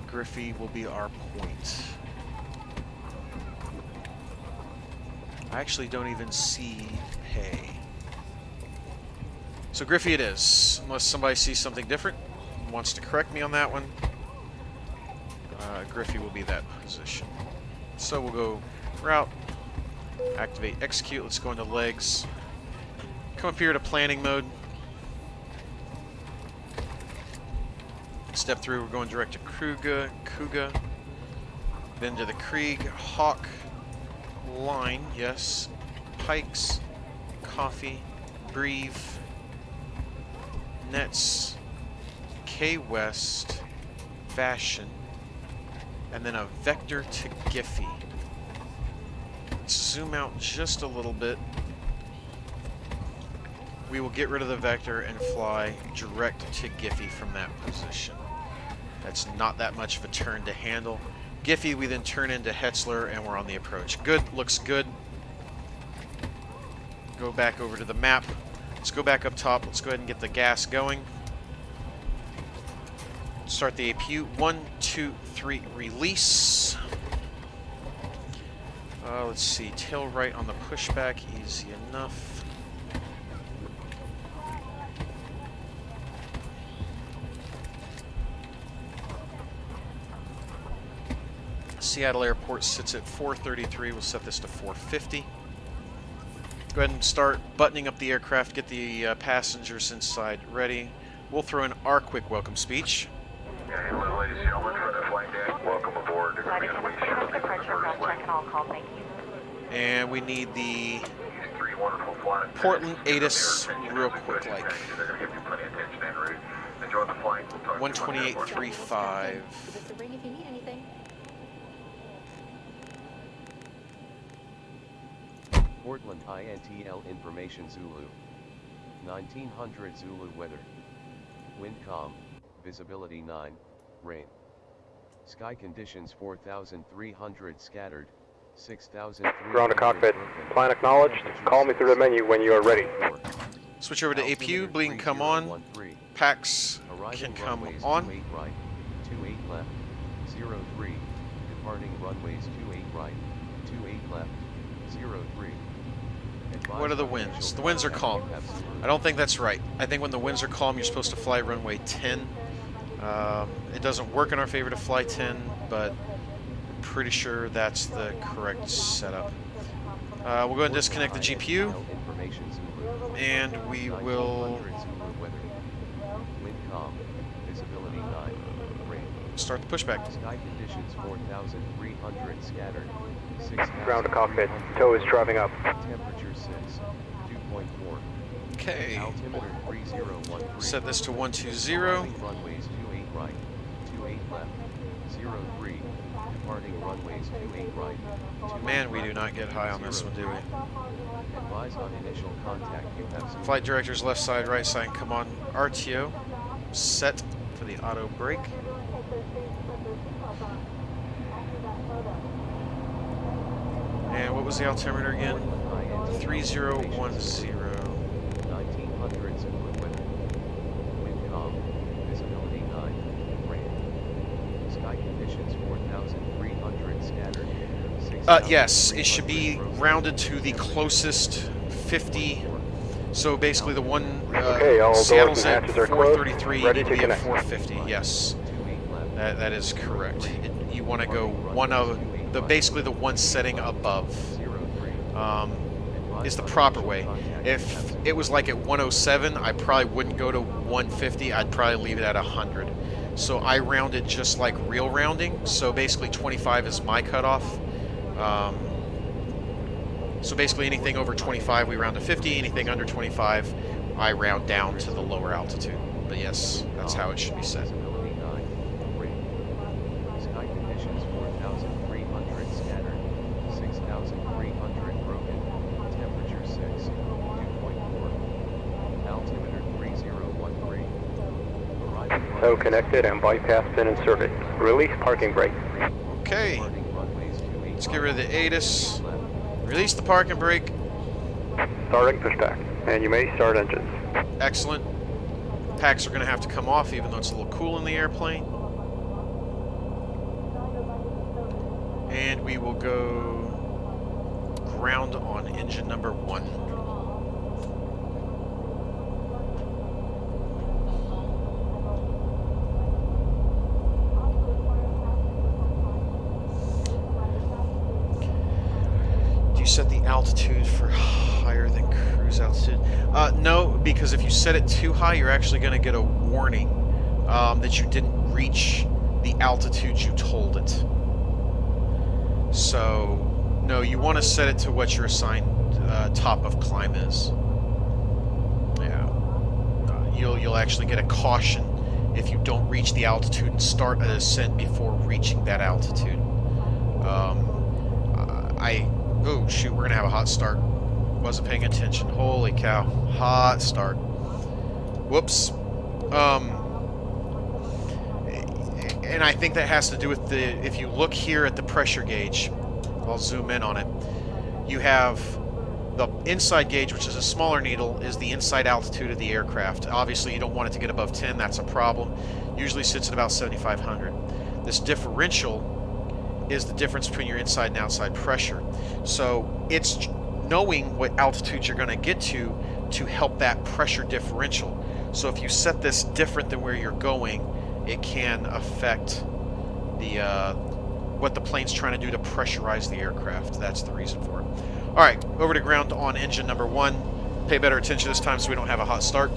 Griffey will be our point. I actually don't even see Pay. So Griffey it is, unless somebody sees something different and wants to correct me on that one. Griffey will be that position. So we'll go route, activate, execute. Let's go into legs. Come up here to planning mode. Step through, we're going direct to Kuga, then to the Krieg, Hawk, Line, yes, Pikes, Coffee, Breathe, Nets, K-West, Fashion, and then a vector to Giffey. Let's zoom out just a little bit. we will get rid of the vector and fly direct to Giffy from that position. That's not that much of a turn to handle. Giffy, we then turn into Hetzler, and we're on the approach. Good, looks good. Go back over to the map. Let's go back up top. Let's go ahead and get the gas going. Start the APU. 1, 2, 3, release. Let's see, tail right on the pushback, easy enough. Seattle Airport sits at 433. We'll set this to 450. Go ahead and start buttoning up the aircraft, get the passengers inside ready. We'll throw in our quick welcome speech. Hello, ladies and gentlemen, for the flight deck. Welcome aboard. And we need the Portland ATIS real quick, like 128.35. Portland INTL information Zulu. 1900 Zulu weather. Wind calm, visibility 9, rain. Sky conditions 4,300 scattered, 6,300 Ground to cockpit. Plan acknowledged. Call me through the menu when you are ready. Switch over to APU, bleeding come on. Packs can come on. 28 right, 28 left, 03, departing runways 28 right, 28 left, 03. What are the winds? The winds are calm. I don't think that's right. I think when the winds are calm, you're supposed to fly runway 10. It doesn't work in our favor to fly 10, but I'm pretty sure that's the correct setup. We'll go ahead and disconnect the GPU, and we will start the pushback. Sky conditions 4,300 scattered. Ground to cockpit. Tow is driving up. Temperature 6, 2.4. Okay. Altimeter 3013. Set this to 120. Runways 28 right, 28 left, 03. Departing runways 28 right. Man, we do not get high on this one, do we? Advise on initial contact. You have Flight director's left side, right side, come on. RTO. Set for the auto brake. And what was the altimeter again? 3010. 1900 Zulu weather. Wind calm, visibility 9, rain. Sky conditions 4,300 scattered. Yes, it should be rounded to the closest 50. So basically the one Seattle's at 433, you need to be at 450. Yes, that is correct. You want to go one of the basically the one setting above is the proper way. If it was like at 107, I probably wouldn't go to 150. I'd probably leave it at 100. So I round it just like real rounding. So basically 25 is my cutoff. So basically anything over 25 we round to 50, anything under 25 I round down to the lower altitude. But yes, that's how it should be set. Sky conditions 4,300 scattered, 6,300 broken, temperature 6, 2.4, altimeter 3013. Tow connected and bypass pin inserted. Release parking brake. Okay, let's get rid of the ATIS. Release the parking brake. Starting pushback. And you may start engines. Excellent. Packs are going to have to come off even though it's a little cool in the airplane. And we will go ground on engine number 1. You set the altitude for higher than cruise altitude? No, because if you set it too high, you're actually going to get a warning that you didn't reach the altitude you told it. So, no, you want to set it to what your assigned top of climb is. Yeah. You'll actually get a caution if you don't reach the altitude and start a descent before reaching that altitude. Oh shoot, we're gonna have a hot start. Wasn't paying attention. Holy cow. Hot start. Whoops. And I think that has to do with if you look here at the pressure gauge, I'll zoom in on it. You have the inside gauge, which is a smaller needle, is the inside altitude of the aircraft. Obviously, you don't want it to get above 10. That's a problem. Usually sits at about 7,500. This differential is the difference between your inside and outside pressure. So it's knowing what altitude you're going to get to help that pressure differential. So if you set this different than where you're going, it can affect what the plane's trying to do to pressurize the aircraft. That's the reason for it. All right, over to ground on engine number 1. Pay better attention this time so we don't have a hot start.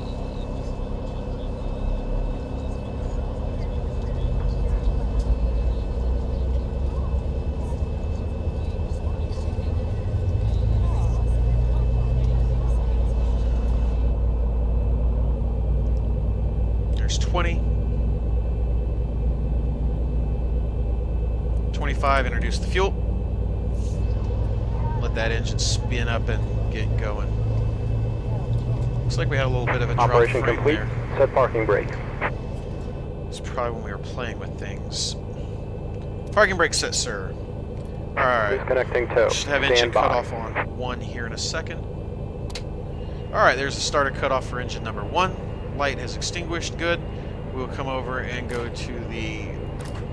There's 20. 25, introduce the fuel. Let that engine spin up and get going. Looks like we had a little bit of a drop Operation frame complete. there. Set parking brake. It's probably when we were playing with things. Parking brake set, sir. Alright. Disconnecting tow. Should have engine cut off on 1 here in a second. Alright, there's a starter cutoff for engine number 1. Light has extinguished. Good. We'll come over and go to the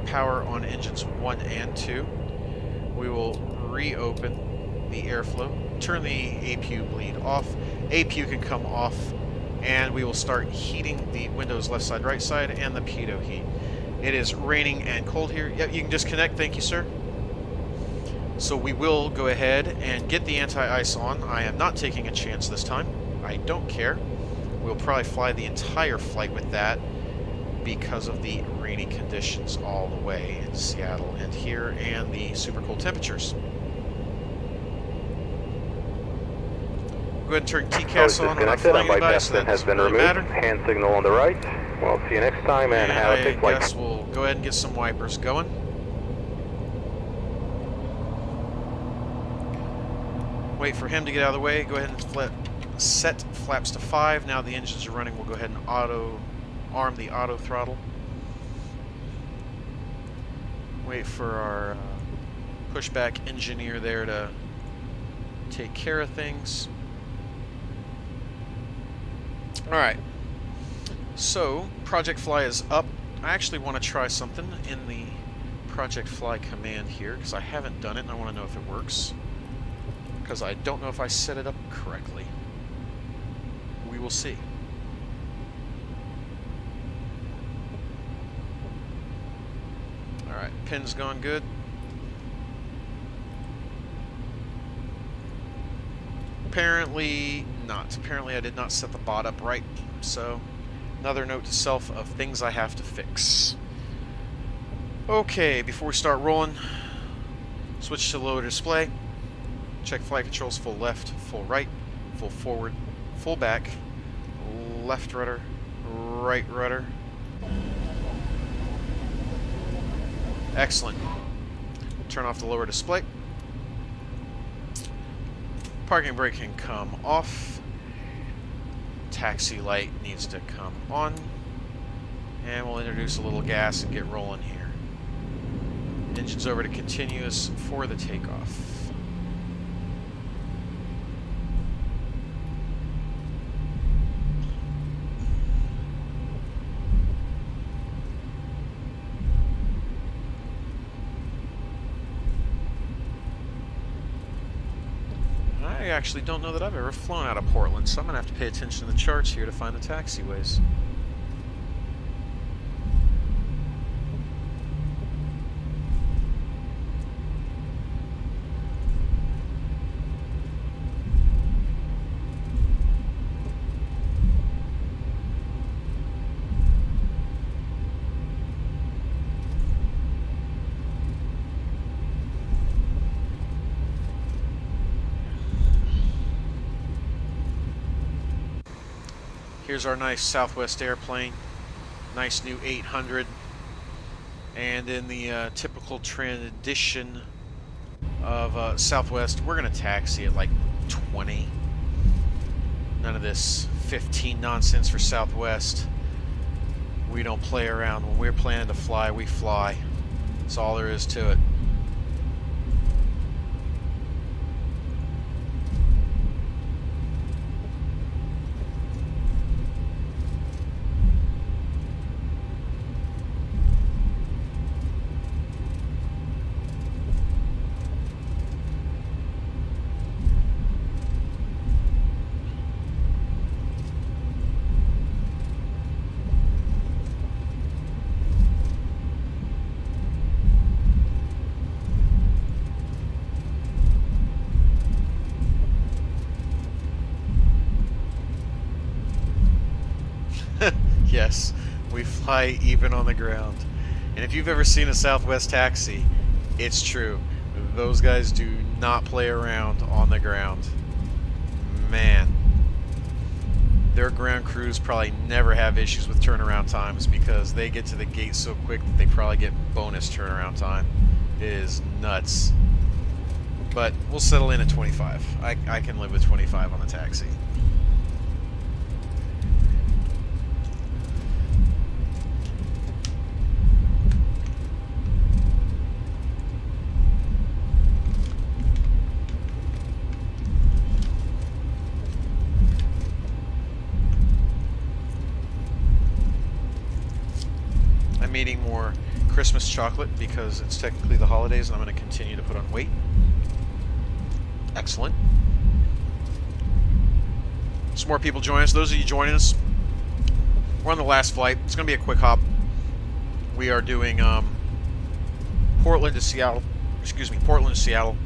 power on engines 1 and 2. We will reopen the airflow, turn the APU bleed off. APU can come off, and we will start heating the windows left side, right side, and the pitot heat. It is raining and cold here. Yep, you can disconnect. Thank you, sir. So we will go ahead and get the anti-ice on. I am not taking a chance this time. I don't care. We'll probably fly the entire flight with that because of the rainy conditions all the way in Seattle and here, and the super cold temperatures. Go ahead and turn TCAS on. We're not flying anybody, so that doesn't really matter. Hand signal on the right. We'll see you next time, and have a safe flight. I guess we'll go ahead and get some wipers going. Wait for him to get out of the way. Go ahead and set flaps to 5. Now the engines are running. We'll go ahead and arm the auto throttle. Wait for our pushback engineer there to take care of things. Alright, so Project Fly is up. I actually want to try something in the Project Fly command here because I haven't done it and I want to know if it works, because I don't know if I set it up correctly. We will see. Alright, pin's gone good. Apparently not. Apparently I did not set the bot up right. So, another note to self of things I have to fix. Okay, before we start rolling, switch to lower display. Check flight controls: full left, full right, full forward, full back, left rudder, right rudder. Excellent. Turn off the lower display. Parking brake can come off. Taxi light needs to come on. And we'll introduce a little gas and get rolling here. Engine's over to continuous for the takeoff. I actually don't know that I've ever flown out of Portland, so I'm going to have to pay attention to the charts here to find the taxiways. Here's our nice Southwest airplane, nice new 800, and in the typical tradition of Southwest, we're going to taxi at like 20, None of this 15 nonsense for Southwest. We don't play around. When we're planning to fly, we fly. That's all there is to it. Yes, we fly even on the ground. And if you've ever seen a Southwest taxi, it's true. Those guys do not play around on the ground. Man. Their ground crews probably never have issues with turnaround times because they get to the gate so quick that they probably get bonus turnaround time. It is nuts. But we'll settle in at 25. I can live with 25 on the taxi. I'm eating more Christmas chocolate because it's technically the holidays and I'm going to continue to put on weight. Excellent. Some more people join us. Those of you joining us, we're on the last flight. It's going to be a quick hop. We are doing Portland to Seattle. Excuse me, Portland to Seattle.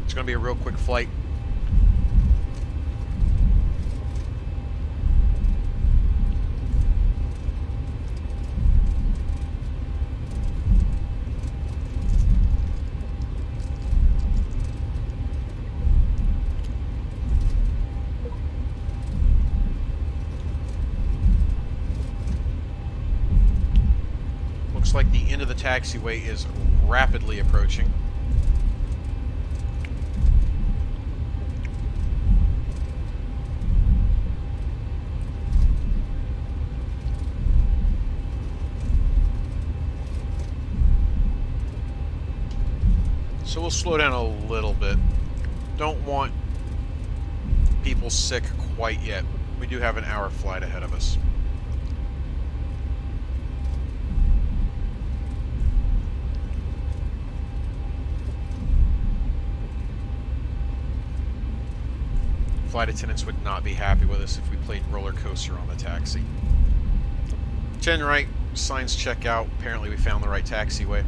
It's going to be a real quick flight. Like the end of the taxiway is rapidly approaching. So we'll slow down a little bit. Don't want people sick quite yet. We do have an hour flight ahead of us. Flight attendants would not be happy with us if we played roller coaster on the taxi. 10 right, signs check out. Apparently we found the right taxiway.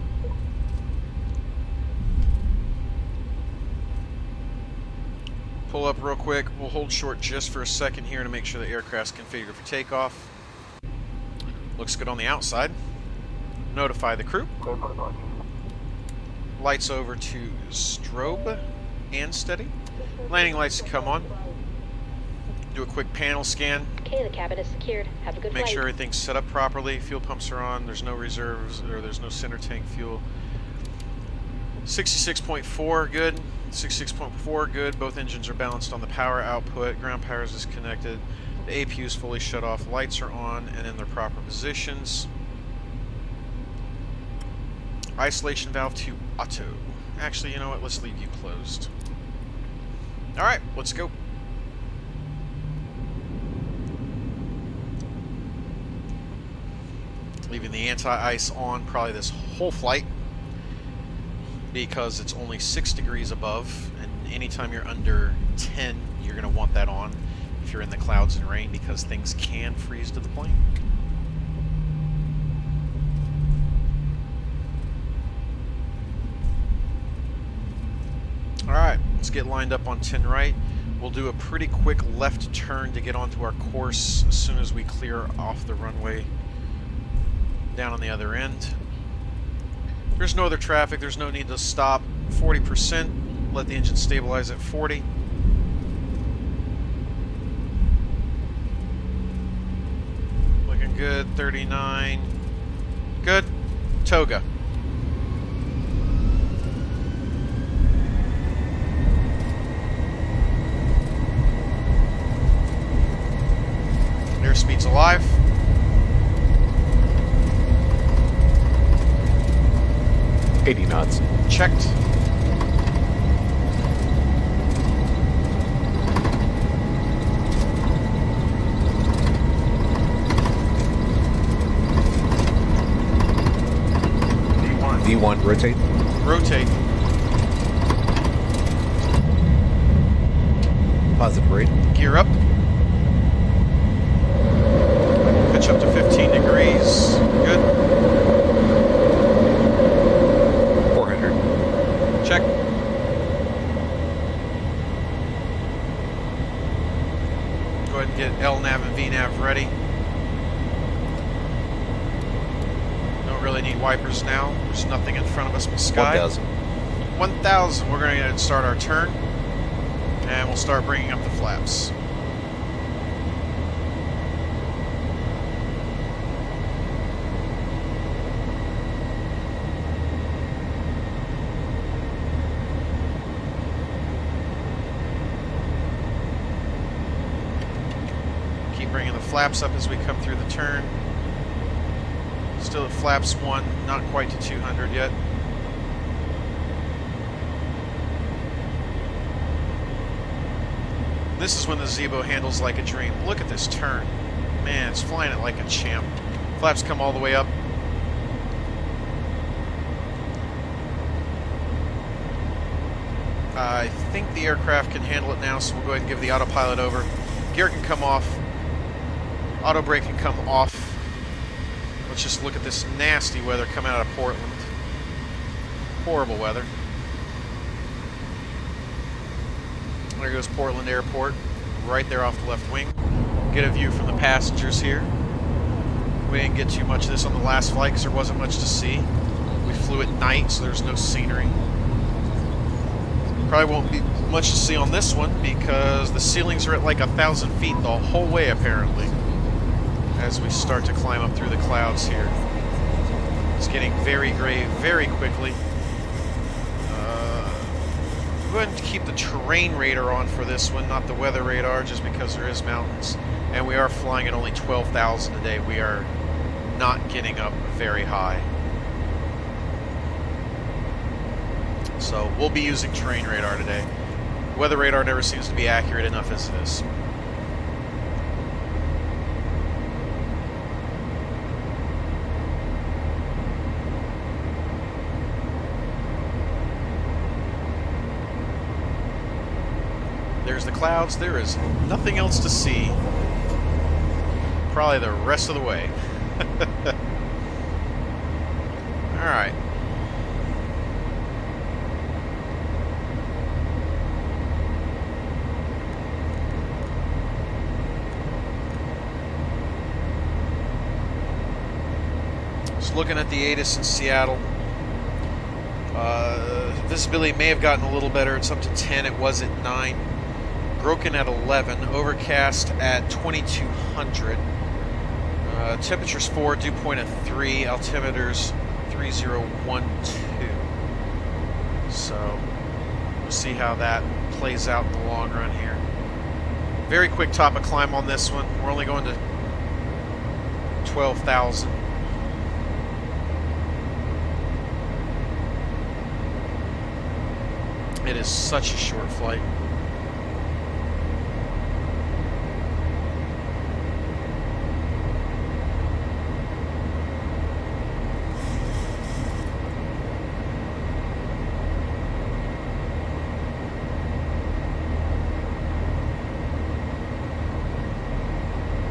Pull up real quick. We'll hold short just for a second here to make sure the aircraft's configured for takeoff. Looks good on the outside. Notify the crew. Lights over to strobe and steady. Landing lights come on. Do a quick panel scan. Okay, the cabin is secured. Have a good Make flight. sure everything's set up properly. Fuel pumps are on. There's no reserves, or there's no center tank fuel. 66.4, good. 66.4, good. Both engines are balanced on the power output. Ground power is disconnected. The APU is fully shut off. Lights are on and in their proper positions. Isolation valve to auto. Actually, you know what? Let's leave you closed. Alright, let's go. Leaving the anti-ice on probably this whole flight because it's only 6 degrees above, and anytime you're under 10 you're going to want that on if you're in the clouds and rain because things can freeze to the plane. Alright, let's get lined up on 10 right. We'll do a pretty quick left turn to get onto our course as soon as we clear off the runway down on the other end. There's no other traffic, there's no need to stop. 40%, let the engine stabilize at 40. Looking good, 39. Good. Toga. airspeed's alive. $80 knots. Checked. V1, rotate. Rotate. Positive rate. Gear up. Pitch up to 15 degrees. Good. 400. Check. Go ahead and get LNAV and VNAV ready. Don't really need wipers now. There's nothing in front of us but sky. 1,000. 1,000. We're going to start our turn. And we'll start bringing up the flaps. Keep bringing the flaps up as we come through the turn. Still at flaps 1, not quite to 200 yet. This is when the Zibo handles like a dream. Look at this turn. Man, it's flying it like a champ. Flaps come all the way up. I think the aircraft can handle it now, so we'll go ahead and give the autopilot over. Gear can come off. Auto brake can come off. Let's just look at this nasty weather coming out of Portland. Horrible weather. There goes Portland Airport, right there off the left wing. Get a view from the passengers here. We didn't get too much of this on the last flight because there wasn't much to see. We flew at night, so there's no scenery. Probably won't be much to see on this one because the ceilings are at like 1,000 feet the whole way, apparently, as we start to climb up through the clouds here. It's getting very gray very quickly. Go ahead and keep the terrain radar on for this one, not the weather radar, just because there is mountains. And we are flying at only 12,000 a day. We are not getting up very high. So we'll be using terrain radar today. Weather radar never seems to be accurate enough as it is. There's the clouds. There is nothing else to see. Probably the rest of the way. All right. Just looking at the ATIS in Seattle. Visibility may have gotten a little better. It's up to 10. It was at 9. Broken at 11, overcast at 2200. Temperatures 4, dew point at 3, altimeters 3012. So we'll see how that plays out in the long run here. Very quick top of climb on this one. We're only going to 12,000. It is such a short flight.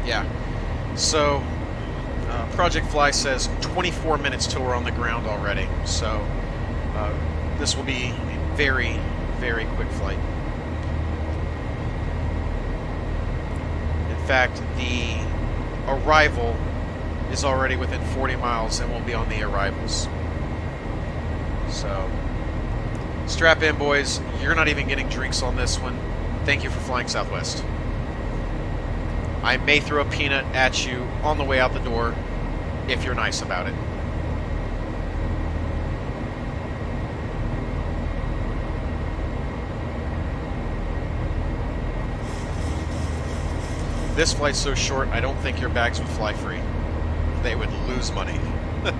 Yeah, so Project Fly says 24 minutes till we're on the ground already. So this will be a very, very quick flight. In fact, the arrival is already within 40 miles and we'll be on the arrivals. So strap in, boys. You're not even getting drinks on this one. Thank you for flying Southwest. I may throw a peanut at you on the way out the door if you're nice about it. This flight's so short, I don't think your bags would fly free. They would lose money. Do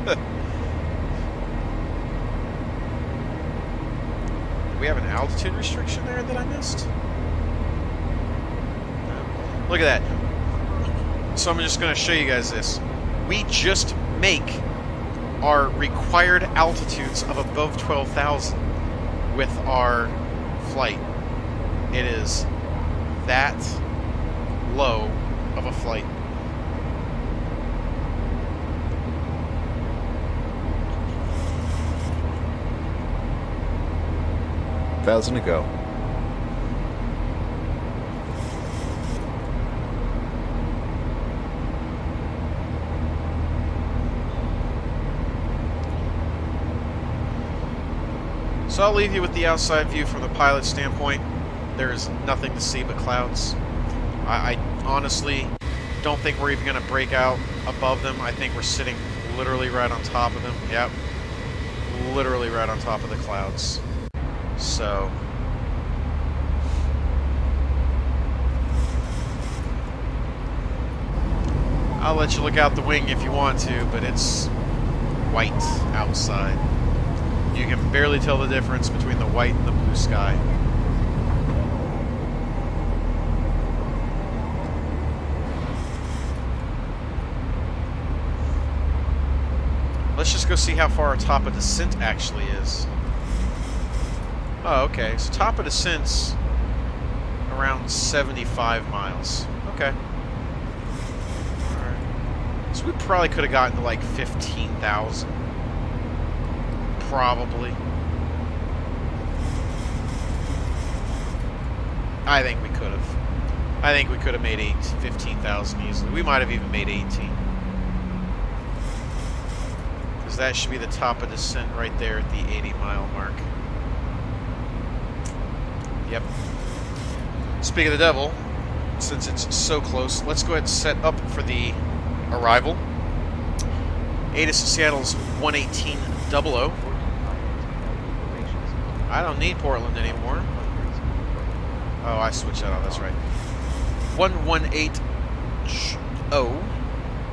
we have an altitude restriction there that I missed? No. Look at that. So I'm just going to show you guys this. We just make our required altitudes of above 12,000 with our flight. It is that low of a flight. Thousand to go. So I'll leave you with the outside view from the pilot's standpoint. There is nothing to see but clouds. I honestly don't think we're even going to break out above them. I think we're sitting literally right on top of them. Yep. Literally right on top of the clouds. So I'll let you look out the wing if you want to, but it's white outside. You can barely tell the difference between the white and the blue sky. Let's just go see how far our top of descent actually is. Oh, okay. So top of descent's around 75 miles. Okay. Alright. So we probably could have gotten to like 15,000. Probably. I think we could have. I think we could have made 15,000 easily. We might have even made 18. Because that should be the top of descent right there at the 80-mile mark. Yep. Speaking of the devil, since it's so close, let's go ahead and set up for the arrival. ATIS to Seattle's 11800. I don't need Portland anymore. Oh, I switched that off, that's right. 118.0,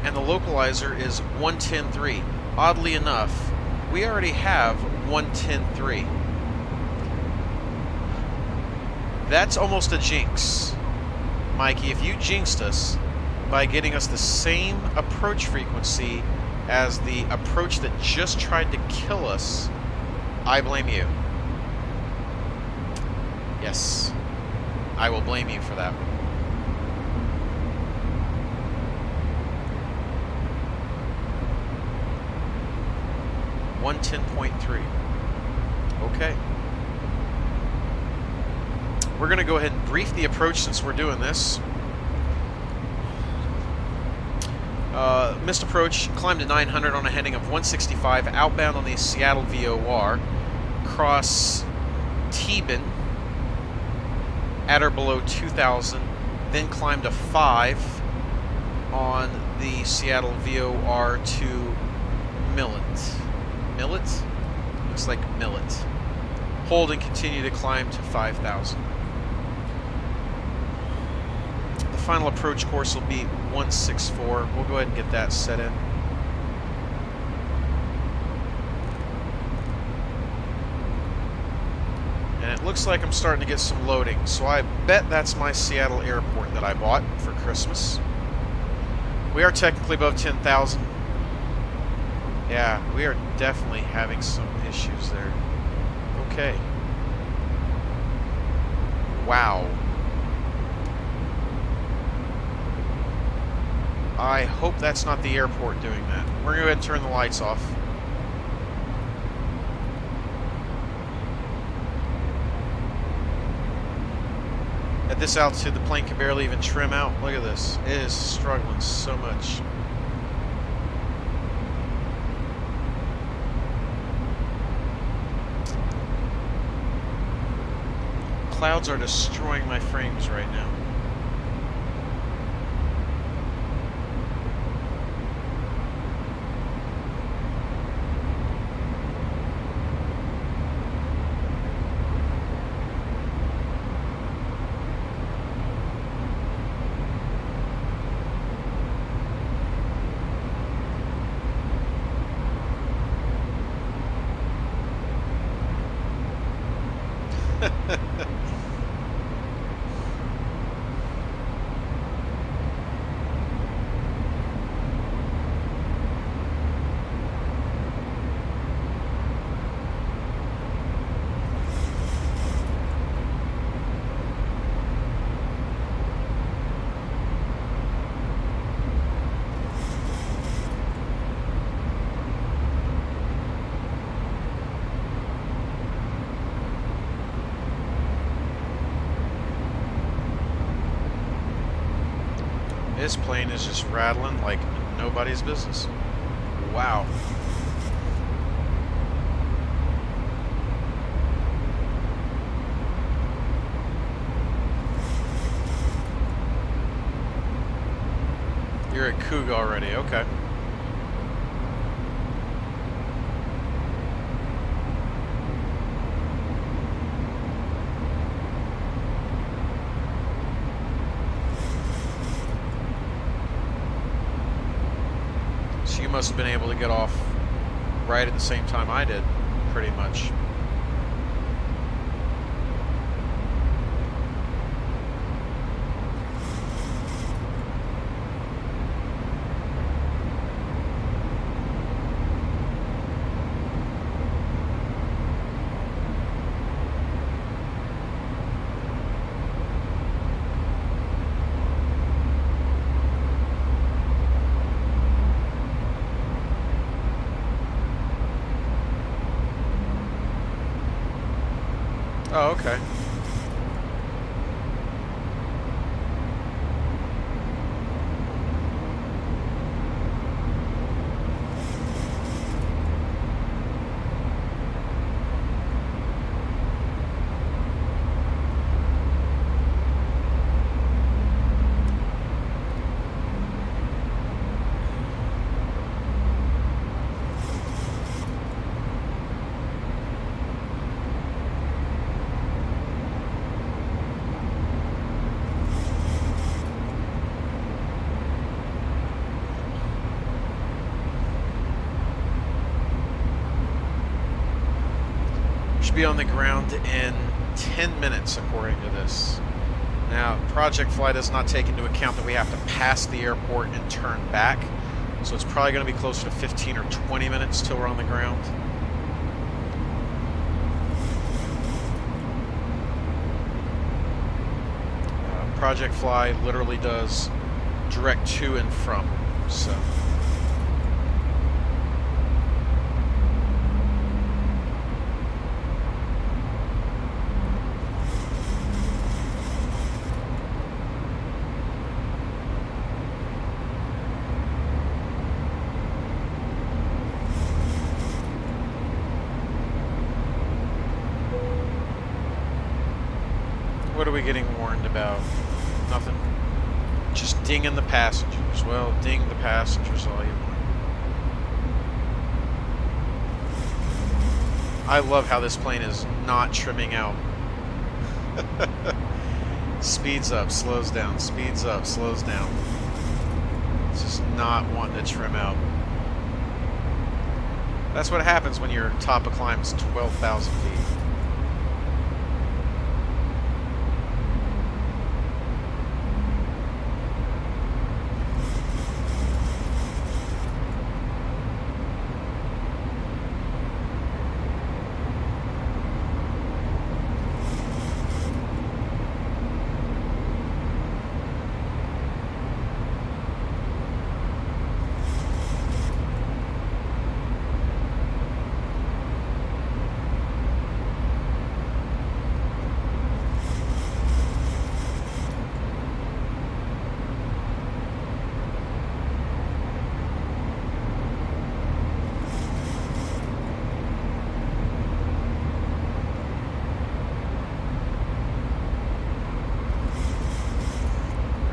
and the localizer is 110.3. Oddly enough, we already have 110.3. That's almost a jinx. Mikey, if you jinxed us by getting us the same approach frequency as the approach that just tried to kill us, I blame you. Yes, I will blame you for that. 110.3. Okay. We're going to go ahead and brief the approach since we're doing this. Missed approach, climbed to 900 on a heading of 165, outbound on the Seattle VOR, cross Tebin at or below 2,000, then climbed to 5 on the Seattle VOR to Millet. Millet? Looks like Millet. Hold and continue to climb to 5,000. The final approach course will be 164. We'll go ahead and get that set in. And it looks like I'm starting to get some loading, so I bet that's my Seattle airport that I bought for Christmas. We are technically above 10,000. Yeah, we are definitely having some issues there. Okay. Wow. I hope that's not the airport doing that. We're going to go ahead and turn the lights off. At this altitude, the plane can barely even trim out. Look at this. It is struggling so much. Clouds are destroying my frames right now. This plane is just rattling like nobody's business. Wow. You're at Coog already, okay. You must have been able to get off right at the same time I did, pretty much. Oh, okay. Be on the ground in 10 minutes according to this. Now, Project Fly does not take into account that we have to pass the airport and turn back, so it's probably going to be closer to 15 or 20 minutes till we're on the ground. Project Fly literally does direct to and from, so what are we getting warned about? Nothing. Just dinging the passengers. Well, ding the passengers all you want. I love how this plane is not trimming out. Speeds up, slows down, speeds up, slows down. It's just not wanting to trim out. That's what happens when your top of climb is 12,000 feet.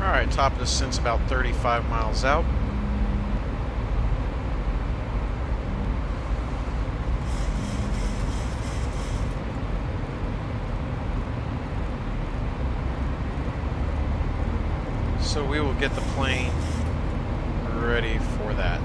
Alright, top of the descent's about 35 miles out. So we will get the plane ready for that.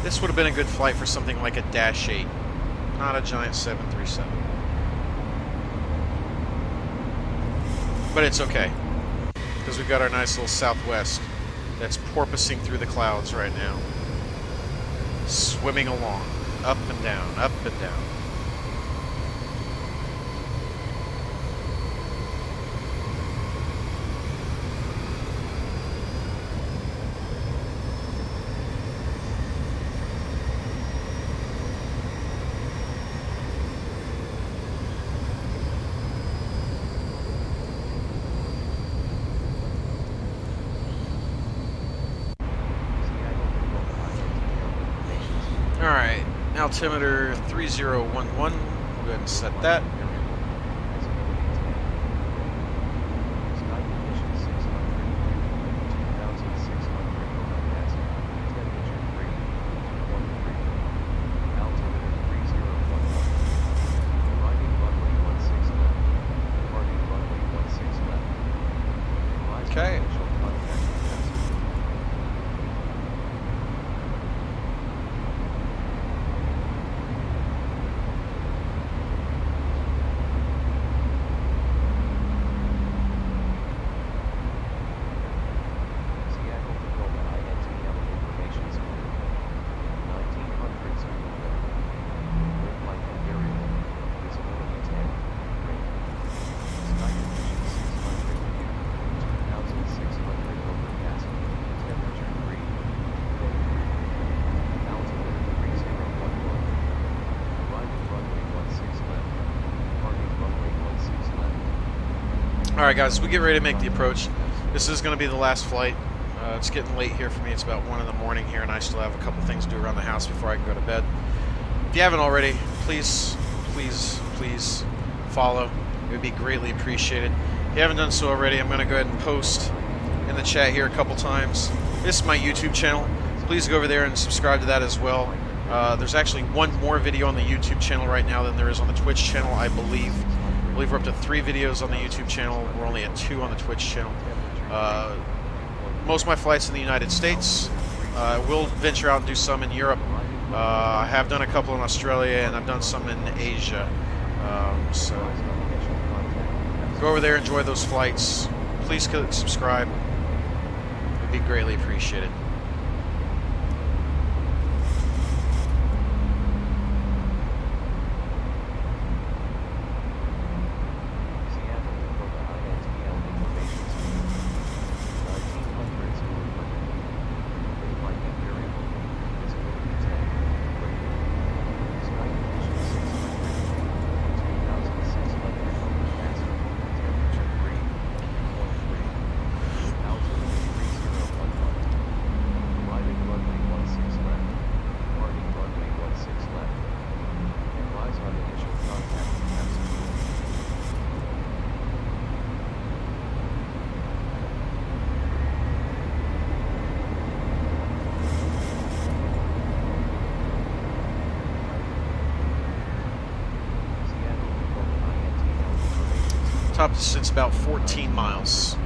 This would have been a good flight for something like a Dash 8, not a giant 737. But it's okay, because we've got our nice little Southwest that's porpoising through the clouds right now. Swimming along, up and down, up and down. Alright, altimeter 3011, we'll go ahead and set that. Okay. Alright guys, we get ready to make the approach. This is going to be the last flight. It's getting late here for me. It's about 1 in the morning here, and I still have a couple things to do around the house before I can go to bed. If you haven't already, please follow. It would be greatly appreciated. If you haven't done so already, I'm going to go ahead and post in the chat here a couple times. This is my YouTube channel. Please go over there and subscribe to that as well. There's actually one more video on the YouTube channel right now than there is on the Twitch channel, I believe. I believe we're up to 3 videos on the YouTube channel. We're only at 2 on the Twitch channel. Most of my flights in the United States. I will venture out and do some in Europe. I have done a couple in Australia, and I've done some in Asia. So go over there, enjoy those flights. Please subscribe. It would be greatly appreciated. Top descent's about 14 miles.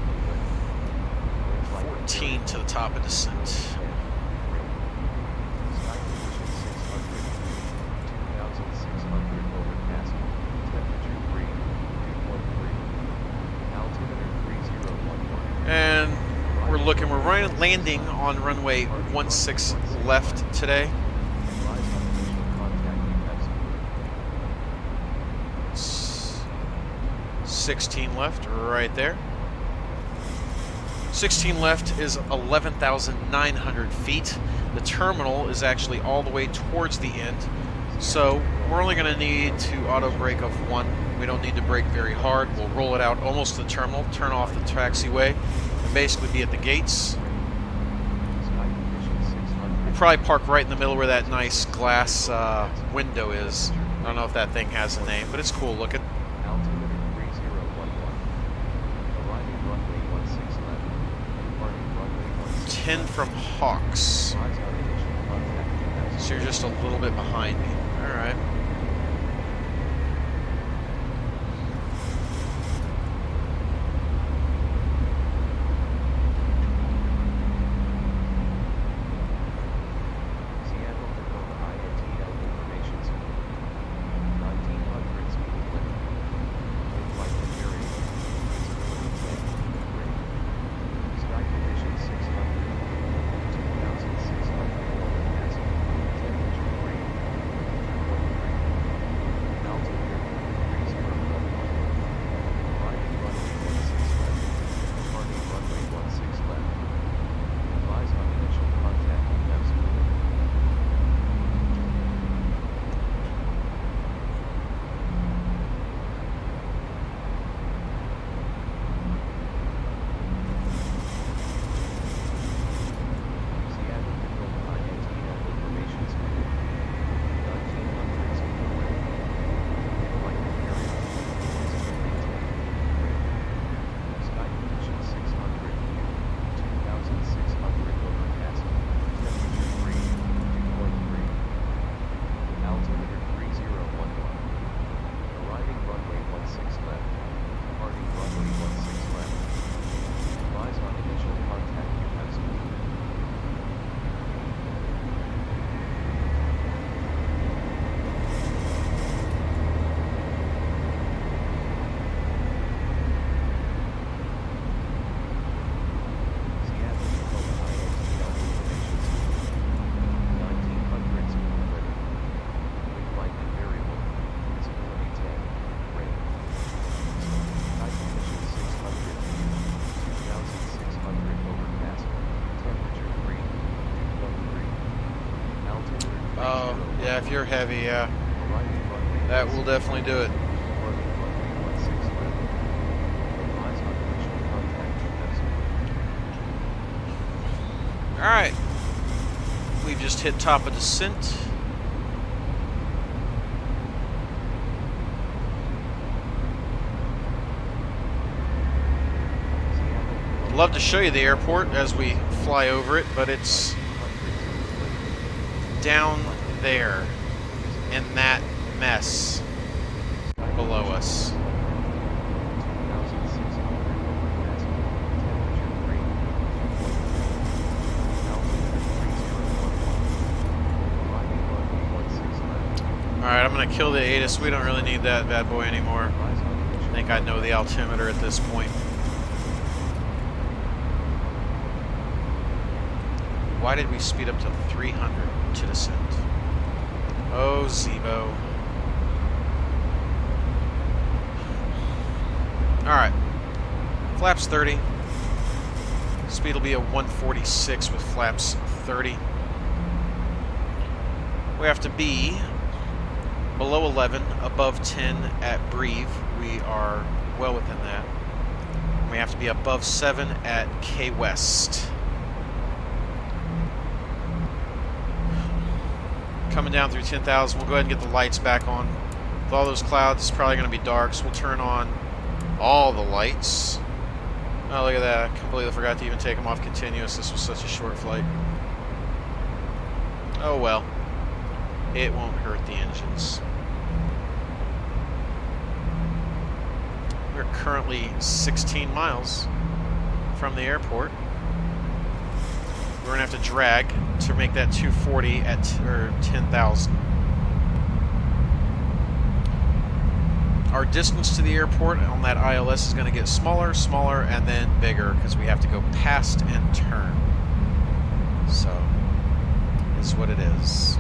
14 to the top of descent. And we're landing on runway 16 left today. 16 left, right there. 16 left is 11,900 feet. The terminal is actually all the way towards the end. So we're only going to need to auto brake of 1. We don't need to brake very hard. We'll roll it out almost to the terminal, turn off the taxiway, and basically be at the gates. We'll probably park right in the middle where that nice glass window is. I don't know if that thing has a name, but it's cool looking. 10 from Hawks. So you're just a little bit behind me. All right. Yeah, if you're heavy, yeah. Arriving runway That will definitely do it. Departing runway 16 left. Advise on initial contact with vessel. Alright. We've just hit top of descent. I'd love to show you the airport as we fly over it, but it's down there in that mess below us. Alright, I'm going to kill the ATIS. We don't really need that bad boy anymore. I think I know the altimeter at this point. Why did we speed up to 300 to descent? Oh, Zibo. Alright. Flaps 30. Speed will be a 146 with flaps 30. We have to be below 11, above 10 at Breve. We are well within that. We have to be above 7 at K West. Coming down through 10,000, we'll go ahead and get the lights back on. With all those clouds, it's probably going to be dark, so we'll turn on all the lights. Oh, look at that. I completely forgot to even take them off continuous. This was such a short flight. Oh well. It won't hurt the engines. We're currently 16 miles from the airport. We're going to have to drag to make that 240 at 10,000. Our distance to the airport on that ILS is going to get smaller, smaller, and then bigger because we have to go past and turn. So, is what it is.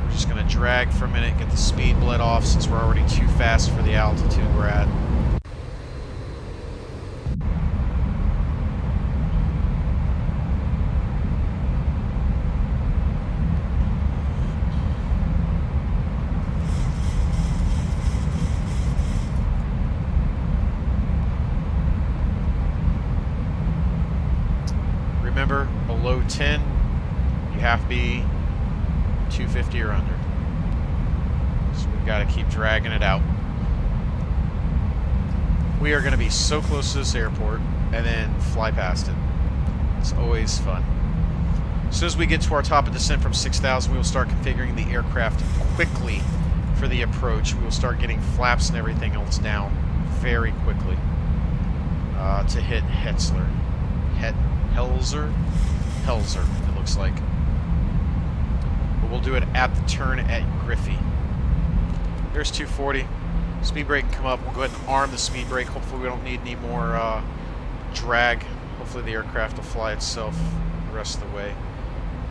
We're just going to drag for a minute, get the speed bled off since we're already too fast for the altitude we're at. Remember, below 10, you have to be 250 or under. So we've got to keep dragging it out. We are going to be so close to this airport and then fly past it. It's always fun. As soon as we get to our top of descent from 6,000, we will start configuring the aircraft quickly for the approach. We will start getting flaps and everything else down very quickly to hit Hetzler. Helzer, it looks like. But we'll do it at the turn at Griffey. There's 240. Speed brake can come up. We'll go ahead and arm the speed brake. Hopefully we don't need any more drag. Hopefully the aircraft will fly itself the rest of the way.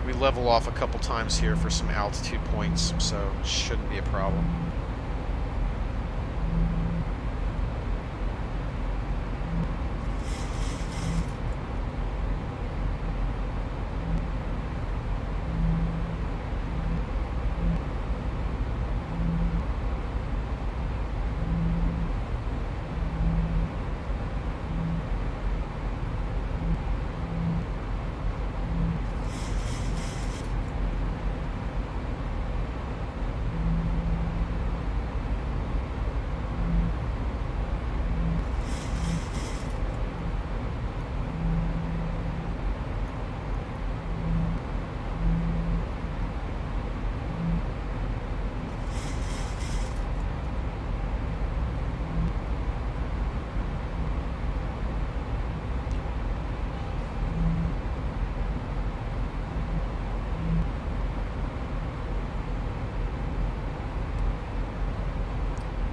We level off a couple times here for some altitude points, so it shouldn't be a problem.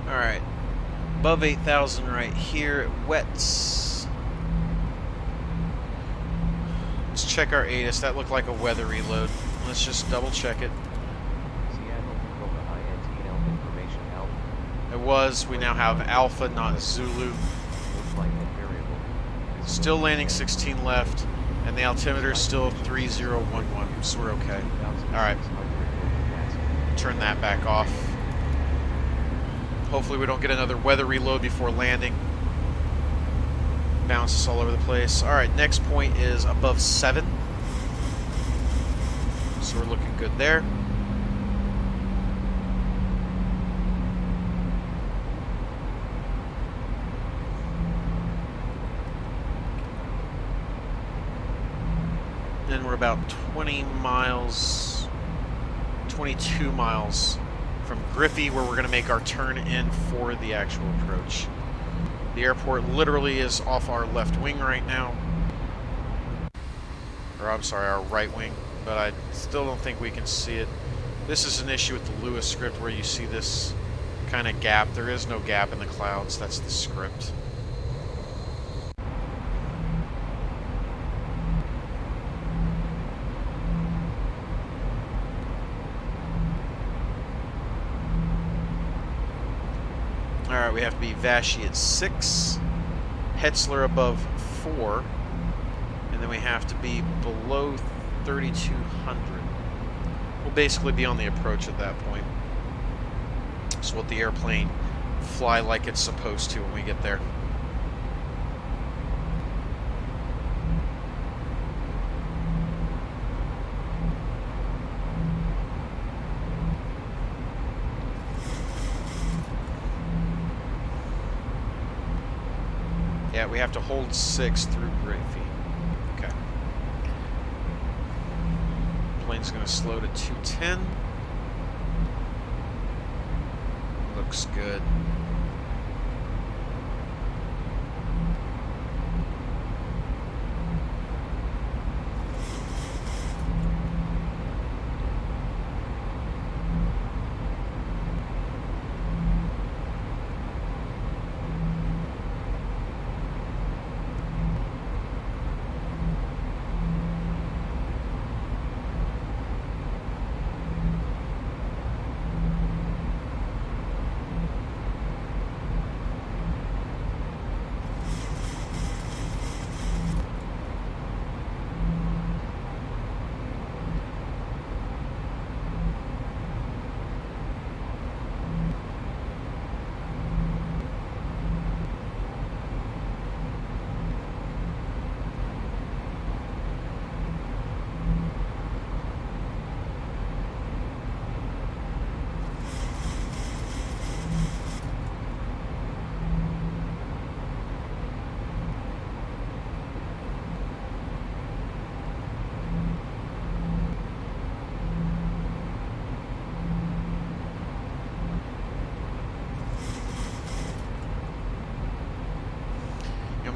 Alright, above 8,000 right here, wets. Let's check our ATIS. That looked like a weather reload. Let's just double check it. It was. We now have Alpha, not Zulu. Still landing 16 left. And the altimeter is still 3011, so we're okay. Alright. Turn that back off. Hopefully we don't get another weather reload before landing. Bounces all over the place. Alright, next point is above 7. So we're looking good there. Then we're about 20 miles, 22 miles from Griffey, where we're going to make our turn in for the actual approach. The airport literally is off our left wing right now. Or I'm sorry, our right wing, but I still don't think we can see it. This is an issue with the Lewis script where you see this kind of gap. There is no gap in the clouds, that's the script. Alright, we have to be Vashi at 6, Hetzler above 4, and then we have to be below 3,200. We'll basically be on the approach at that point. So let the airplane fly like it's supposed to when we get there. Yeah, we have to hold 6 through Griffey. Okay. Plane's going to slow to 210. Looks good.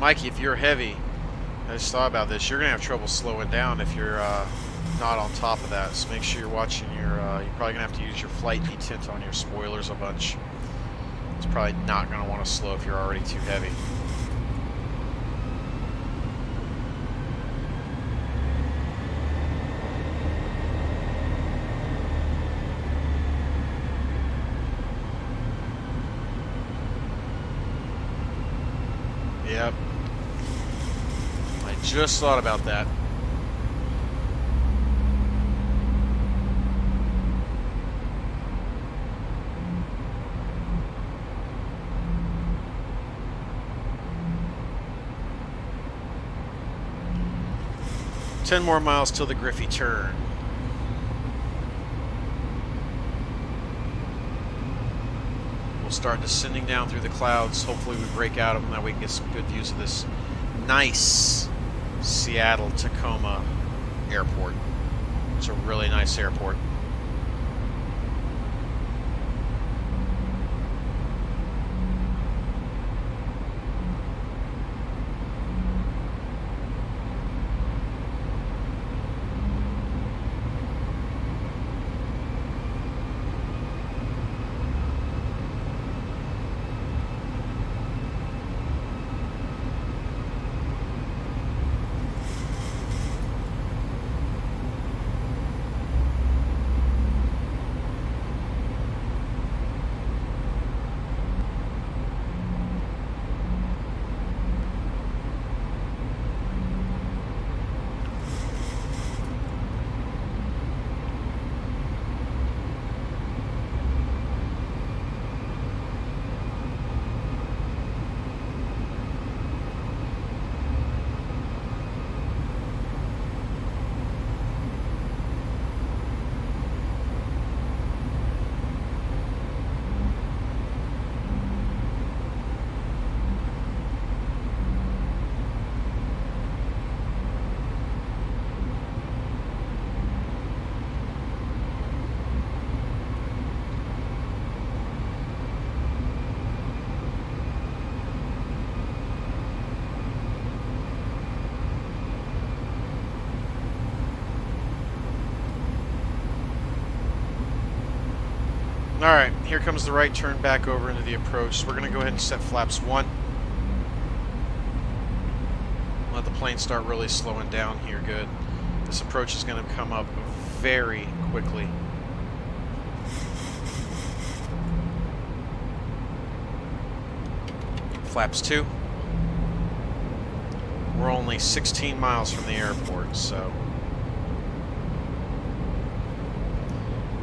Mikey, if you're heavy, I just thought about this, you're going to have trouble slowing down if you're not on top of that. So make sure you're watching your, you're probably going to have to use your flight detint on your spoilers a bunch. It's probably not going to want to slow if you're already too heavy. Yep. I just thought about that. Ten more miles till the Griffey turn. We'll start descending down through the clouds. Hopefully we break out of them, that way we can get some good views of this nice Seattle-Tacoma airport. It's a really nice airport. Alright, here comes the right turn back over into the approach. So we're going to go ahead and set flaps 1. Let the plane start really slowing down here good. This approach is going to come up very quickly. Flaps 2. We're only 16 miles from the airport, so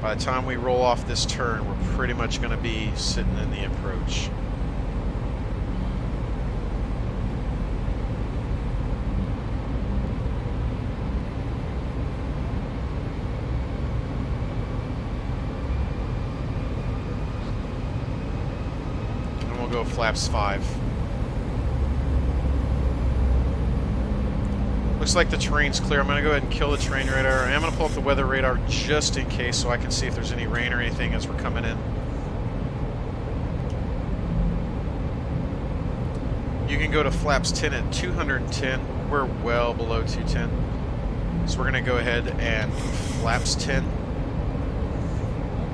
by the time we roll off this turn, we're pretty much going to be sitting in the approach. And we'll go flaps 5. Looks like the terrain's clear. I'm going to go ahead and kill the terrain radar. I am going to pull up the weather radar just in case so I can see if there's any rain or anything as we're coming in. You can go to flaps 10 at 210. We're well below 210. So we're going to go ahead and flaps 10.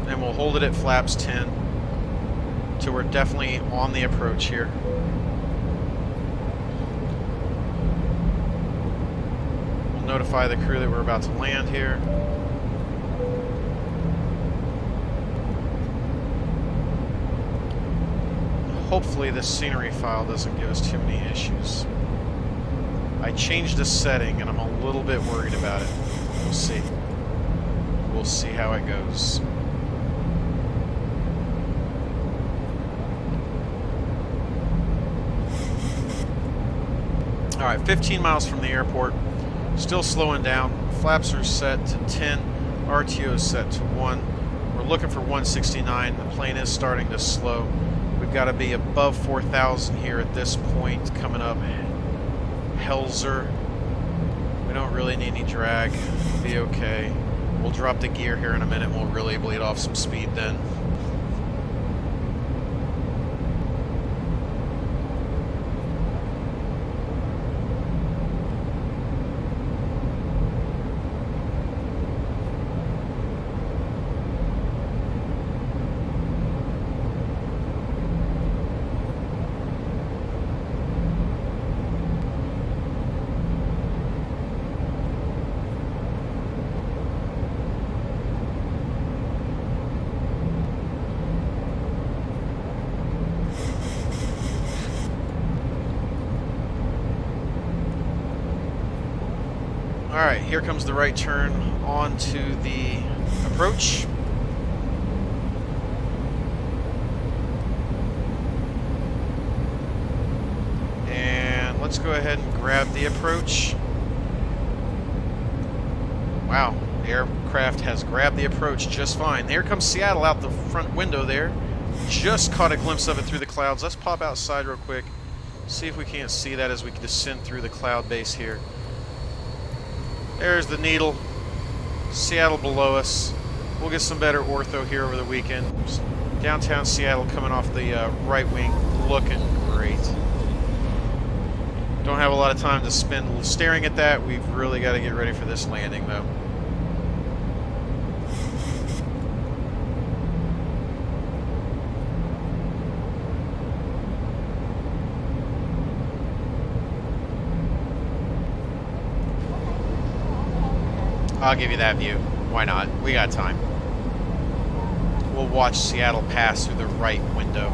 And we'll hold it at flaps 10 till we're definitely on the approach here. Notify the crew that we're about to land here. Hopefully this scenery file doesn't give us too many issues. I changed a setting and I'm a little bit worried about it. We'll see. We'll see how it goes. Alright, 15 miles from the airport. Still slowing down. Flaps are set to 10. RTO is set to 1. We're looking for 169. The plane is starting to slow. We've got to be above 4,000 here at this point. Coming up Helzer. We don't really need any drag. We'll be okay. We'll drop the gear here in a minute. We'll really bleed off some speed then. Alright, here comes the right turn onto the approach. And let's go ahead and grab the approach. Wow, the aircraft has grabbed the approach just fine. Here comes Seattle out the front window there. Just caught a glimpse of it through the clouds. Let's pop outside real quick. See if we can't see that as we descend through the cloud base here. There's the needle. Seattle below us. We'll get some better ortho here over the weekend. Downtown Seattle coming off the right wing, looking great. Don't have a lot of time to spend staring at that. We've really got to get ready for this landing, though. I'll give you that view. Why not? We got time. We'll watch Seattle pass through the right window.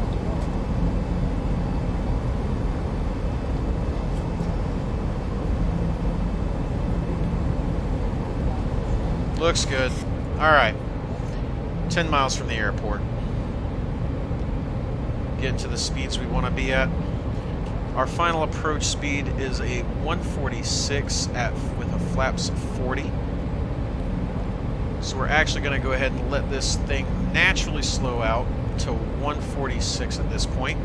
Looks good. Alright. 10 miles from the airport. Getting to the speeds we want to be at. Our final approach speed is a 146 with a flaps 40. So we're actually going to go ahead and let this thing naturally slow out to 146 at this point.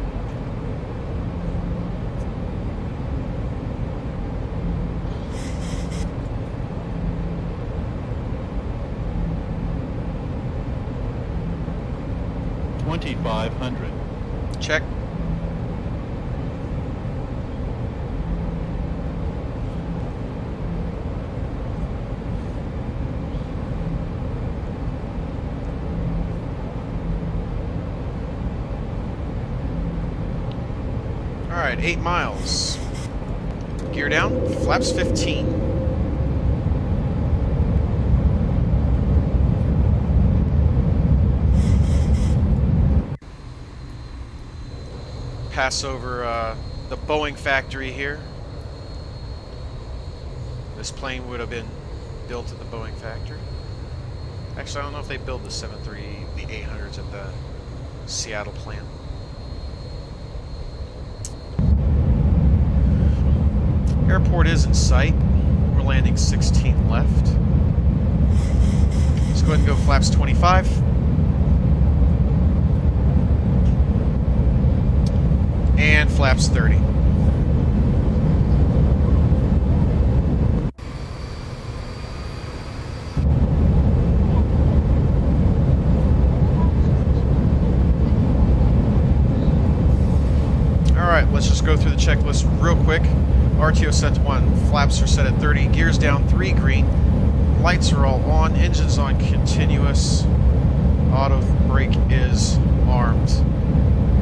$2,500. Check. Alright, 8 miles. Gear down, flaps 15. Pass over the Boeing factory here. This plane would have been built at the Boeing factory. Actually, I don't know if they build the 800s at the Seattle plant. Airport is in sight. We're landing 16 left. Let's go ahead and go flaps 25. And flaps 30. Alright, let's just go through the checklist real quick. RTO set to 1, flaps are set at 30, gears down 3 green, lights are all on, engines on continuous, auto brake is armed.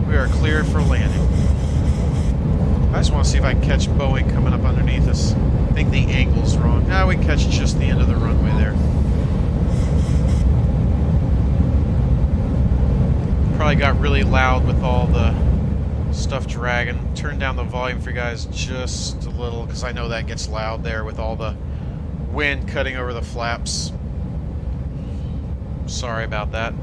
We are cleared for landing. I just want to see if I can catch Boeing coming up underneath us. I think the angle's wrong. Nah, we can catch just the end of the runway there. Probably got really loud with all the stuff dragging. Turn down the volume for you guys just a little, because I know that gets loud there with all the wind cutting over the flaps. Sorry about that.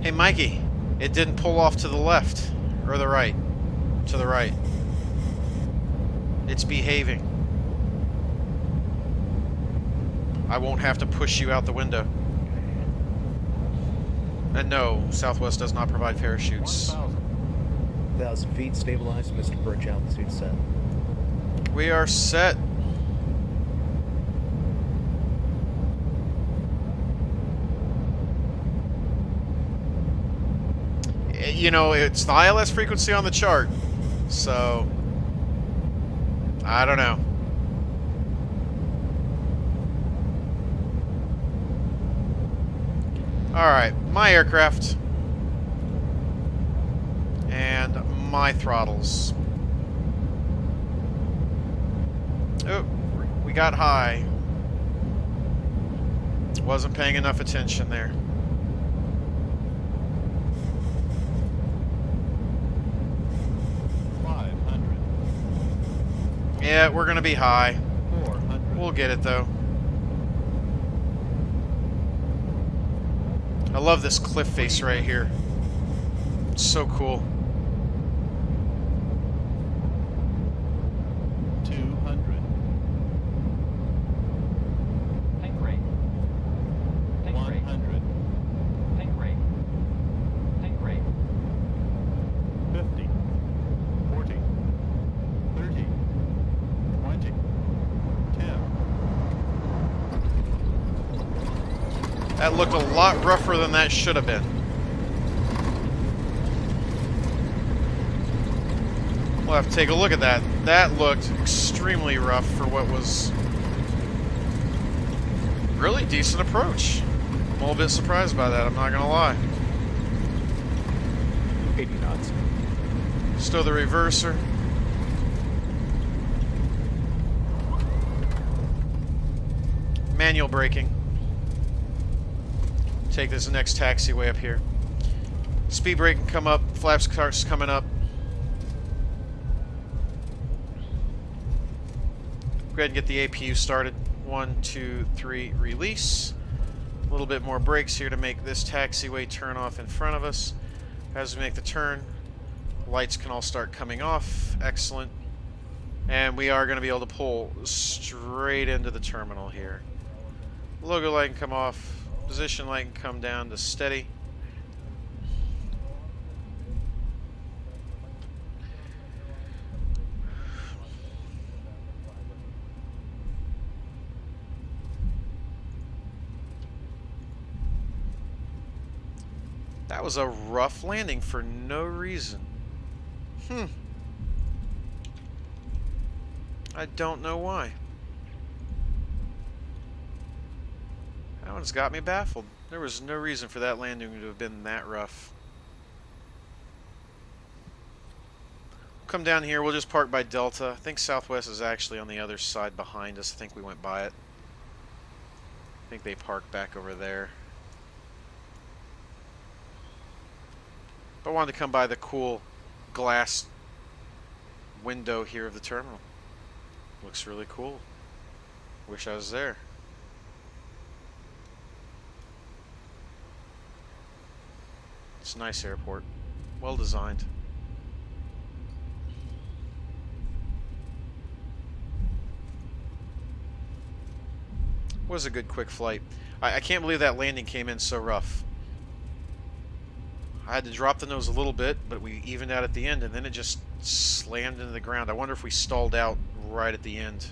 Hey Mikey, it didn't pull off to the left or the right. To the right. It's behaving. I won't have to push you out the window. And no, Southwest does not provide parachutes. 1,000 feet, stabilized, Mr. Birch, altitude set. We are set. You know, it's the ILS frequency on the chart, so I don't know. Alright, my aircraft and my throttles. Oh, we got high. Wasn't paying enough attention there. Yeah, we're gonna be high. 400. We'll get it though. I love this cliff face right here. It's so cool. 200. Tank rate. Tank rate. 100. Tank rate. Tank rate. 50. 40. 30. 20. 10. That looked a lot rougher than that should have been. We'll have to take a look at that. That looked extremely rough for what was really decent approach. I'm a little bit surprised by that, I'm not gonna lie. 80 knots. Stow the reverser. Manual braking. Take this next taxiway up here. Speed brake can come up, flaps starts coming up. Go ahead and get the APU started. 1, 2, 3, release. A little bit more brakes here to make this taxiway turn off in front of us. As we make the turn, lights can all start coming off. Excellent. And we are going to be able to pull straight into the terminal here. Logo light can come off. Position light can come down to steady. That was a rough landing for no reason. I don't know why. That one's got me baffled. There was no reason for that landing to have been that rough. Come down here, we'll just park by Delta. I think Southwest is actually on the other side behind us. I think we went by it. I think they parked back over there. But I wanted to come by the cool glass window here of the terminal. Looks really cool. Wish I was there. It's a nice airport. Well designed. Was a good quick flight. I can't believe that landing came in so rough. I had to drop the nose a little bit, but we evened out at the end, and then it just slammed into the ground. I wonder if we stalled out right at the end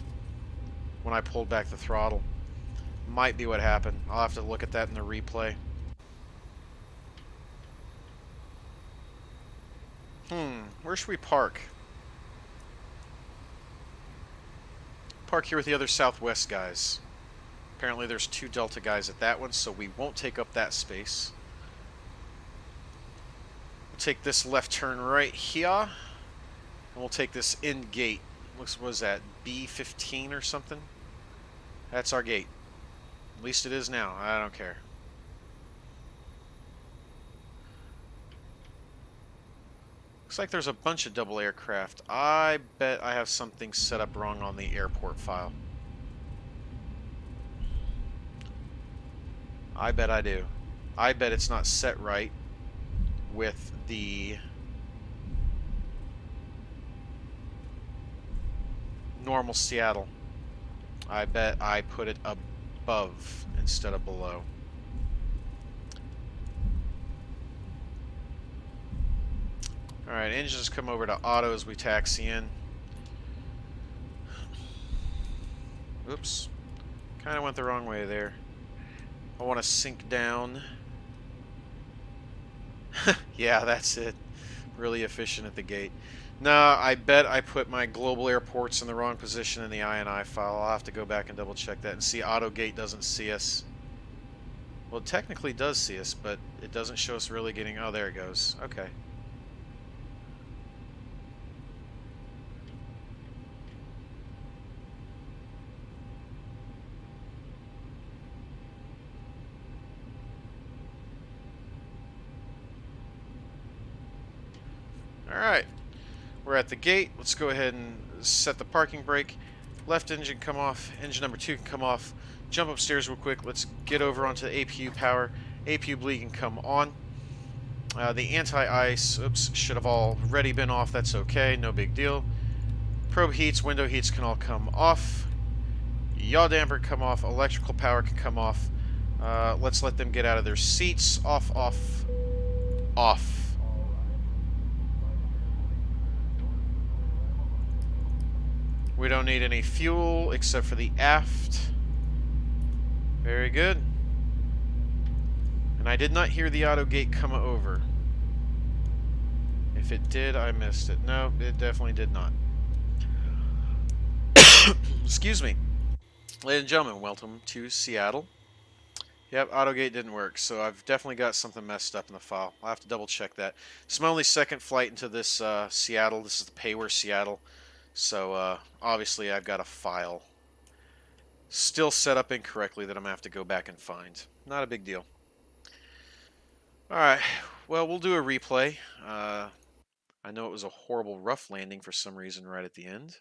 when I pulled back the throttle. Might be what happened. I'll have to look at that in the replay. Where should we park? Park here with the other Southwest guys. Apparently there's 2 Delta guys at that one, so we won't take up that space. We'll take this left turn right here, and we'll take this in gate. What was that, B15 or something? That's our gate. At least it is now. I don't care. Looks like there's a bunch of double aircraft. I bet I have something set up wrong on the airport file. I bet I do. I bet it's not set right with the normal Seattle. I bet I put it above instead of below. Alright, engines come over to auto as we taxi in. Oops. Kind of went the wrong way there. I want to sink down. Yeah, that's it. Really efficient at the gate. No, I bet I put my global airports in the wrong position in the INI file. I'll have to go back and double check that and see AutoGate doesn't see us. Well, it technically does see us, but it doesn't show us really getting... Oh, there it goes. Okay. Alright, we're at the gate. Let's go ahead and set the parking brake. Left engine come off, engine number 2 can come off. Jump upstairs real quick. Let's get over onto the APU power. APU bleed can come on. The anti-ice, oops, should have already been off. That's okay, no big deal. Probe heats, window heats can all come off. Yaw damper come off, electrical power can come off. Let's let them get out of their seats. Off, off, off. We don't need any fuel except for the aft. Very good. And I did not hear the auto gate come over. If it did, I missed it. No, it definitely did not. Excuse me. Ladies and gentlemen, welcome to Seattle. Yep, AutoGate didn't work, so I've definitely got something messed up in the file. I'll have to double check that. It's my only second flight into this Seattle. This is the Payware Seattle. So, obviously I've got a file still set up incorrectly that I'm going to have to go back and find. Not a big deal. Alright, well, we'll do a replay. I know it was a horrible rough landing for some reason right at the end.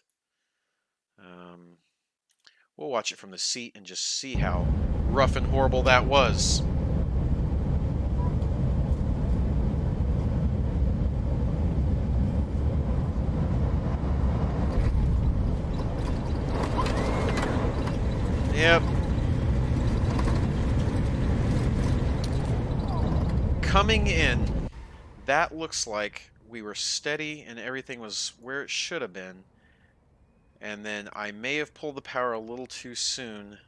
We'll watch it from the seat and just see how rough and horrible that was. Yep. Coming in, that looks like we were steady and everything was where it should have been. And then I may have pulled the power a little too soon. And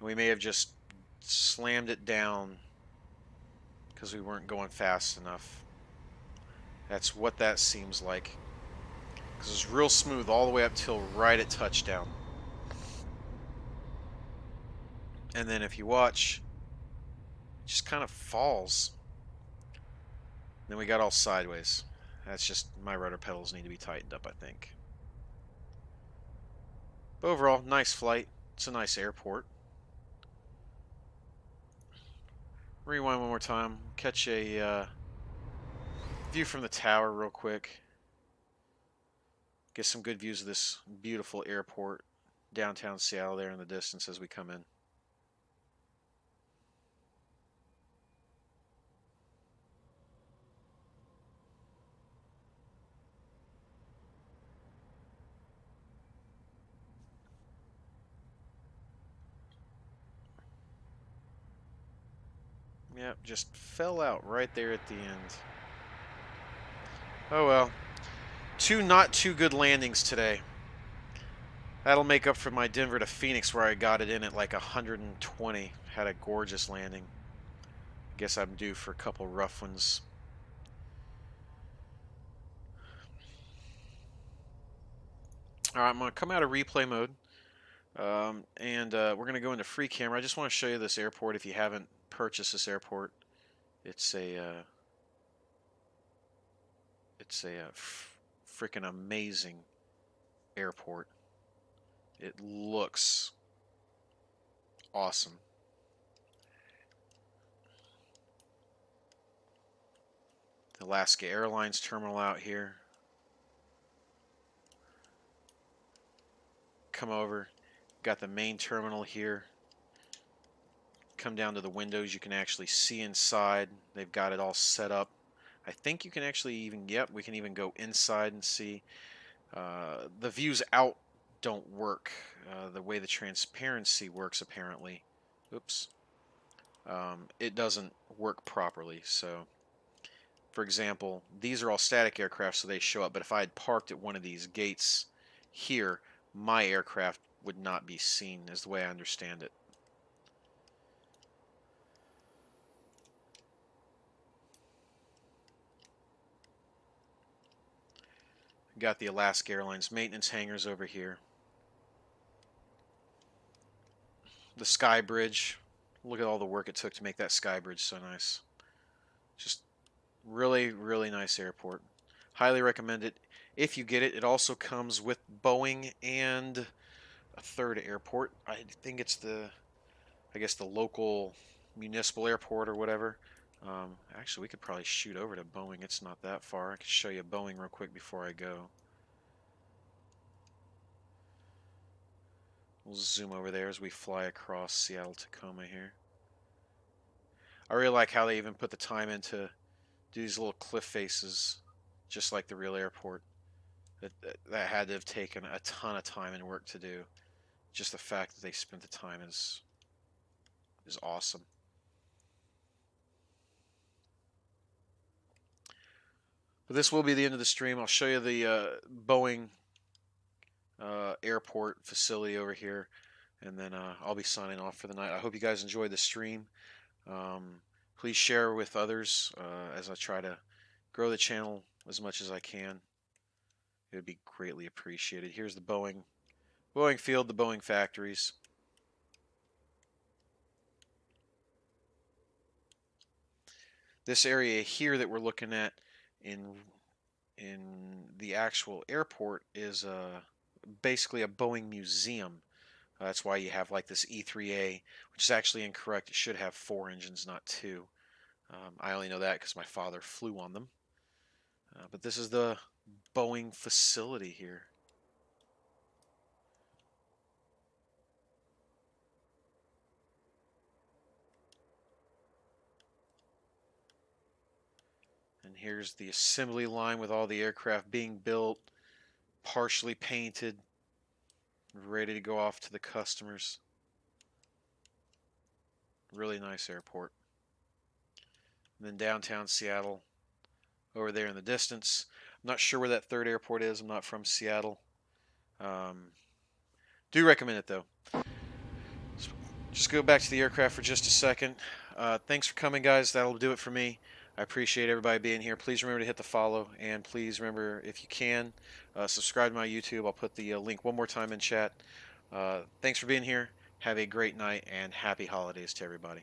we may have just slammed it down because we weren't going fast enough. That's what that seems like. Because it's real smooth all the way up till right at touchdown. And then if you watch, just kind of falls. Then we got all sideways. That's just my rudder pedals need to be tightened up, I think. But overall, nice flight. It's a nice airport. Rewind one more time. Catch a view from the tower real quick. Get some good views of this beautiful airport, downtown Seattle there in the distance as we come in. Yep, just fell out right there at the end. Oh well. Two not too good landings today. That'll make up for my Denver to Phoenix where I got it in at like 120. Had a gorgeous landing. Guess I'm due for a couple rough ones. Alright, I'm going to come out of replay mode. We're going to go into free camera. I just want to show you this airport if you haven't purchased this airport. It's a freaking amazing airport. It looks awesome. The Alaska Airlines terminal out here. Come over. Got the main terminal here. Come down to the windows. You can actually see inside. They've got it all set up. I think you can actually even, yep, we can even go inside and see. The views out don't work the way the transparency works apparently. Oops. It doesn't work properly. So, for example, these are all static aircraft, so they show up. But if I had parked at one of these gates here, my aircraft would not be seen, is the way I understand it. Got the Alaska Airlines maintenance hangars over here. The Sky Bridge. Look at all the work it took to make that Sky Bridge so nice. Just really, really nice airport. Highly recommend it. If you get it, it also comes with Boeing and a third airport. I think it's the local municipal airport or whatever. Actually, we could probably shoot over to Boeing. It's not that far. I can show you Boeing real quick before I go. We'll zoom over there as we fly across Seattle-Tacoma here. I really like how they even put the time in to do these little cliff faces, just like the real airport. That had to have taken a ton of time and work to do. Just the fact that they spent the time is awesome. But this will be the end of the stream. I'll show you the Boeing airport facility over here, and then I'll be signing off for the night. I hope you guys enjoyed the stream. Please share with others as I try to grow the channel as much as I can. It would be greatly appreciated. Here's the Boeing field, the Boeing factories. This area here that we're looking at in the actual airport is basically a Boeing museum. That's why you have like this E3A, which is actually incorrect. It should have 4 engines, not 2. I only know that because my father flew on them. But this is the Boeing facility here. And here's the assembly line with all the aircraft being built, partially painted, ready to go off to the customers. Really nice airport. And then downtown Seattle over there in the distance. I'm not sure where that third airport is. I'm not from Seattle. Do recommend it though. So just go back to the aircraft for just a second. Thanks for coming, guys. That'll do it for me. I appreciate everybody being here. Please remember to hit the follow, and please remember, if you can, subscribe to my YouTube. I'll put the link one more time in chat. Thanks for being here. Have a great night, and happy holidays to everybody.